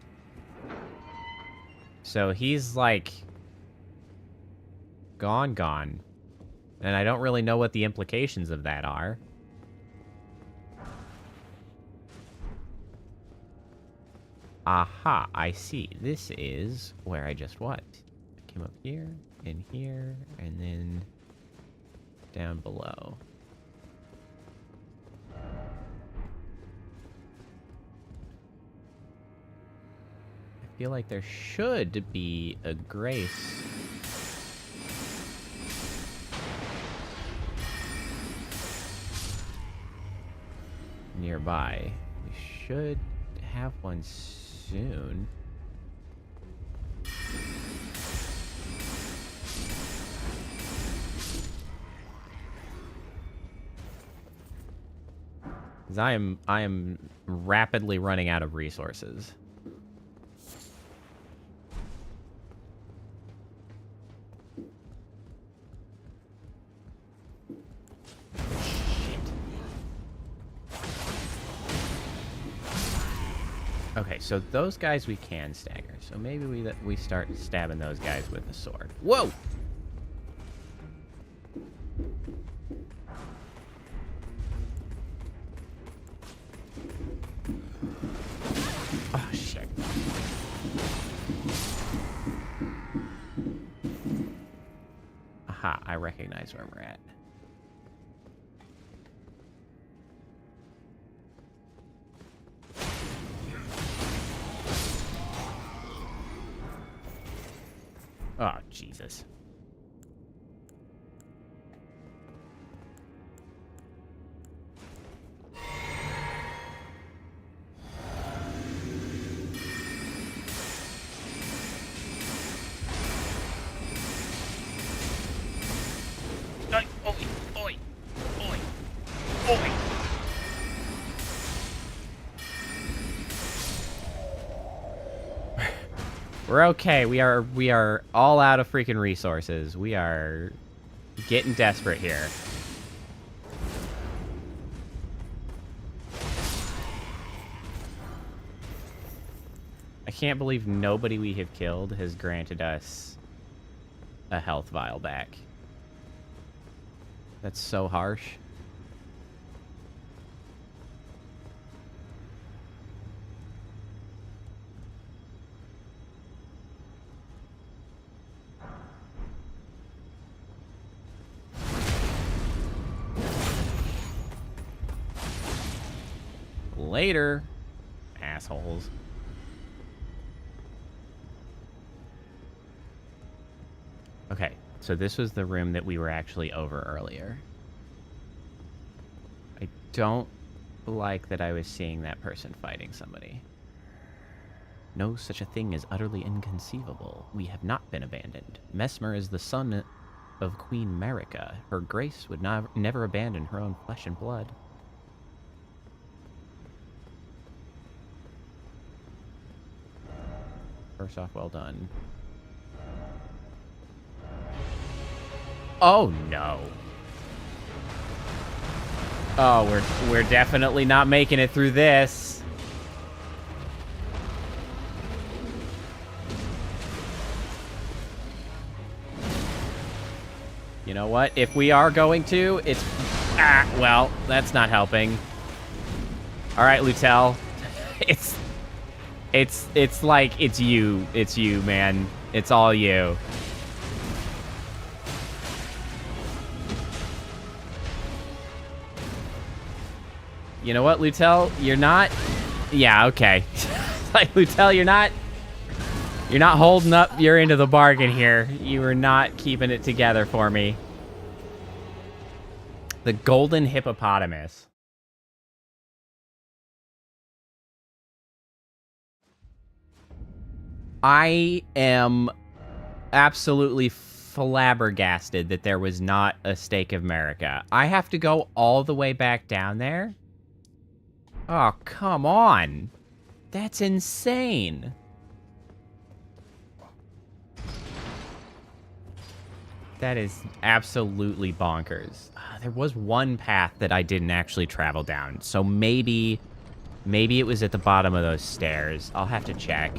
So he's like gone. And I don't really know what the implications of that are. Aha, I see. This is where I just what? I came up here, and then down below. I feel like there should be a grace nearby. We should have one soon. Because I am rapidly running out of resources. Okay, so those guys we can stagger. So maybe we start stabbing those guys with a sword. Whoa! Oh, shit. Aha, I recognize where we're at. Oh, Jesus. We're okay. We are all out of freaking resources. We are getting desperate here. I can't believe nobody we have killed has granted us a health vial back. That's so harsh. Later, assholes. Okay, so this was the room that we were actually over earlier. I don't like that I was seeing that person fighting somebody. No such a thing is utterly inconceivable. We have not been abandoned. Mesmer is the son of Queen Marika. Her grace would never abandon her own flesh and blood. First off, well done. Oh, no. Oh, we're definitely not making it through this. You know what? If we are going to, it's... Ah, well, that's not helping. All right, Lutel. It's like, it's you. It's you, man. It's all you. You know what, Lutel? You're not... Yeah, okay. Like, Lutel, you're not holding up your end of the bargain here. You are not keeping it together for me. The golden hippopotamus. I am absolutely flabbergasted that there was not a Stake of Marika. I have to go all the way back down there? Oh, come on. That's insane. That is absolutely bonkers. There was one path that I didn't actually travel down, so maybe it was at the bottom of those stairs. I'll have to check.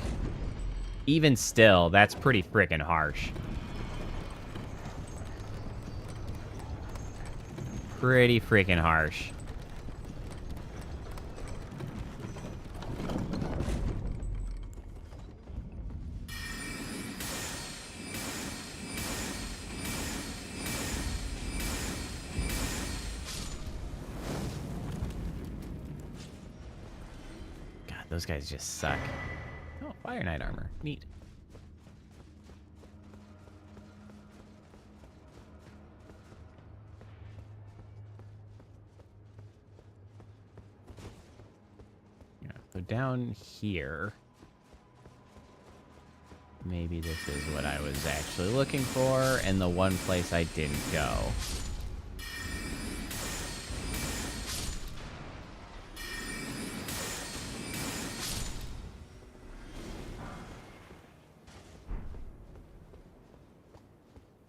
Even still, that's pretty freaking harsh. Pretty freaking harsh. Those guys just suck. Oh, Fire Knight armor. Neat. Yeah, so down here... Maybe this is what I was actually looking for, and the one place I didn't go.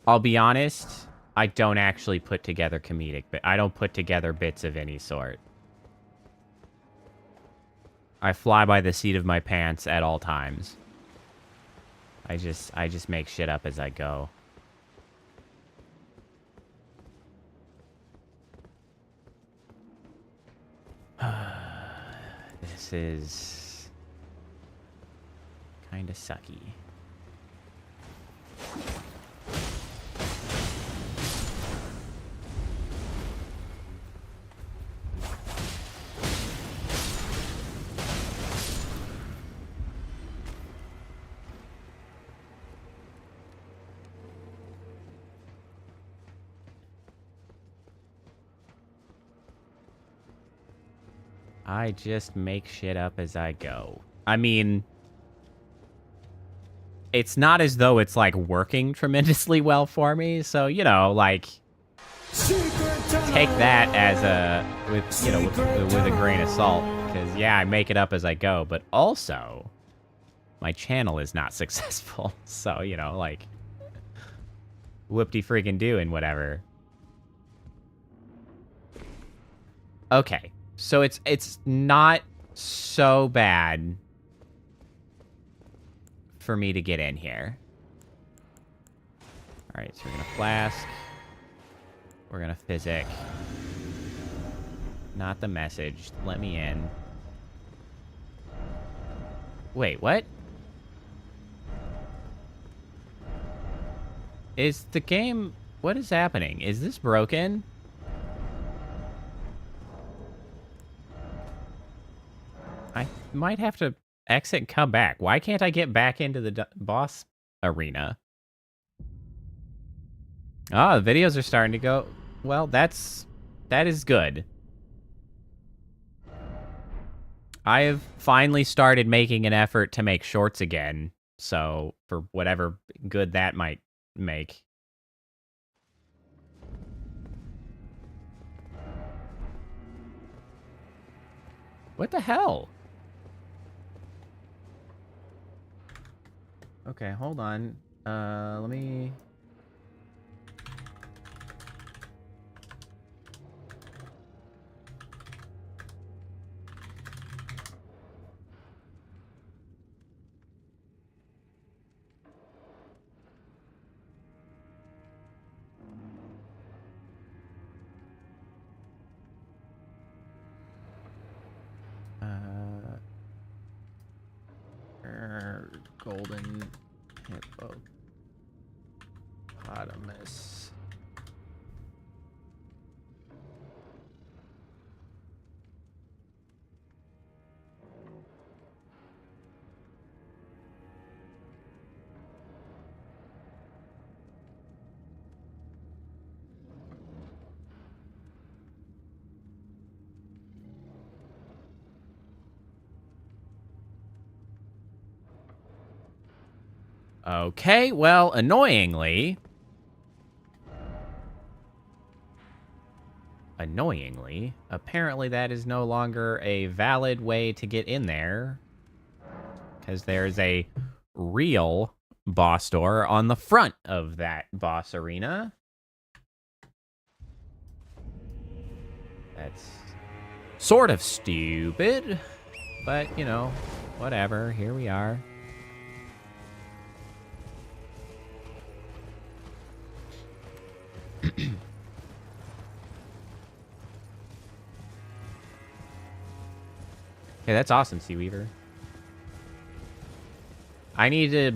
I'll be honest, I don't actually put together comedic, but I don't put together bits of any sort. I fly by the seat of my pants at all times. I just make shit up as I go. This is kind of sucky. I just make shit up as I go. I mean, it's not as though it's, like, working tremendously well for me, so, you know, like, take that as a, with, you know, with a grain of salt, because, yeah, I make it up as I go, but also, my channel is not successful, so, you know, like, whoop-de-freaking-do and whatever. Okay. So it's not so bad for me to get in here. All right, so we're gonna flask. We're gonna physic. Not the message. Let me in. Wait, what? Is the game... What is happening? Is this broken? I might have to exit and come back. Why can't I get back into the boss arena? Ah, the videos are starting to go... Well, that is good. I have finally started making an effort to make shorts again. So, for whatever good that might make. What the hell? Okay, hold on. Let me... golden hippopotamus. Okay, well, annoyingly, apparently that is no longer a valid way to get in there, because there's a real boss door on the front of that boss arena. That's sort of stupid, but, you know, whatever, here we are. Hey, that's awesome, Seaweaver. I need to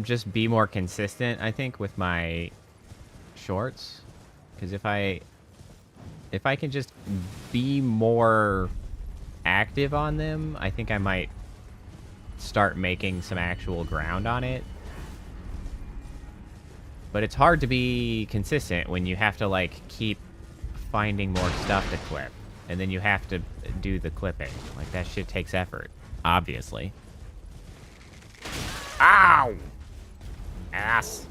just be more consistent, I think, with my shorts. Because if I can just be more active on them, I think I might start making some actual ground on it. But it's hard to be consistent when you have to, like, keep finding more stuff to clip. And then you have to do the clipping. Like, that shit takes effort, obviously. Ow! Ass.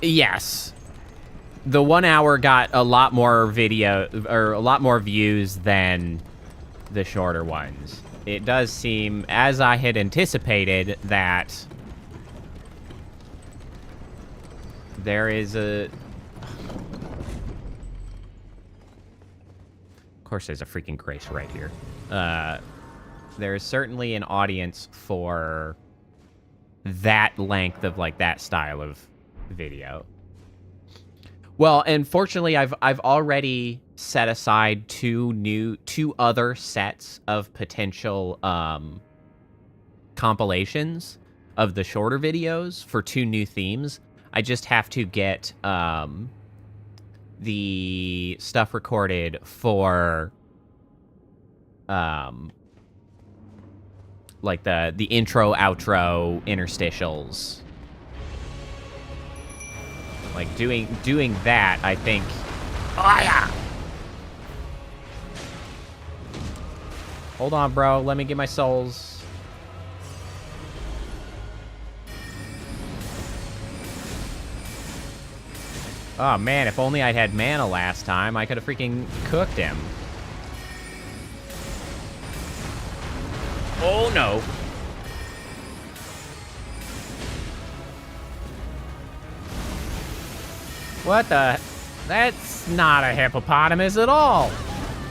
Yes. The 1 hour got a lot more video, or a lot more views than the shorter ones. It does seem, as I had anticipated, that there is a... Of course there's a freaking Grace right here. There is certainly an audience for that length of, like, that style of video. Well, and fortunately, I've already set aside two other sets of potential compilations of the shorter videos for 2 new themes. I just have to get the stuff recorded for like the intro, outro, interstitials. Like, doing that, I think... Oh, yeah! Hold on, bro. Let me get my souls. Oh, man, if only I'd had mana last time, I could have freaking cooked him. Oh, no. What the? That's not a hippopotamus at all.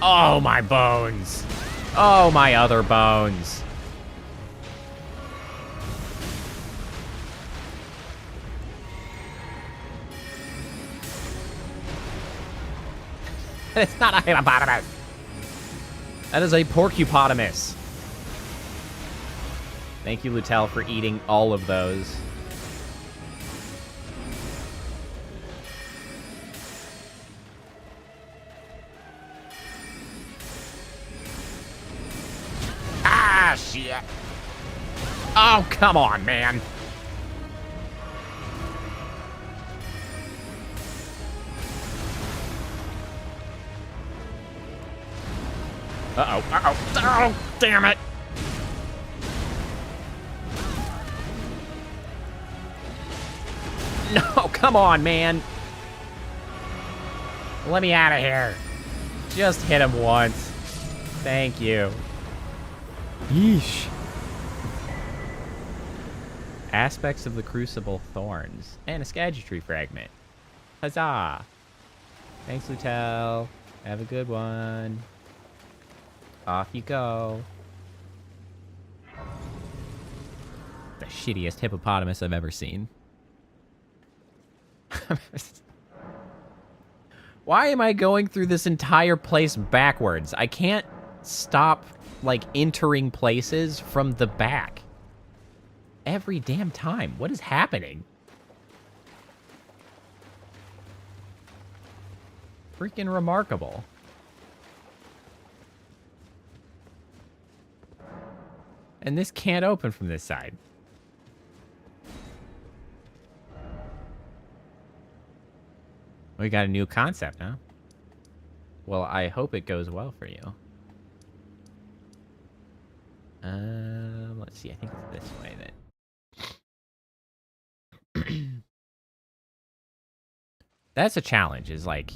Oh, my bones. Oh, my other bones. It's not a hippopotamus. That is a porcupotamus. Thank you, Lutel, for eating all of those. Ah, shit. Oh, come on, man. Uh-oh, uh-oh. Oh, damn it. No, come on, man. Let me out of here. Just hit him once. Thank you. Yeesh. Aspects of the Crucible Thorns. And a Erdtree fragment. Huzzah. Thanks, Lutel. Have a good one. Off you go. The shittiest hippopotamus I've ever seen. Why am I going through this entire place backwards? I can't stop, like, entering places from the back. Every damn time. What is happening? Freaking remarkable. And this can't open from this side. We got a new concept, huh? Well, I hope it goes well for you. Let's see. I think it's this way then. That's a challenge, is like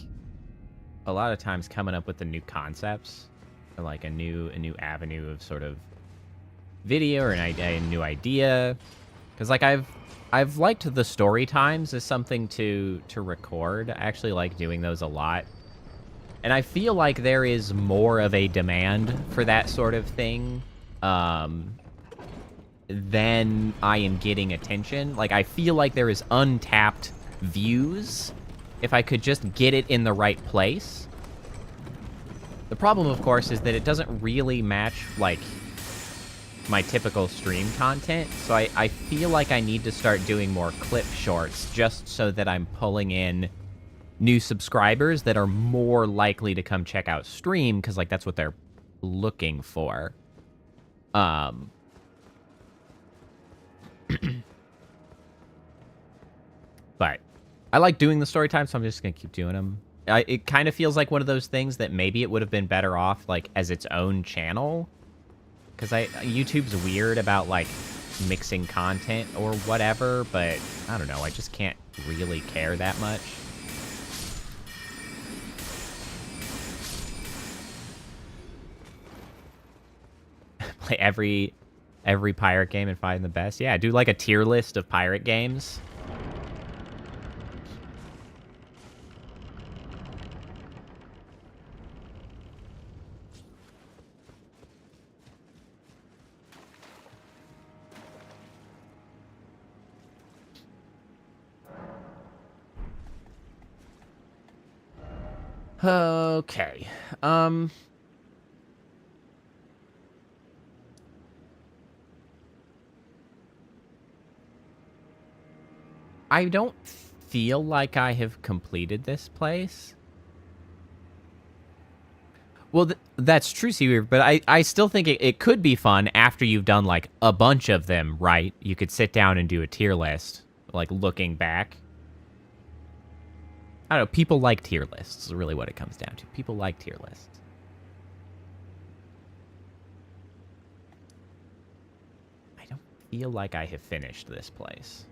a lot of times coming up with the new concepts, or like a new avenue of sort of video or a new idea. Because like I've liked the story times as something to record. I actually like doing those a lot. And I feel like there is more of a demand for that sort of thing than I am getting attention. Like, I feel like there is untapped views if I could just get it in the right place. The problem, of course, is that it doesn't really match, like, my typical stream content, so I feel like I need to start doing more clip shorts just so that I'm pulling in new subscribers that are more likely to come check out stream, because, like, that's what they're looking for. But I like doing the story time, so I'm just gonna keep doing them. It kind of feels like one of those things that maybe it would have been better off, like, as its own channel. Because YouTube's weird about, like, mixing content or whatever, but I don't know, I just can't really care that much. Play every pirate game and find the best. Yeah, do, like, a tier list of pirate games. Okay. I don't feel like I have completed this place. Well, that's true, Seaweaver, but I still think it could be fun after you've done, like, a bunch of them, right? You could sit down and do a tier list, like, looking back. I don't know, people like tier lists is really what it comes down to. People like tier lists. I don't feel like I have finished this place.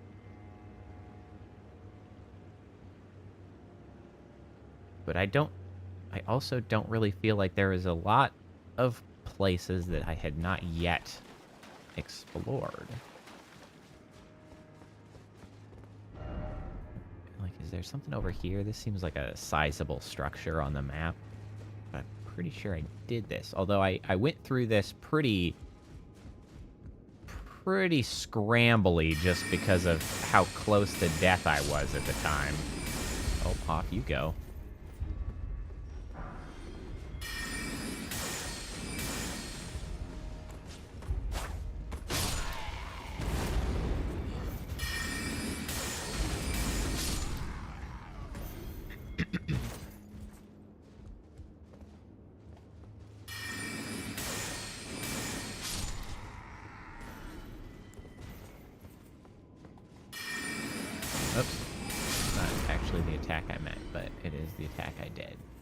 But I also don't really feel like there is a lot of places that I had not yet explored. Like, is there something over here? This seems like a sizable structure on the map. But I'm pretty sure I did this. Although I went through this pretty scrambly just because of how close to death I was at the time. Oh, off you go.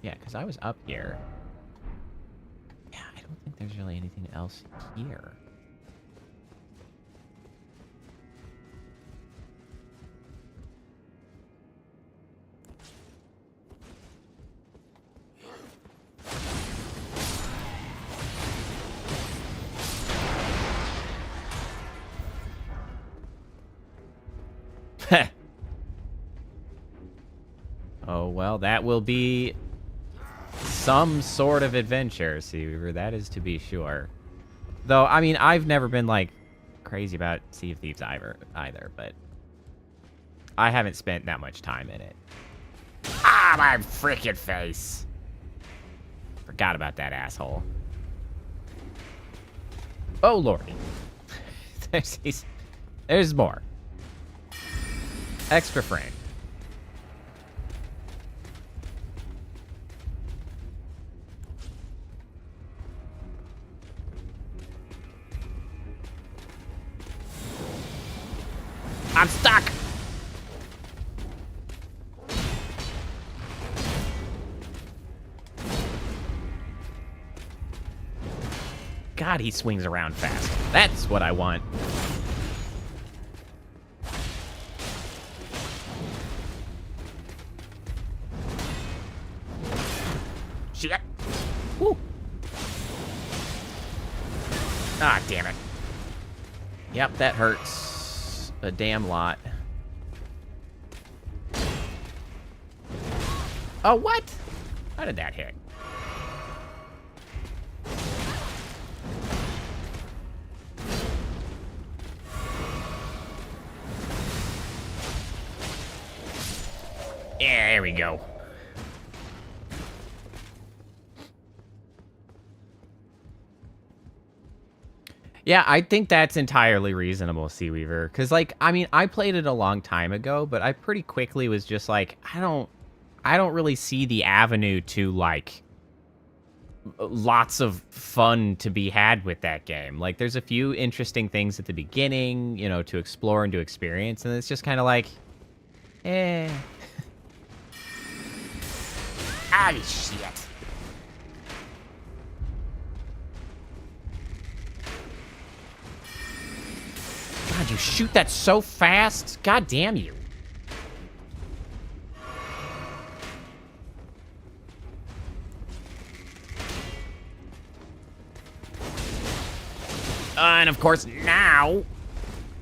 Yeah, because I was up here. Yeah, I don't think there's really anything else here. Oh, well, that will be some sort of adventure, Sea Weaver. That is to be sure. Though, I mean, I've never been, like, crazy about Sea of Thieves either, but I haven't spent that much time in it. Ah, my freaking face! Forgot about that asshole. Oh, lordy. There's more. Extra frame. I'm stuck! God, he swings around fast. That's what I want. Shit. Woo. Ah, damn it. Yep, that hurts a damn lot. Oh, what? How did that hit? Yeah, there we go. Yeah, I think that's entirely reasonable, Sea Weaver. Because, like, I mean, I played it a long time ago, but I pretty quickly was just like, I don't really see the avenue to, like, lots of fun to be had with that game. Like, there's a few interesting things at the beginning, you know, to explore and to experience, and it's just kind of like, eh. Ah, shit. God, you shoot that so fast. God damn you. And of course, now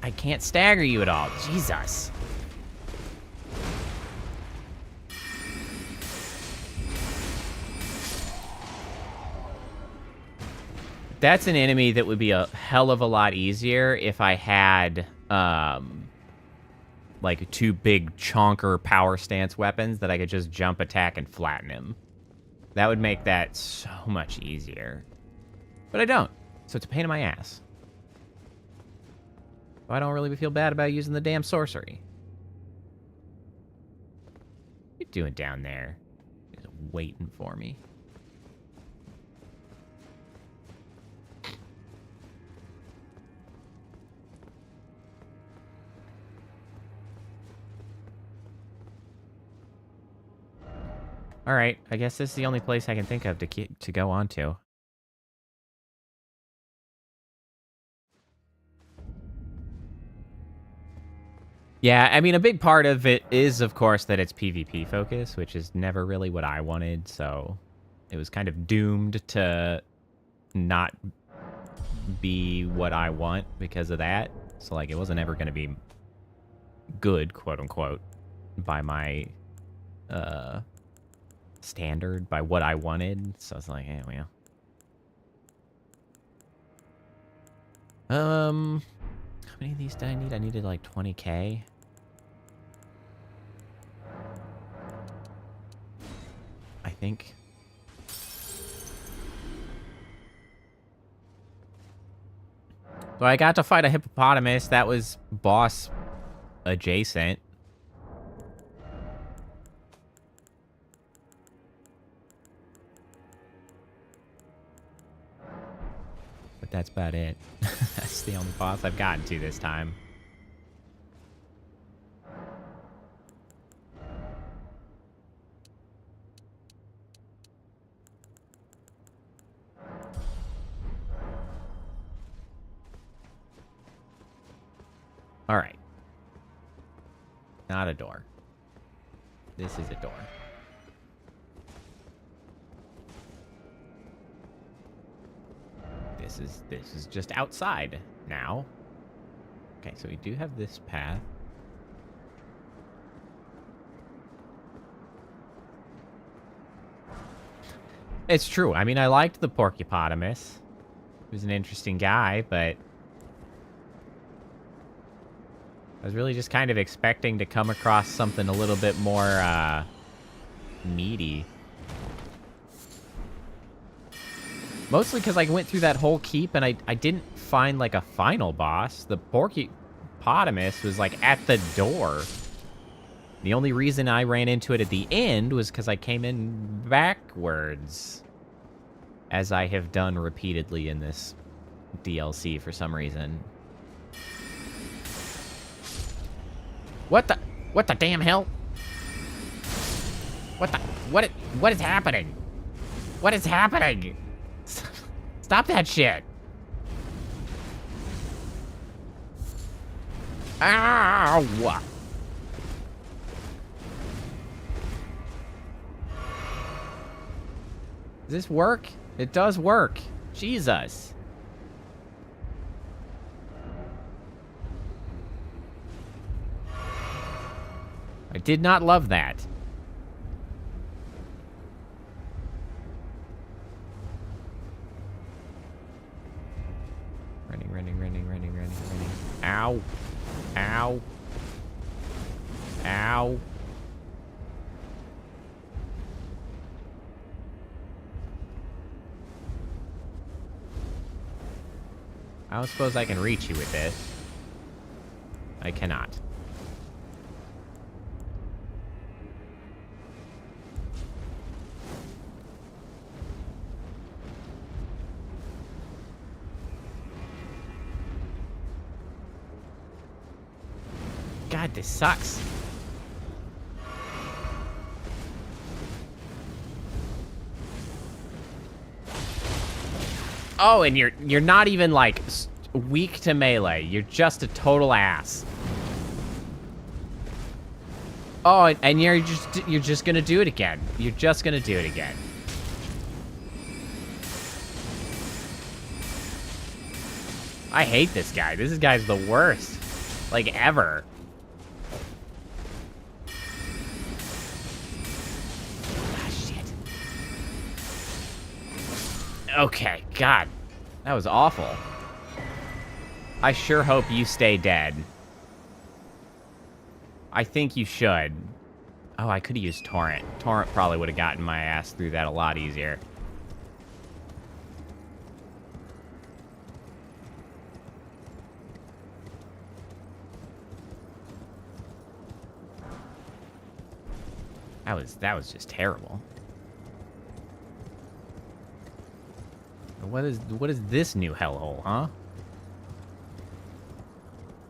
I can't stagger you at all. Jesus. That's an enemy that would be a hell of a lot easier if I had, like, two big chonker power stance weapons that I could just jump attack and flatten him. That would make that so much easier. But I don't, so it's a pain in my ass. So I don't really feel bad about using the damn sorcery. What are you doing down there? Just waiting for me. All right, I guess this is the only place I can think of to go on to. Yeah, I mean, a big part of it is, of course, that it's PvP focus, which is never really what I wanted, so it was kind of doomed to not be what I want because of that. So, like, it wasn't ever going to be good, quote-unquote, by my standard, by what I wanted. So it's like, hey, well. How many of these did I need? I needed like 20k. I think. So I got to fight a hippopotamus that was boss adjacent. But that's about it. That's the only boss I've gotten to this time. Alright. Not a door. This is a door. This is just outside now. Okay, so we do have this path. It's true. I mean, I liked the porcupotamus. He was an interesting guy, but I was really just kind of expecting to come across something a little bit more, meaty. Mostly because I went through that whole keep and I didn't find, like, a final boss. The porcupotamus was, like, at the door. The only reason I ran into it at the end was because I came in backwards. As I have done repeatedly in this DLC for some reason. What the damn hell? What is happening? What is happening? Stop that shit. Ow! Does this work? It does work. Jesus. I did not love that. Running. Ow. Ow. Ow. I don't suppose I can reach you with this. I cannot. God, this sucks. Oh, and you're not even like weak to melee. You're just a total ass. Oh, and you're just gonna do it again. You're just gonna do it again. I hate this guy. This guy's the worst, like ever. Okay, God. That was awful. I sure hope you stay dead. I think you should. Oh, I could have used Torrent. Torrent probably would have gotten my ass through that a lot easier. That was just terrible. What is this new hellhole, huh?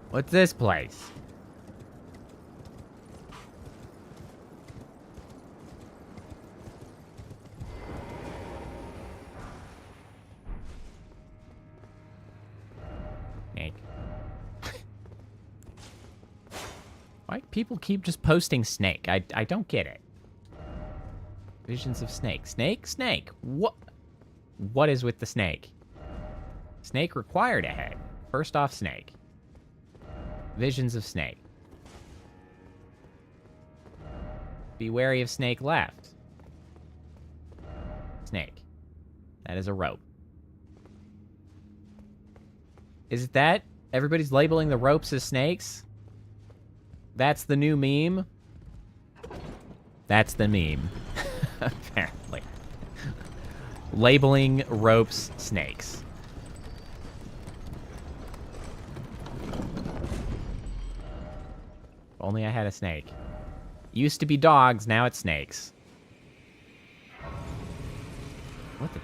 What's this place? Snake. Why people keep just posting snake? I don't get it. Visions of snake. Snake? What is with the snake? Snake required ahead. First off, snake. Visions of snake. Be wary of snake left. Snake. That is a rope. Is it that? Everybody's labeling the ropes as snakes? That's the new meme? That's the meme. Apparently. Labeling ropes snakes. If only I had a snake. Used to be dogs, now it's snakes. What the...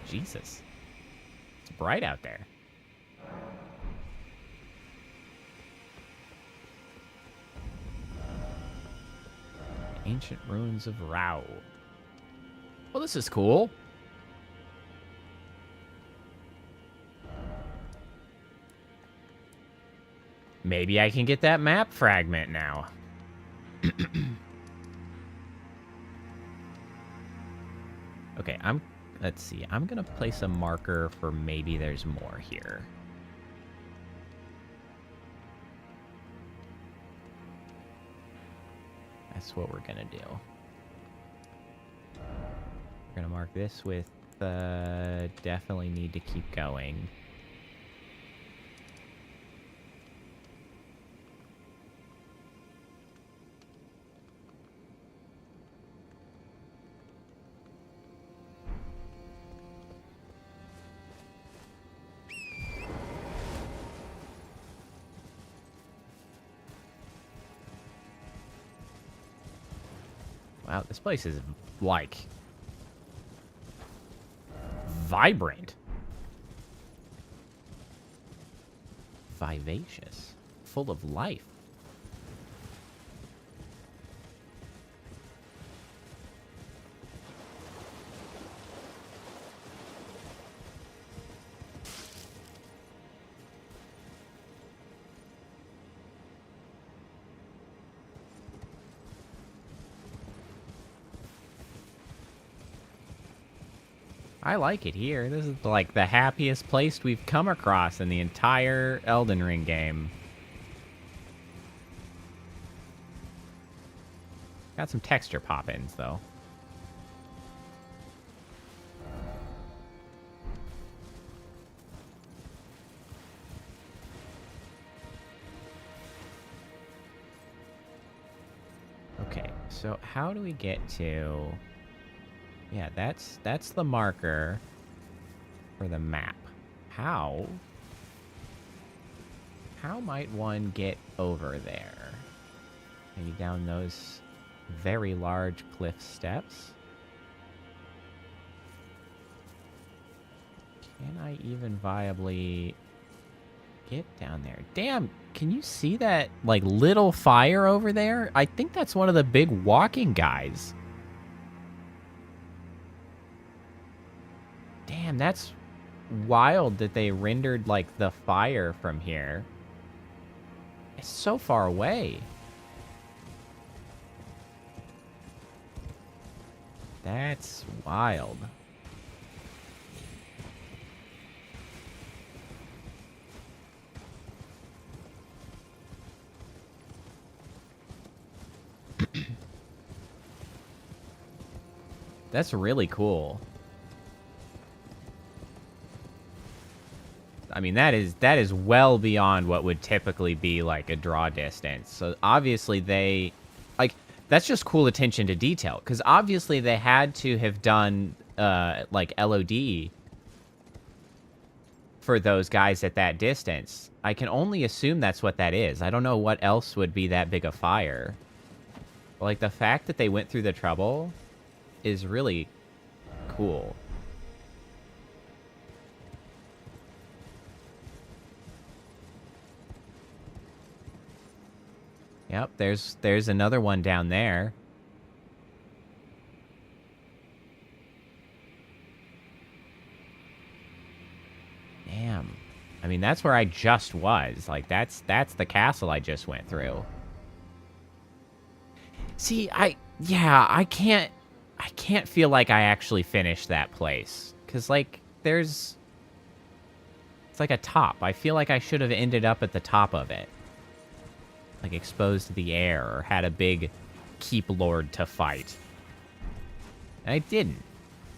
Jesus. It's bright out there. Ancient ruins of Rao. Well, this is cool. Maybe I can get that map fragment now. Okay, let's see. I'm gonna place a marker for maybe there's more here. That's what we're gonna do. We're gonna mark this with definitely need to keep going. Wow, this place is, like, vibrant. Vivacious. Full of life. I like it here. This is like the happiest place we've come across in the entire Elden Ring game. Got some texture pop-ins, though. Okay, so how do we get to... Yeah, that's the marker for the map. How might one get over there? Maybe down those very large cliff steps? Can I even viably get down there? Damn, can you see that, like, little fire over there? I think that's one of the big walking guys. Damn, that's wild that they rendered, like, the fire from here. It's so far away. That's wild. That's really cool. I mean, that is well beyond what would typically be like a draw distance. So obviously they, like, that's just cool attention to detail. Because obviously they had to have done, like, LOD for those guys at that distance. I can only assume that's what that is. I don't know what else would be that big a fire. But, like, the fact that they went through the trouble is really cool. Yep, there's another one down there. Damn. I mean, that's where I just was. Like, that's the castle I just went through. See, I can't feel like I actually finished that place. 'Cause, like, it's like a top. I feel like I should have ended up at the top of it. Like, exposed to the air, or had a big keep lord to fight. And I didn't.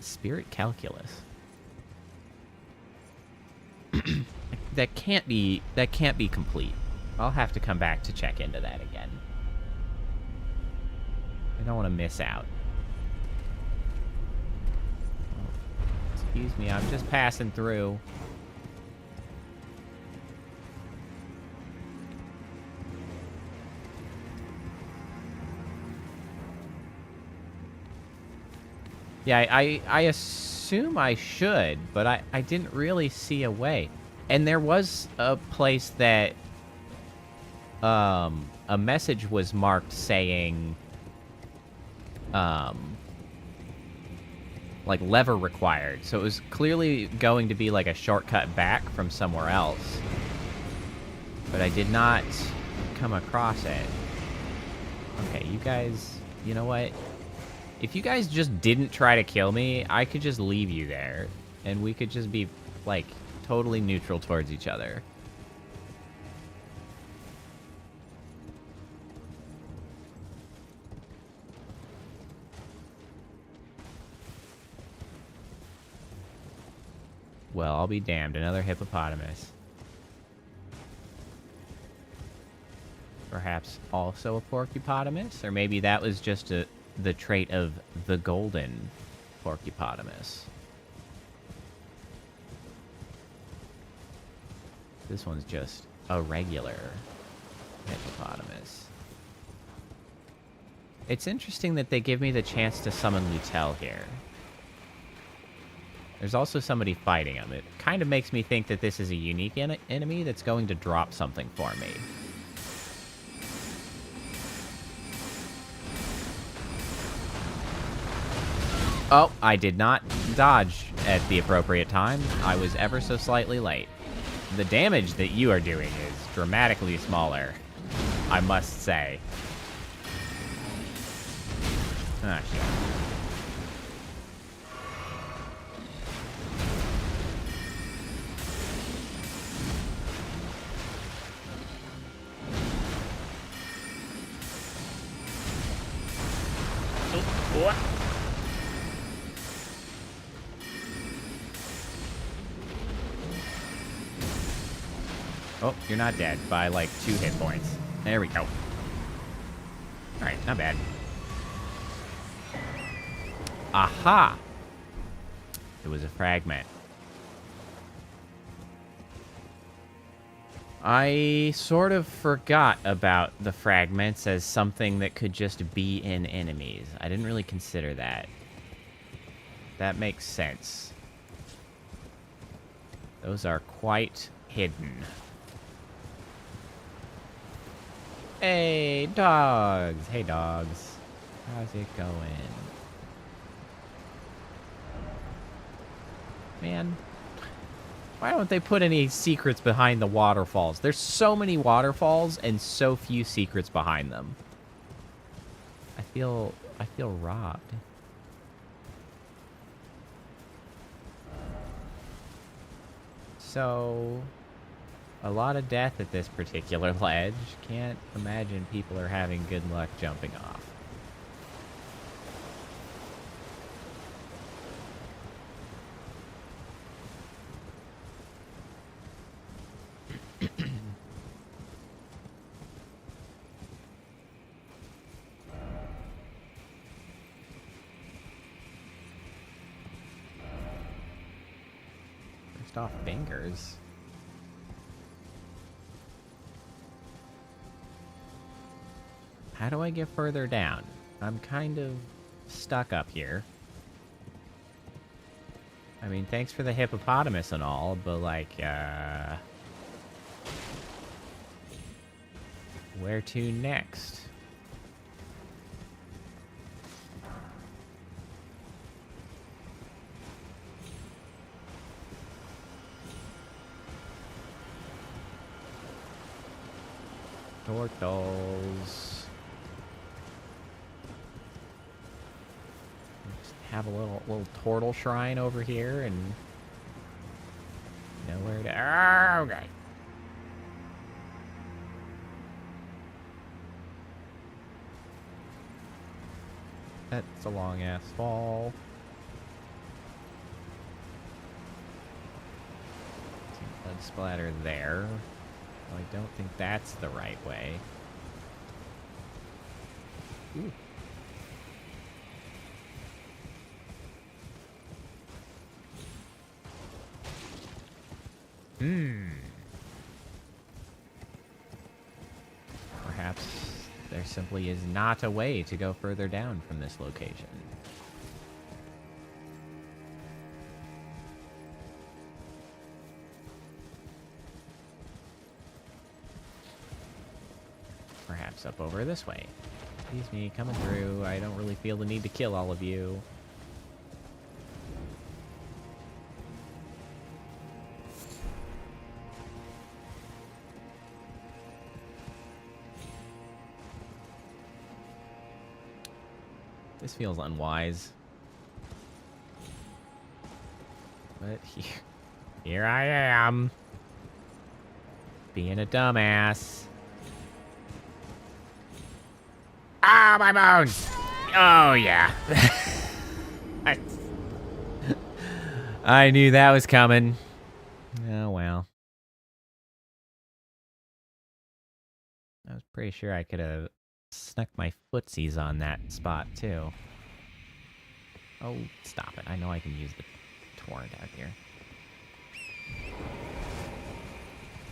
Spirit calculus. That can't be complete. I'll have to come back to check into that again. I don't want to miss out. Oh, excuse me, I'm just passing through. Yeah, I assume I should, but I didn't really see a way. And there was a place that a message was marked saying like lever required. So it was clearly going to be like a shortcut back from somewhere else. but I did not come across it. Okay, you guys, you know what? If you guys just didn't try to kill me, I could just leave you there, and we could just be, like, totally neutral towards each other. Well, I'll be damned. Another hippopotamus. Perhaps also a porcupotamus? Or maybe that was just the trait of the golden porcupotamus. This one's just a regular hippopotamus. It's interesting that they give me the chance to summon Lutel here. There's also somebody fighting him. It kind of makes me think that this is a unique enemy that's going to drop something for me. Oh, I did not dodge at the appropriate time. I was ever so slightly late. The damage that you are doing is dramatically smaller, I must say. Ah, shit. What? Oh, you're not dead by like 2 hit points. There we go. Alright, not bad. Aha! It was a fragment. I sort of forgot about the fragments as something that could just be in enemies. I didn't really consider that. That makes sense. Those are quite hidden. Hey, dogs! Hey, dogs. How's it going? Man. Why don't they put any secrets behind the waterfalls? There's so many waterfalls and so few secrets behind them. I feel robbed. So, a lot of death at this particular ledge. Can't imagine people are having good luck jumping off. First off, fingers. How do I get further down? I'm kind of stuck up here. I mean, thanks for the hippopotamus and all, but like, where to next? Tortles. Just have a little turtle shrine over here and nowhere to. Oh, okay. That's a long ass fall. Some blood splatter there. Well, I don't think that's the right way. Ooh. Perhaps there simply is not a way to go further down from this location. Perhaps up over this way. Excuse me, coming through. I don't really feel the need to kill all of you. This feels unwise. But here I am. Being a dumbass. Ah, my bones! Oh, yeah. I knew that was coming. Oh, well. I was pretty sure I could have snuck my footsies on that spot, too. Oh, stop it. I know I can use the torrent out here.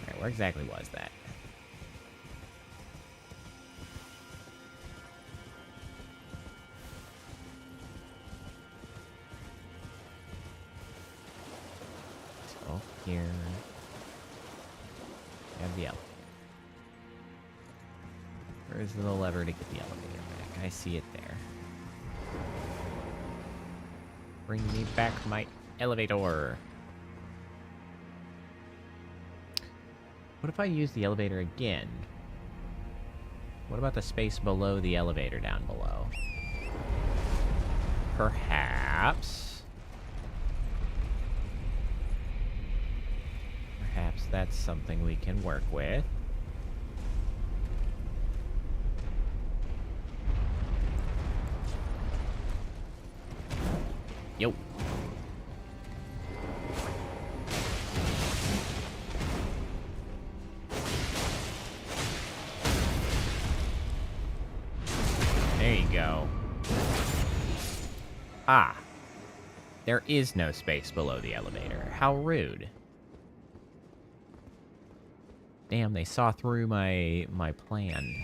Alright, where exactly was that? So, here. We have the elevator. Where's the lever to get the elevator back? I see it there. Bring me back my elevator. What if I use the elevator again? What about the space below the elevator down below? Perhaps. Perhaps that's something we can work with. Yo. There you go. Ah. There is no space below the elevator. How rude. Damn, they saw through my plan.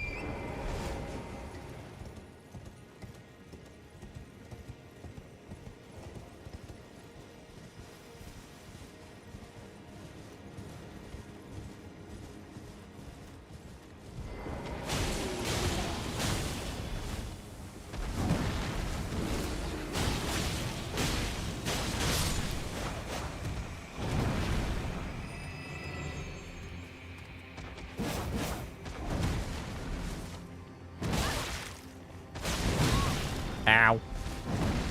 Ow.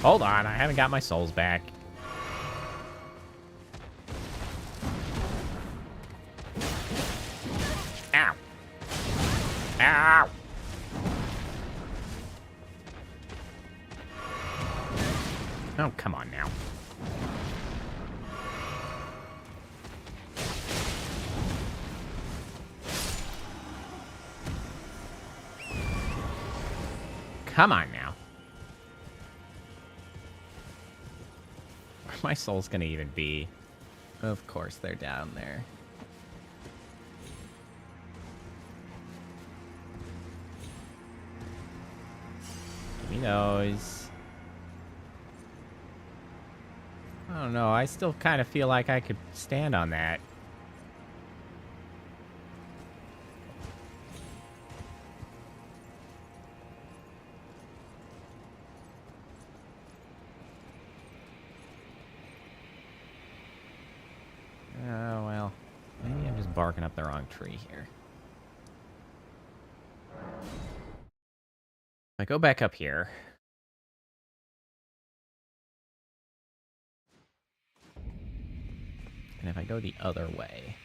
Hold on, I haven't got my souls back. Ow. Ow. Oh, come on now. Come on now. Where's my soul's gonna even be? Of course they're down there. Give me those. I don't know, I still kind of feel like I could stand on that. Oh, well. Maybe I'm just barking up the wrong tree here. If I go back up here... And if I go the other way...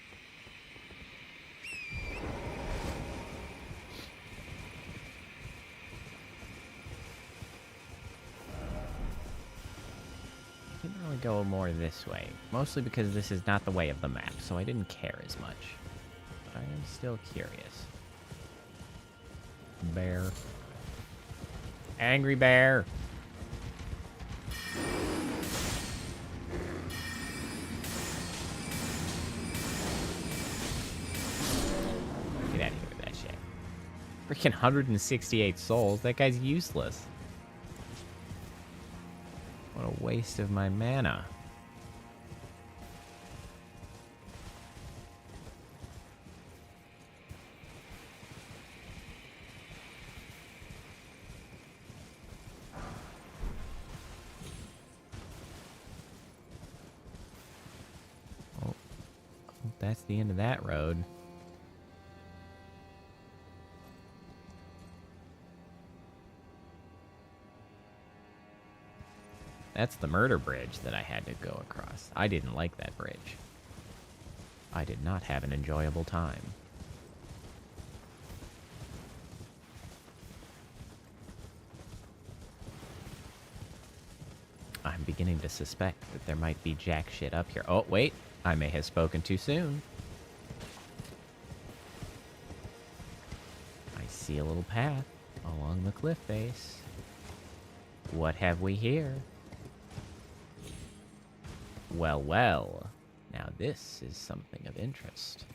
I didn't really go more this way. Mostly because this is not the way of the map, so I didn't care as much. But I am still curious. Bear. Angry bear! Get out of here with that shit. Freaking 168 souls. That guy's useless. What a waste of my mana. Oh, that's the end of that road. That's the murder bridge that I had to go across. I didn't like that bridge. I did not have an enjoyable time. I'm beginning to suspect that there might be jack shit up here. Oh, wait. I may have spoken too soon. I see a little path along the cliff face. What have we here? Well, well. Now this is something of interest.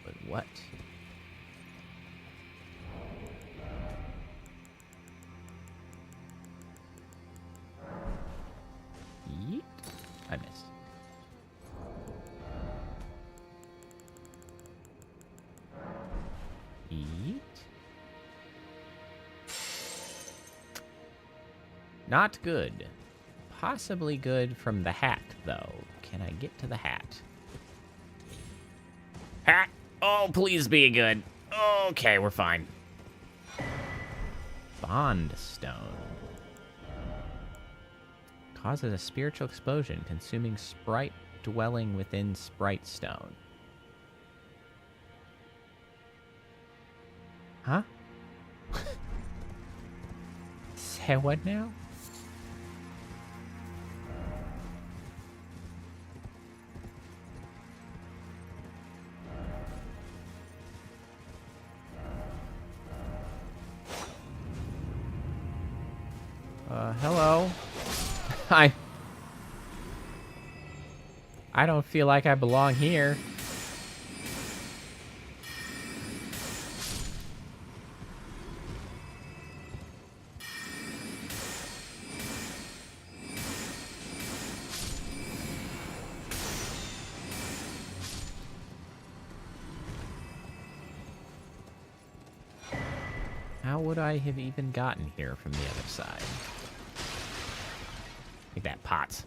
But what? Yeet. I missed. Yeet. Not good. Possibly good from the hat, though. Can I get to the hat? Hat! Oh, please be good. Okay, we're fine. Bond stone. Causes a spiritual explosion, consuming sprite dwelling within sprite stone. Huh? Say what now? Hello? I don't feel like I belong here. How would I have even gotten here from the other side? Like that, pots.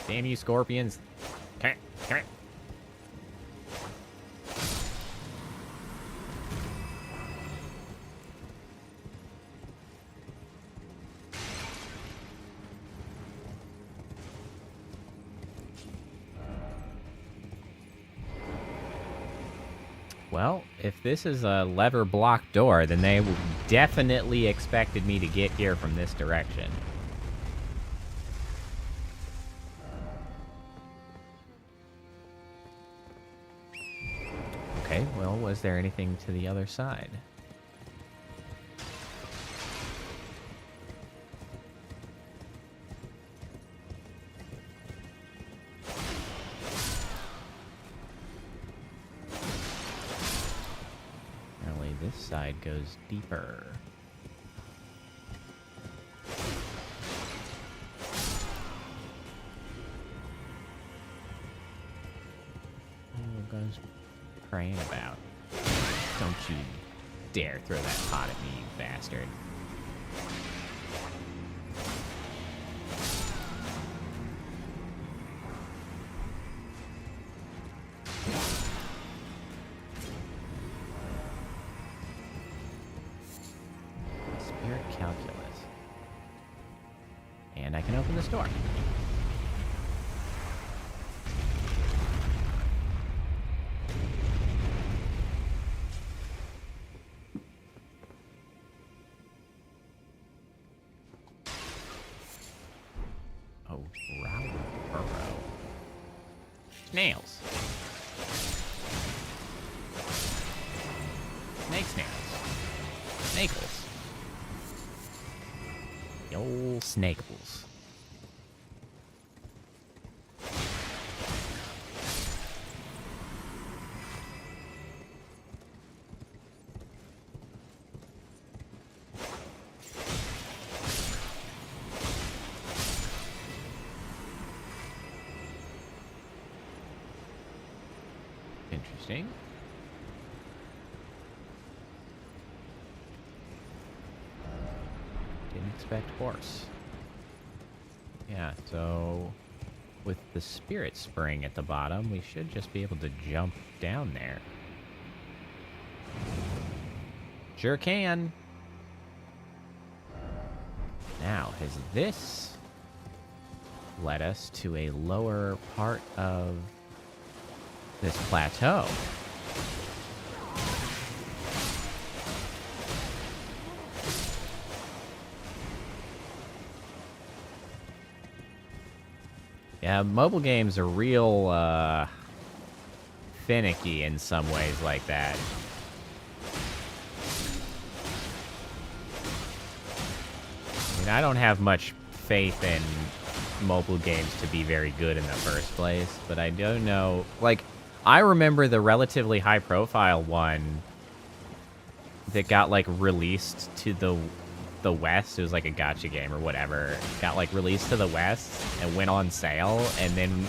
Damn you, scorpions. Come here, come here. Well, if this is a lever block door, then they definitely expected me to get here from this direction. Okay, well, was there anything to the other side? Apparently this side goes deeper. What goes praying about? Don't you dare throw that pot at me, you bastard. Spirit calculus. And I can open this door. Oh, burrow. Snails. Snake snails. Snakels. The old snakels. Interesting. Didn't expect horse. Yeah, so with the spirit spring at the bottom, we should just be able to jump down there. Sure can. Now, has this led us to a lower part of this plateau? Yeah, mobile games are real, finicky in some ways like that. I mean, I don't have much faith in mobile games to be very good in the first place, but I do know, like, I remember the relatively high-profile one that got, like, released to the West. It was like a gacha game or whatever. Got, like, released to the West and went on sale, and then,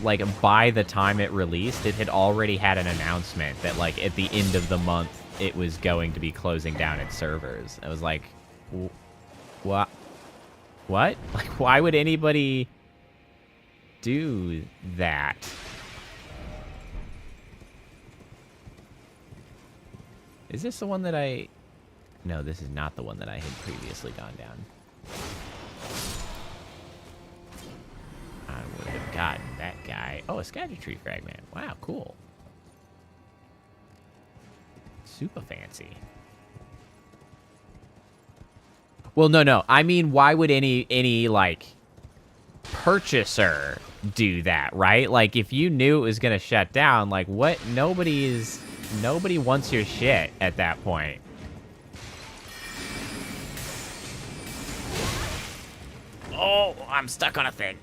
like, by the time it released, it had already had an announcement that, like, at the end of the month, it was going to be closing down its servers. I was like, what? What? Like, why would anybody do that? Is this the one that I... No, this is not the one that I had previously gone down. I would have gotten that guy. Oh, a Erdtree fragment. Wow, cool. Super fancy. Well, no. I mean, why would any like, purchaser do that, right? Like, if you knew it was going to shut down, like, what? Nobody wants your shit at that point. Oh, I'm stuck on a thing.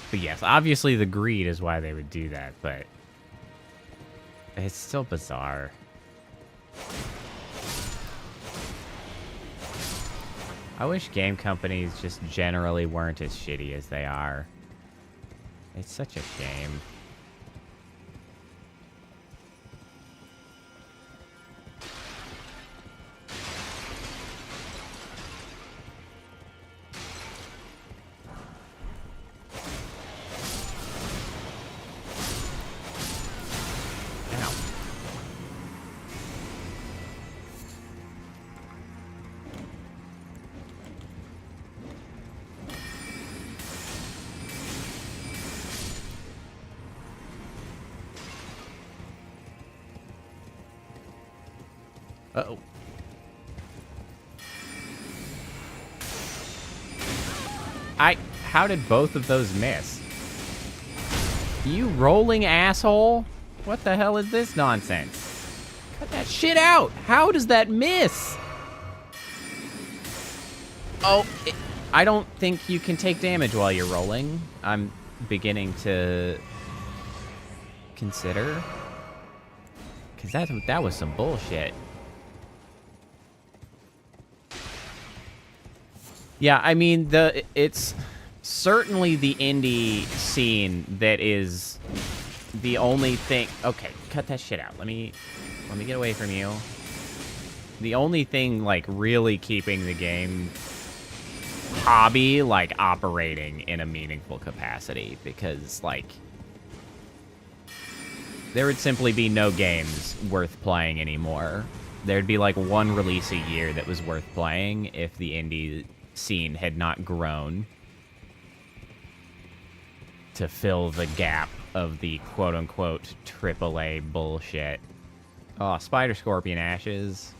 But yes, obviously the greed is why they would do that, but it's still bizarre. I wish game companies just generally weren't as shitty as they are. It's such a shame. Uh-oh. How did both of those miss? You rolling asshole? What the hell is this nonsense? Cut that shit out! How does that miss? Oh, I don't think you can take damage while you're rolling. I'm beginning to consider. Because that was some bullshit. Yeah, I mean, it's certainly the indie scene that is the only thing... Okay, cut that shit out. Let me get away from you. The only thing, like, really keeping the game hobby, like, operating in a meaningful capacity. Because, like, there would simply be no games worth playing anymore. There'd be, like, one release a year that was worth playing if the indie scene had not grown to fill the gap of the quote-unquote AAA bullshit. Oh, Spider Scorpion Ashes.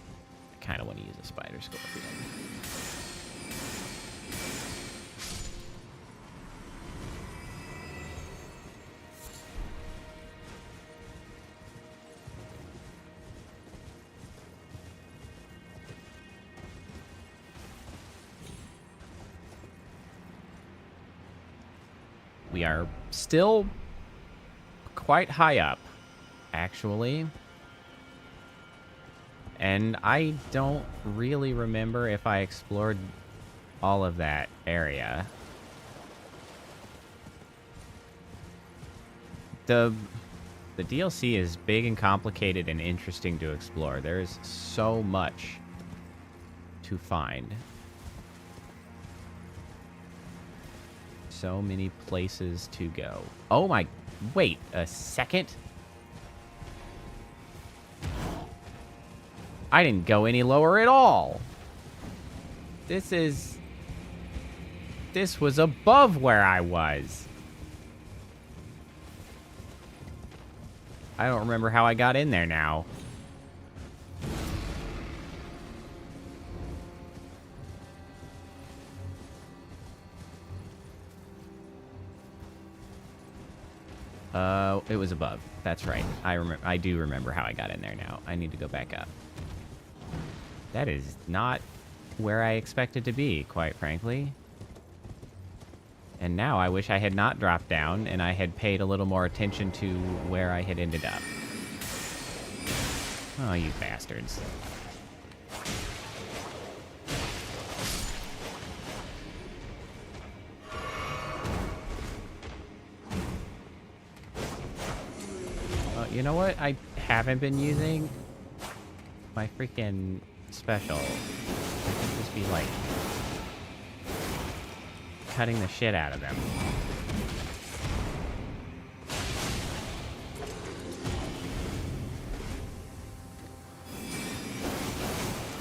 I kind of want to use a Spider Scorpion. We are still quite high up, actually. And I don't really remember if I explored all of that area. The DLC is big and complicated and interesting to explore. There's so much to find. So many places to go. Oh my... Wait a second. I didn't go any lower at all. This was above where I was. I don't remember how I got in there now. It was above. That's right. I do remember how I got in there now. I need to go back up. That is not where I expected to be, quite frankly. And now I wish I had not dropped down and I had paid a little more attention to where I had ended up. Oh, you bastards. You know what? I haven't been using my freaking special. I could just be like cutting the shit out of them.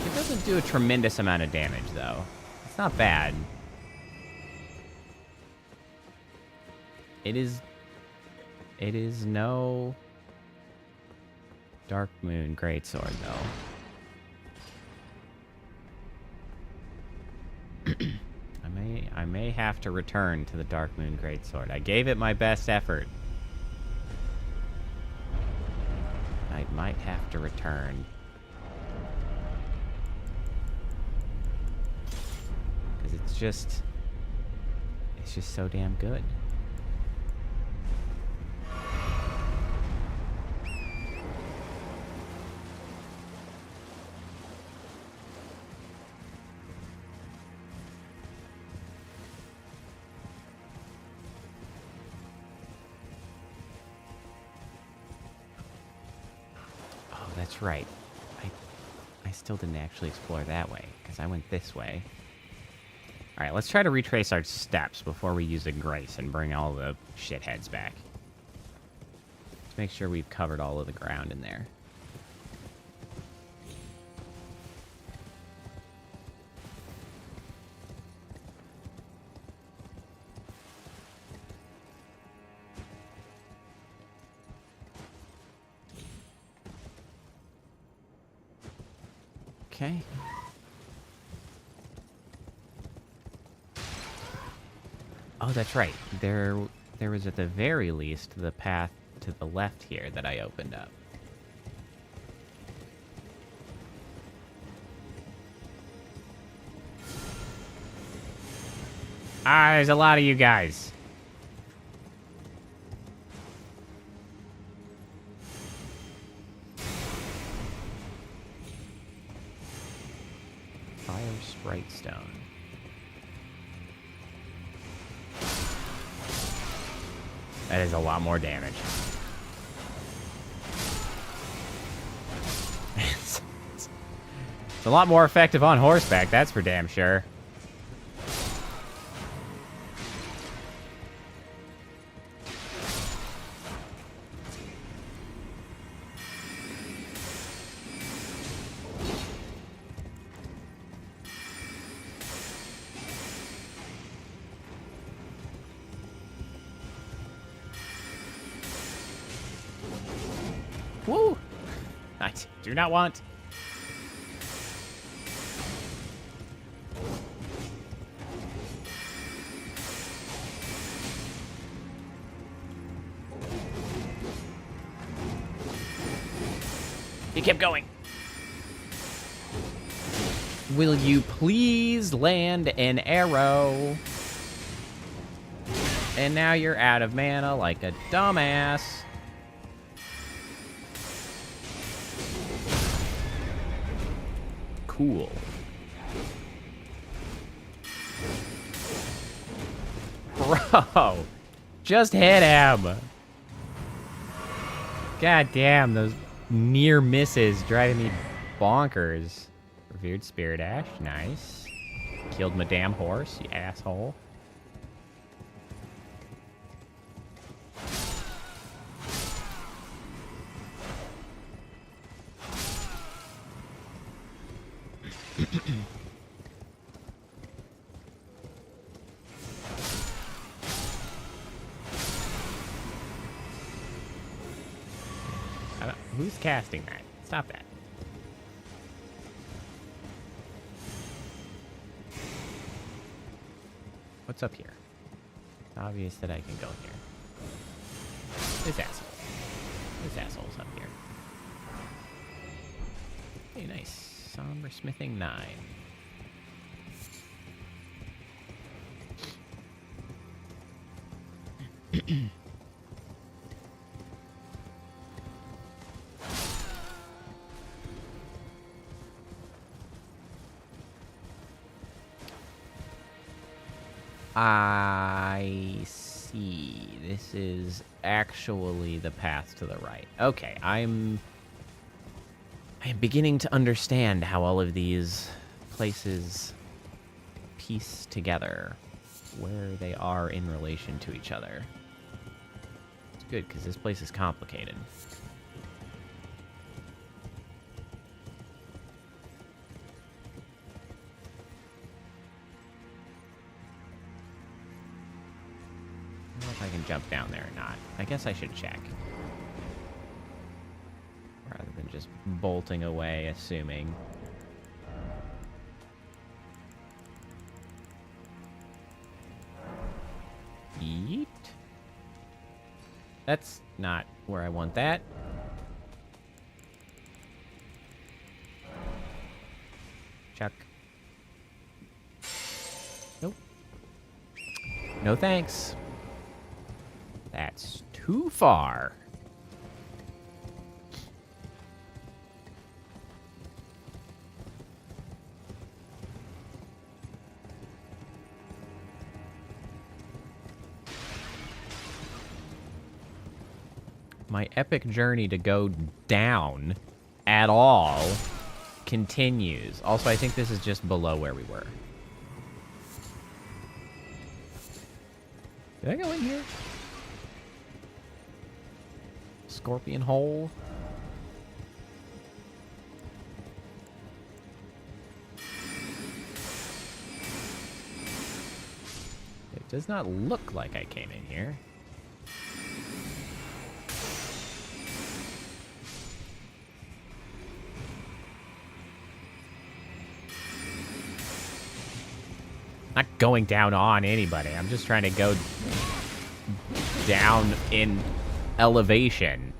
It doesn't do a tremendous amount of damage, though. It's not bad. It is no Dark Moon Greatsword, though. I may have to return to the Dark Moon Greatsword. I gave it my best effort. I might have to return. Because it's just so damn good. That's right. I still didn't actually explore that way, because I went this way. Alright, let's try to retrace our steps before we use a grace and bring all the shitheads back. Let's make sure we've covered all of the ground in there. Okay. Oh, that's right. There was at the very least the path to the left here that I opened up. Ah, there's a lot of you guys. Sprite stone. That is a lot more damage. It's a lot more effective on horseback, that's for damn sure. Woo! I do not want. He kept going. Will you please land an arrow? And now you're out of mana like a dumbass. Cool. Bro, just hit him. God damn, those near misses driving me bonkers. Revered Spirit Ash, nice. Killed my damn horse, you asshole. Who's casting that? Stop that. What's up here? It's obvious that I can go here. This asshole. This asshole's up here. Hey, nice. Somber Smithing 9. I see. This is actually the path to the right. Okay, I am beginning to understand how all of these places piece together, where they are in relation to each other. It's good, because this place is complicated. I don't know if I can jump down there or not. I guess I should check. Rather than just bolting away, assuming. Yeet. That's not where I want that. Chuck. Nope. No thanks. That's too far. My epic journey to go down at all continues. Also, I think this is just below where we were. Did I go in here? Scorpion hole? It does not look like I came in here. Not going down on anybody. I'm just trying to go down in elevation.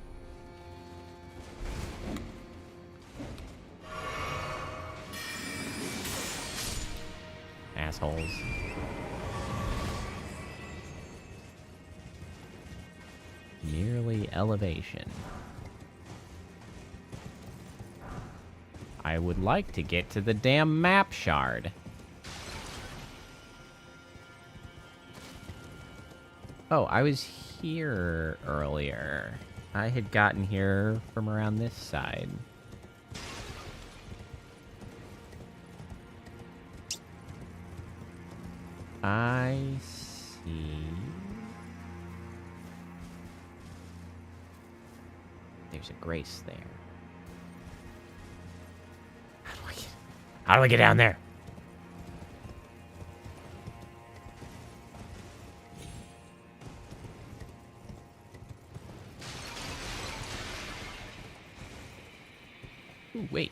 Assholes. Merely elevation. I would like to get to the damn map shard. Oh, I was here earlier. I had gotten here from around this side. I see. There's a grace there. How do I get down there? Ooh, wait.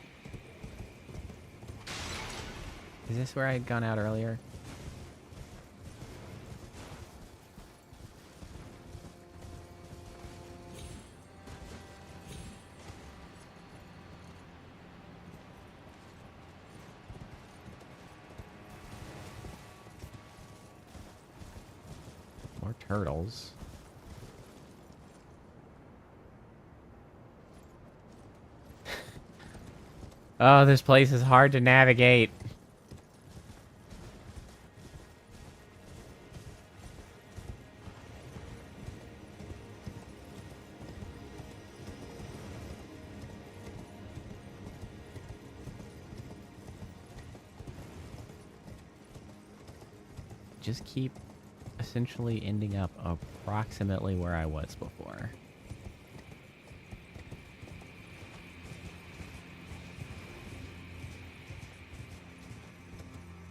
Is this where I had gone out earlier? More More turtles. Oh, this place is hard to navigate. Just keep essentially ending up approximately where I was before.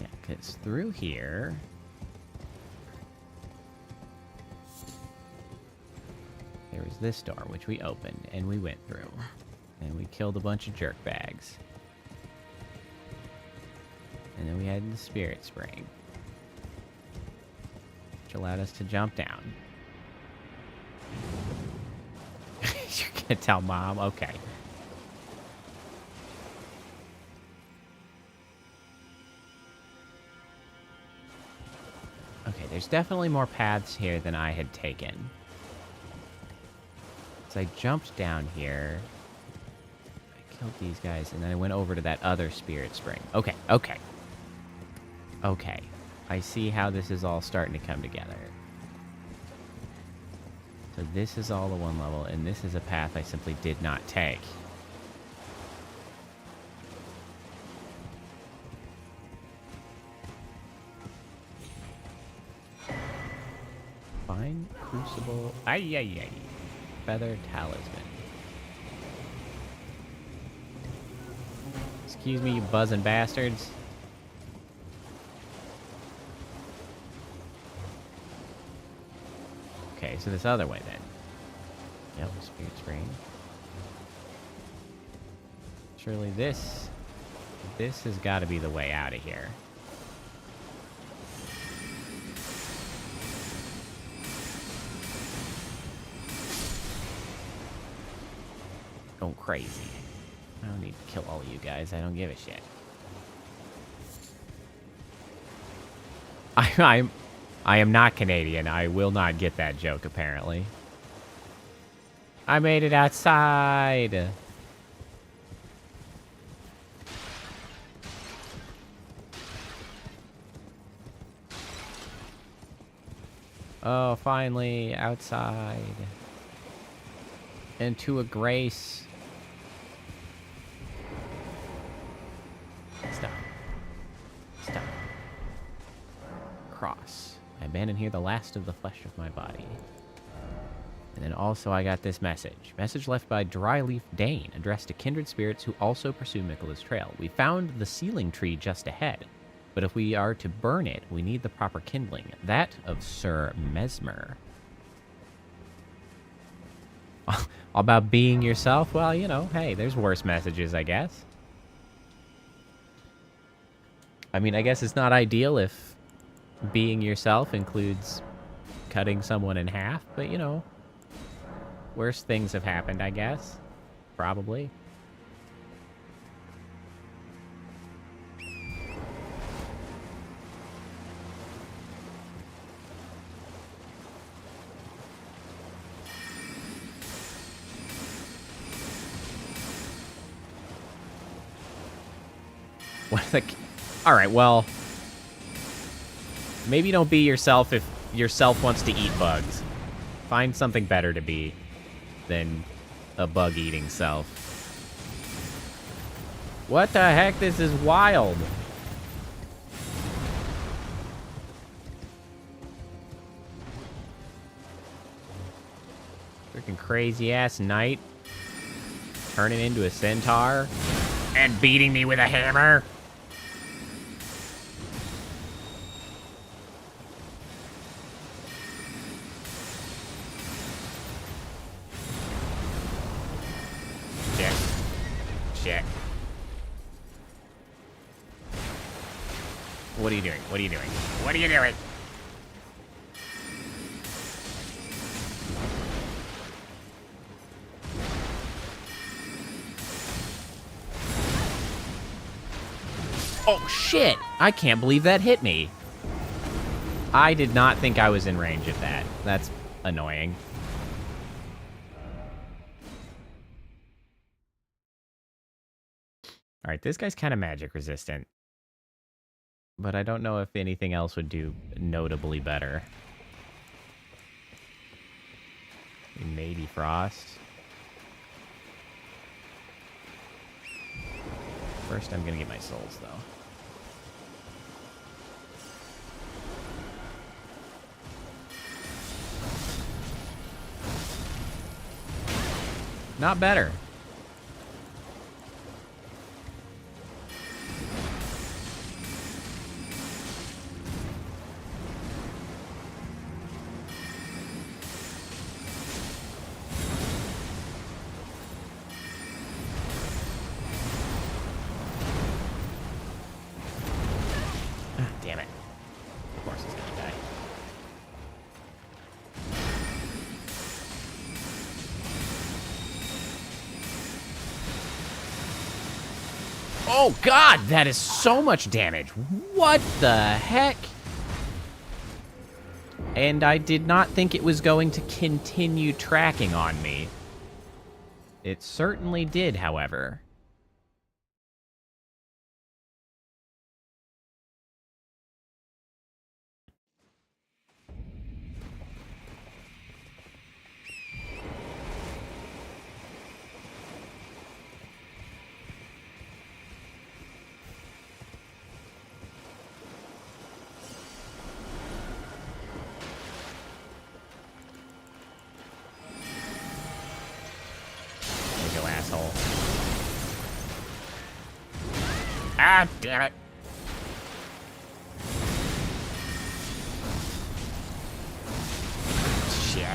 Yeah, because through here... there was this door, which we opened, and we went through. And we killed a bunch of jerk bags. And then we had the spirit spring, which allowed us to jump down. You're gonna tell Mom? Okay. Okay, there's definitely more paths here than I had taken. So I jumped down here. I killed these guys, and then I went over to that other spirit spring. Okay, okay. Okay. I see how this is all starting to come together. So this is all the one level, and this is a path I simply did not take. Fine crucible. Ay, ay, ay. Feather talisman. Excuse me, you buzzing bastards. Okay, so this other way then. Yep, spirit spring. Surely this has got to be the way out of here. Going crazy. I don't need to kill all of you guys. I don't give a shit. I am not Canadian. I will not get that joke, apparently. I made it outside. Oh, finally, outside. Into a grace. Stop. Stop. Cross. I abandon here the last of the flesh of my body. And then also I got this message. Message left by Dryleaf Dane, addressed to kindred spirits who also pursue Miquella's trail. We found the sealing tree just ahead, but if we are to burn it, we need the proper kindling. That of Sir Mesmer. All about being yourself? Well, you know, hey, there's worse messages, I guess. I mean, I guess it's not ideal if being yourself includes cutting someone in half, but, you know, worse things have happened, I guess. Probably. What the... Alright, well... maybe don't be yourself if yourself wants to eat bugs. Find something better to be than a bug-eating self. What the heck? This is wild. Freaking crazy-ass knight. Turning into a centaur. And beating me with a hammer. Shit. What are you doing? What are you doing? What are you doing? Oh, shit! I can't believe that hit me. I did not think I was in range of that. That's annoying. All right, this guy's kind of magic resistant. But I don't know if anything else would do notably better. Maybe frost. First, I'm gonna get my souls, though. Not better. Damn it. Of course he's gonna die. Oh god, that is so much damage. What the heck? And I did not think it was going to continue tracking on me. It certainly did, however. Ah, damn it. Shit.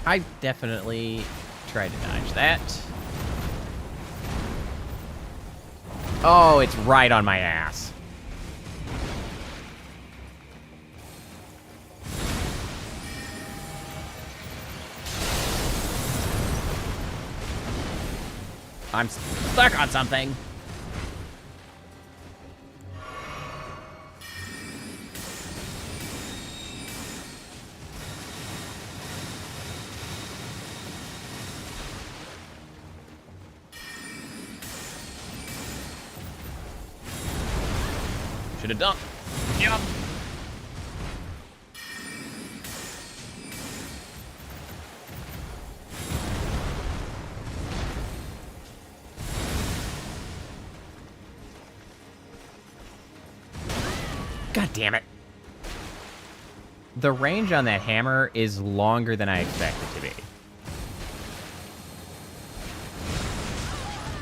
I definitely tried to dodge that. Oh, it's right on my ass. I'm stuck on something. Should have dunked. Yep. God damn it. The range on that hammer is longer than I expected to be.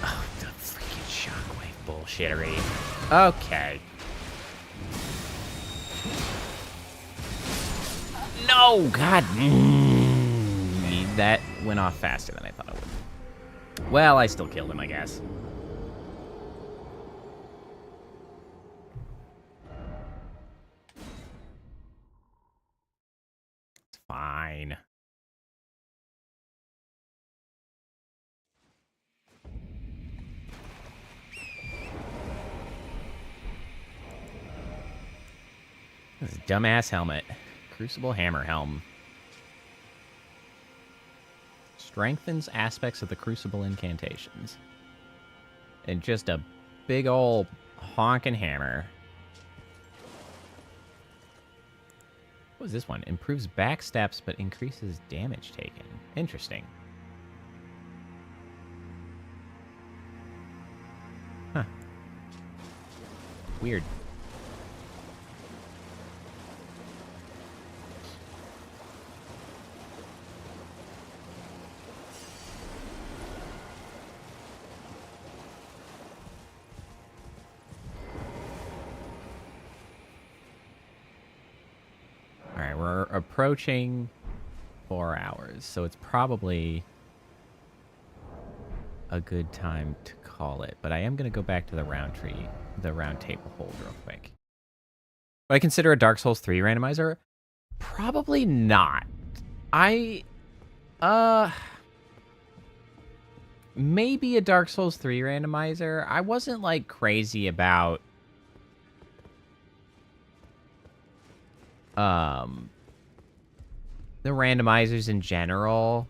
Oh, the freaking shockwave bullshittery. Okay. No, God. That went off faster than I thought it would. Well, I still killed him, I guess. It's fine. This is a dumbass helmet. Crucible hammer helm. Strengthens aspects of the Crucible incantations. And just a big ol' honkin' hammer. What was this one? Improves backsteps but increases damage taken. Interesting. Huh. Weird. Alright, we're approaching 4 hours, so it's probably a good time to call it. But I am going to go back to the round table hold real quick. Would I consider a Dark Souls 3 randomizer? Probably not. I Maybe a Dark Souls 3 randomizer. I wasn't, like, crazy about... the randomizers in general.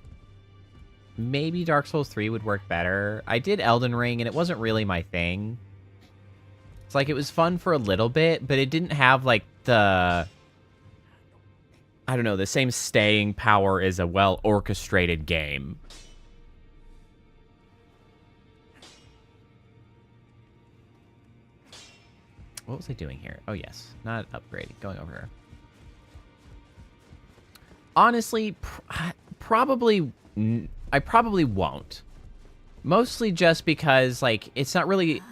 Maybe Dark Souls 3 would work better. I did Elden Ring, and it wasn't really my thing. It's like, it was fun for a little bit, but it didn't have, like, the... I don't know, the same staying power as a well-orchestrated game. What was I doing here? Oh, yes. Not upgrading. Going over here. Honestly, I probably won't. Mostly just because, like, it's not really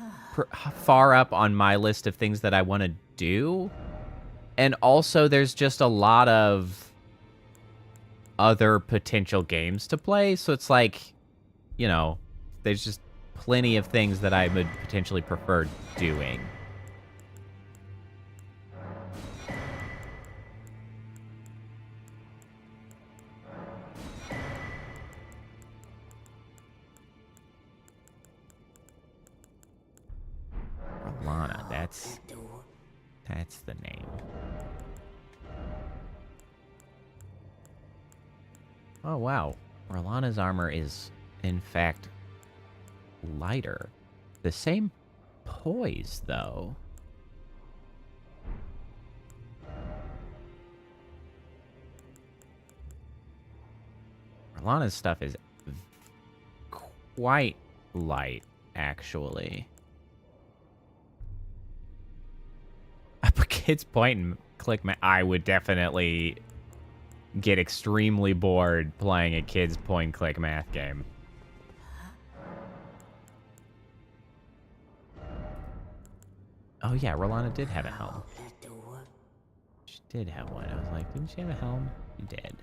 far up on my list of things that I want to do. And also, there's just a lot of other potential games to play. So it's like, you know, there's just plenty of things that I would potentially prefer doing. Rolana, that's the name. Oh, wow. Rolana's armor is, in fact, lighter. The same poise, though. Rolana's stuff is quite light, actually. But kids point and click. I would definitely get extremely bored playing a kids point and click math game. Oh yeah, Rolana did have a helm. She did have one. I was like, didn't she have a helm? She did.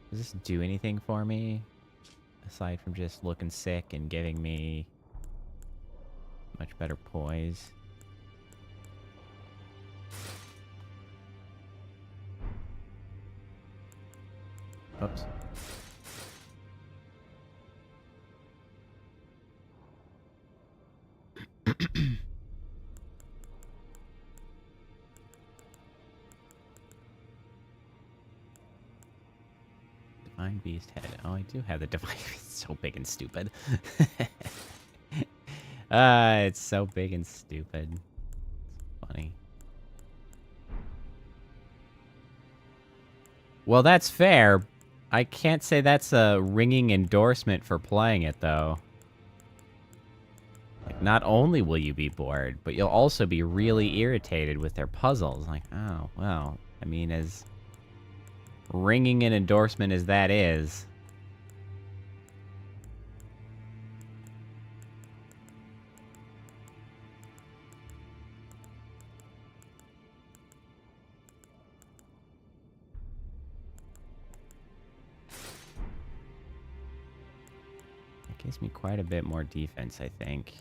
Does this do anything for me? Aside from just looking sick and giving me much better poise. Oops. Divine Beast head. Oh, I do have the Divine Beast. It's so big and stupid. It's so big and stupid. It's funny. Well, that's fair. I can't say that's a ringing endorsement for playing it, though. Like, not only will you be bored, but you'll also be really irritated with their puzzles. Like, oh, well, I mean, as ringing an endorsement as that is... it gives me quite a bit more defense, I think.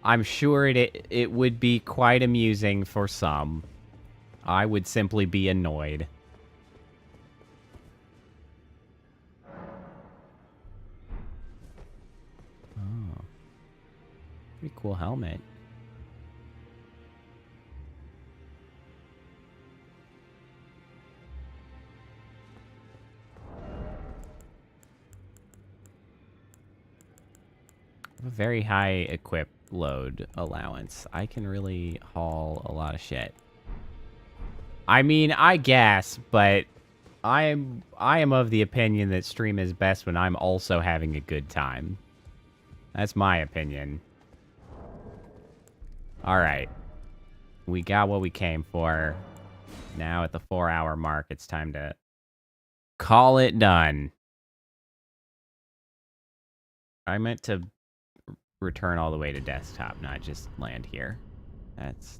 I'm sure it would be quite amusing for some. I would simply be annoyed. Oh. Pretty cool helmet. I have a very high equip load allowance. I can really haul a lot of shit. I mean, I guess, but I am of the opinion that stream is best when I'm also having a good time. That's my opinion. Alright. We got what we came for. Now at the 4-hour mark, it's time to call it done. I meant to return all the way to desktop, not just land here. That's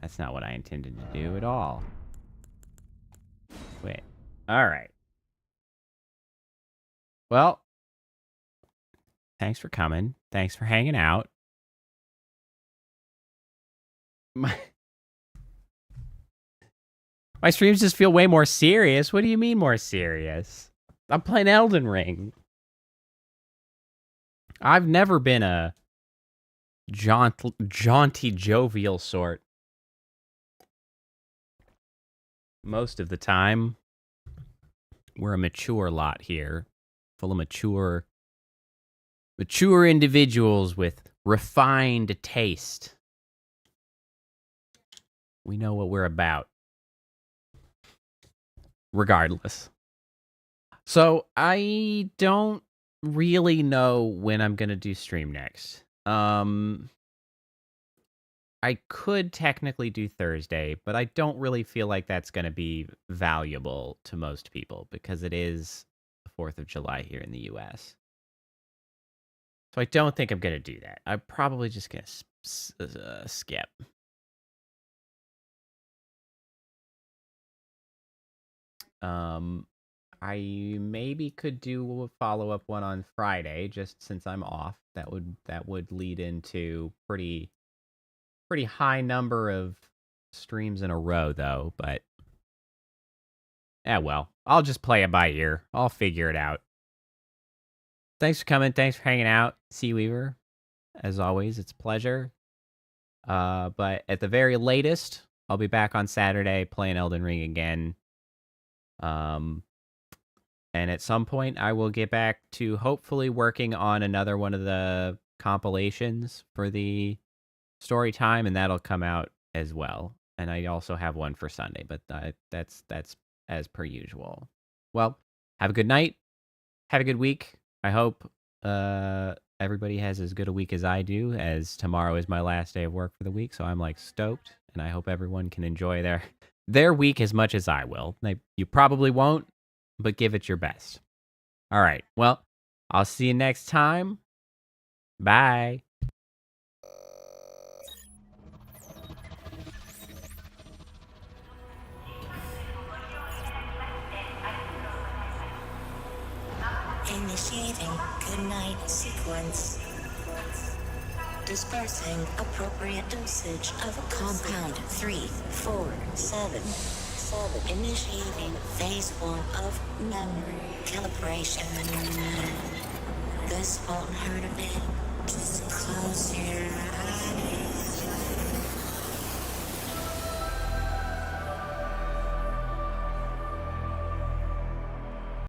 That's not what I intended to do at all. Wait. Alright. Well, thanks for coming. Thanks for hanging out. My streams just feel way more serious. What do you mean more serious? I'm playing Elden Ring. I've never been a jaunty, jovial sort. Most of the time, we're a mature lot here. Full of mature individuals with refined taste. We know what we're about. Regardless. So, I don't really know when I'm going to do stream next. I could technically do Thursday, but I don't really feel like that's going to be valuable to most people because it is the 4th of July here in the US. So I don't think I'm going to do that. I'm probably just going to skip. I maybe could do a follow-up one on Friday, just since I'm off. That would lead into pretty high number of streams in a row, though. But well, I'll just play it by ear. I'll figure it out. Thanks for coming. Thanks for hanging out, Seaweaver. As always, it's a pleasure. But at the very latest, I'll be back on Saturday playing Elden Ring again. And at some point, I will get back to hopefully working on another one of the compilations for the story time, and that'll come out as well. And I also have one for Sunday, but that's as per usual. Well, have a good night. Have a good week. I hope everybody has as good a week as I do, as tomorrow is my last day of work for the week, so I'm like stoked, and I hope everyone can enjoy their week as much as I will. You probably won't, but give it your best. All right. Well, I'll see you next time. Bye. Initiating goodnight sequence. Dispersing appropriate dosage of compound 347. Initiating phase 1 of memory calibration. This won't hurt a bit. Just close your eyes.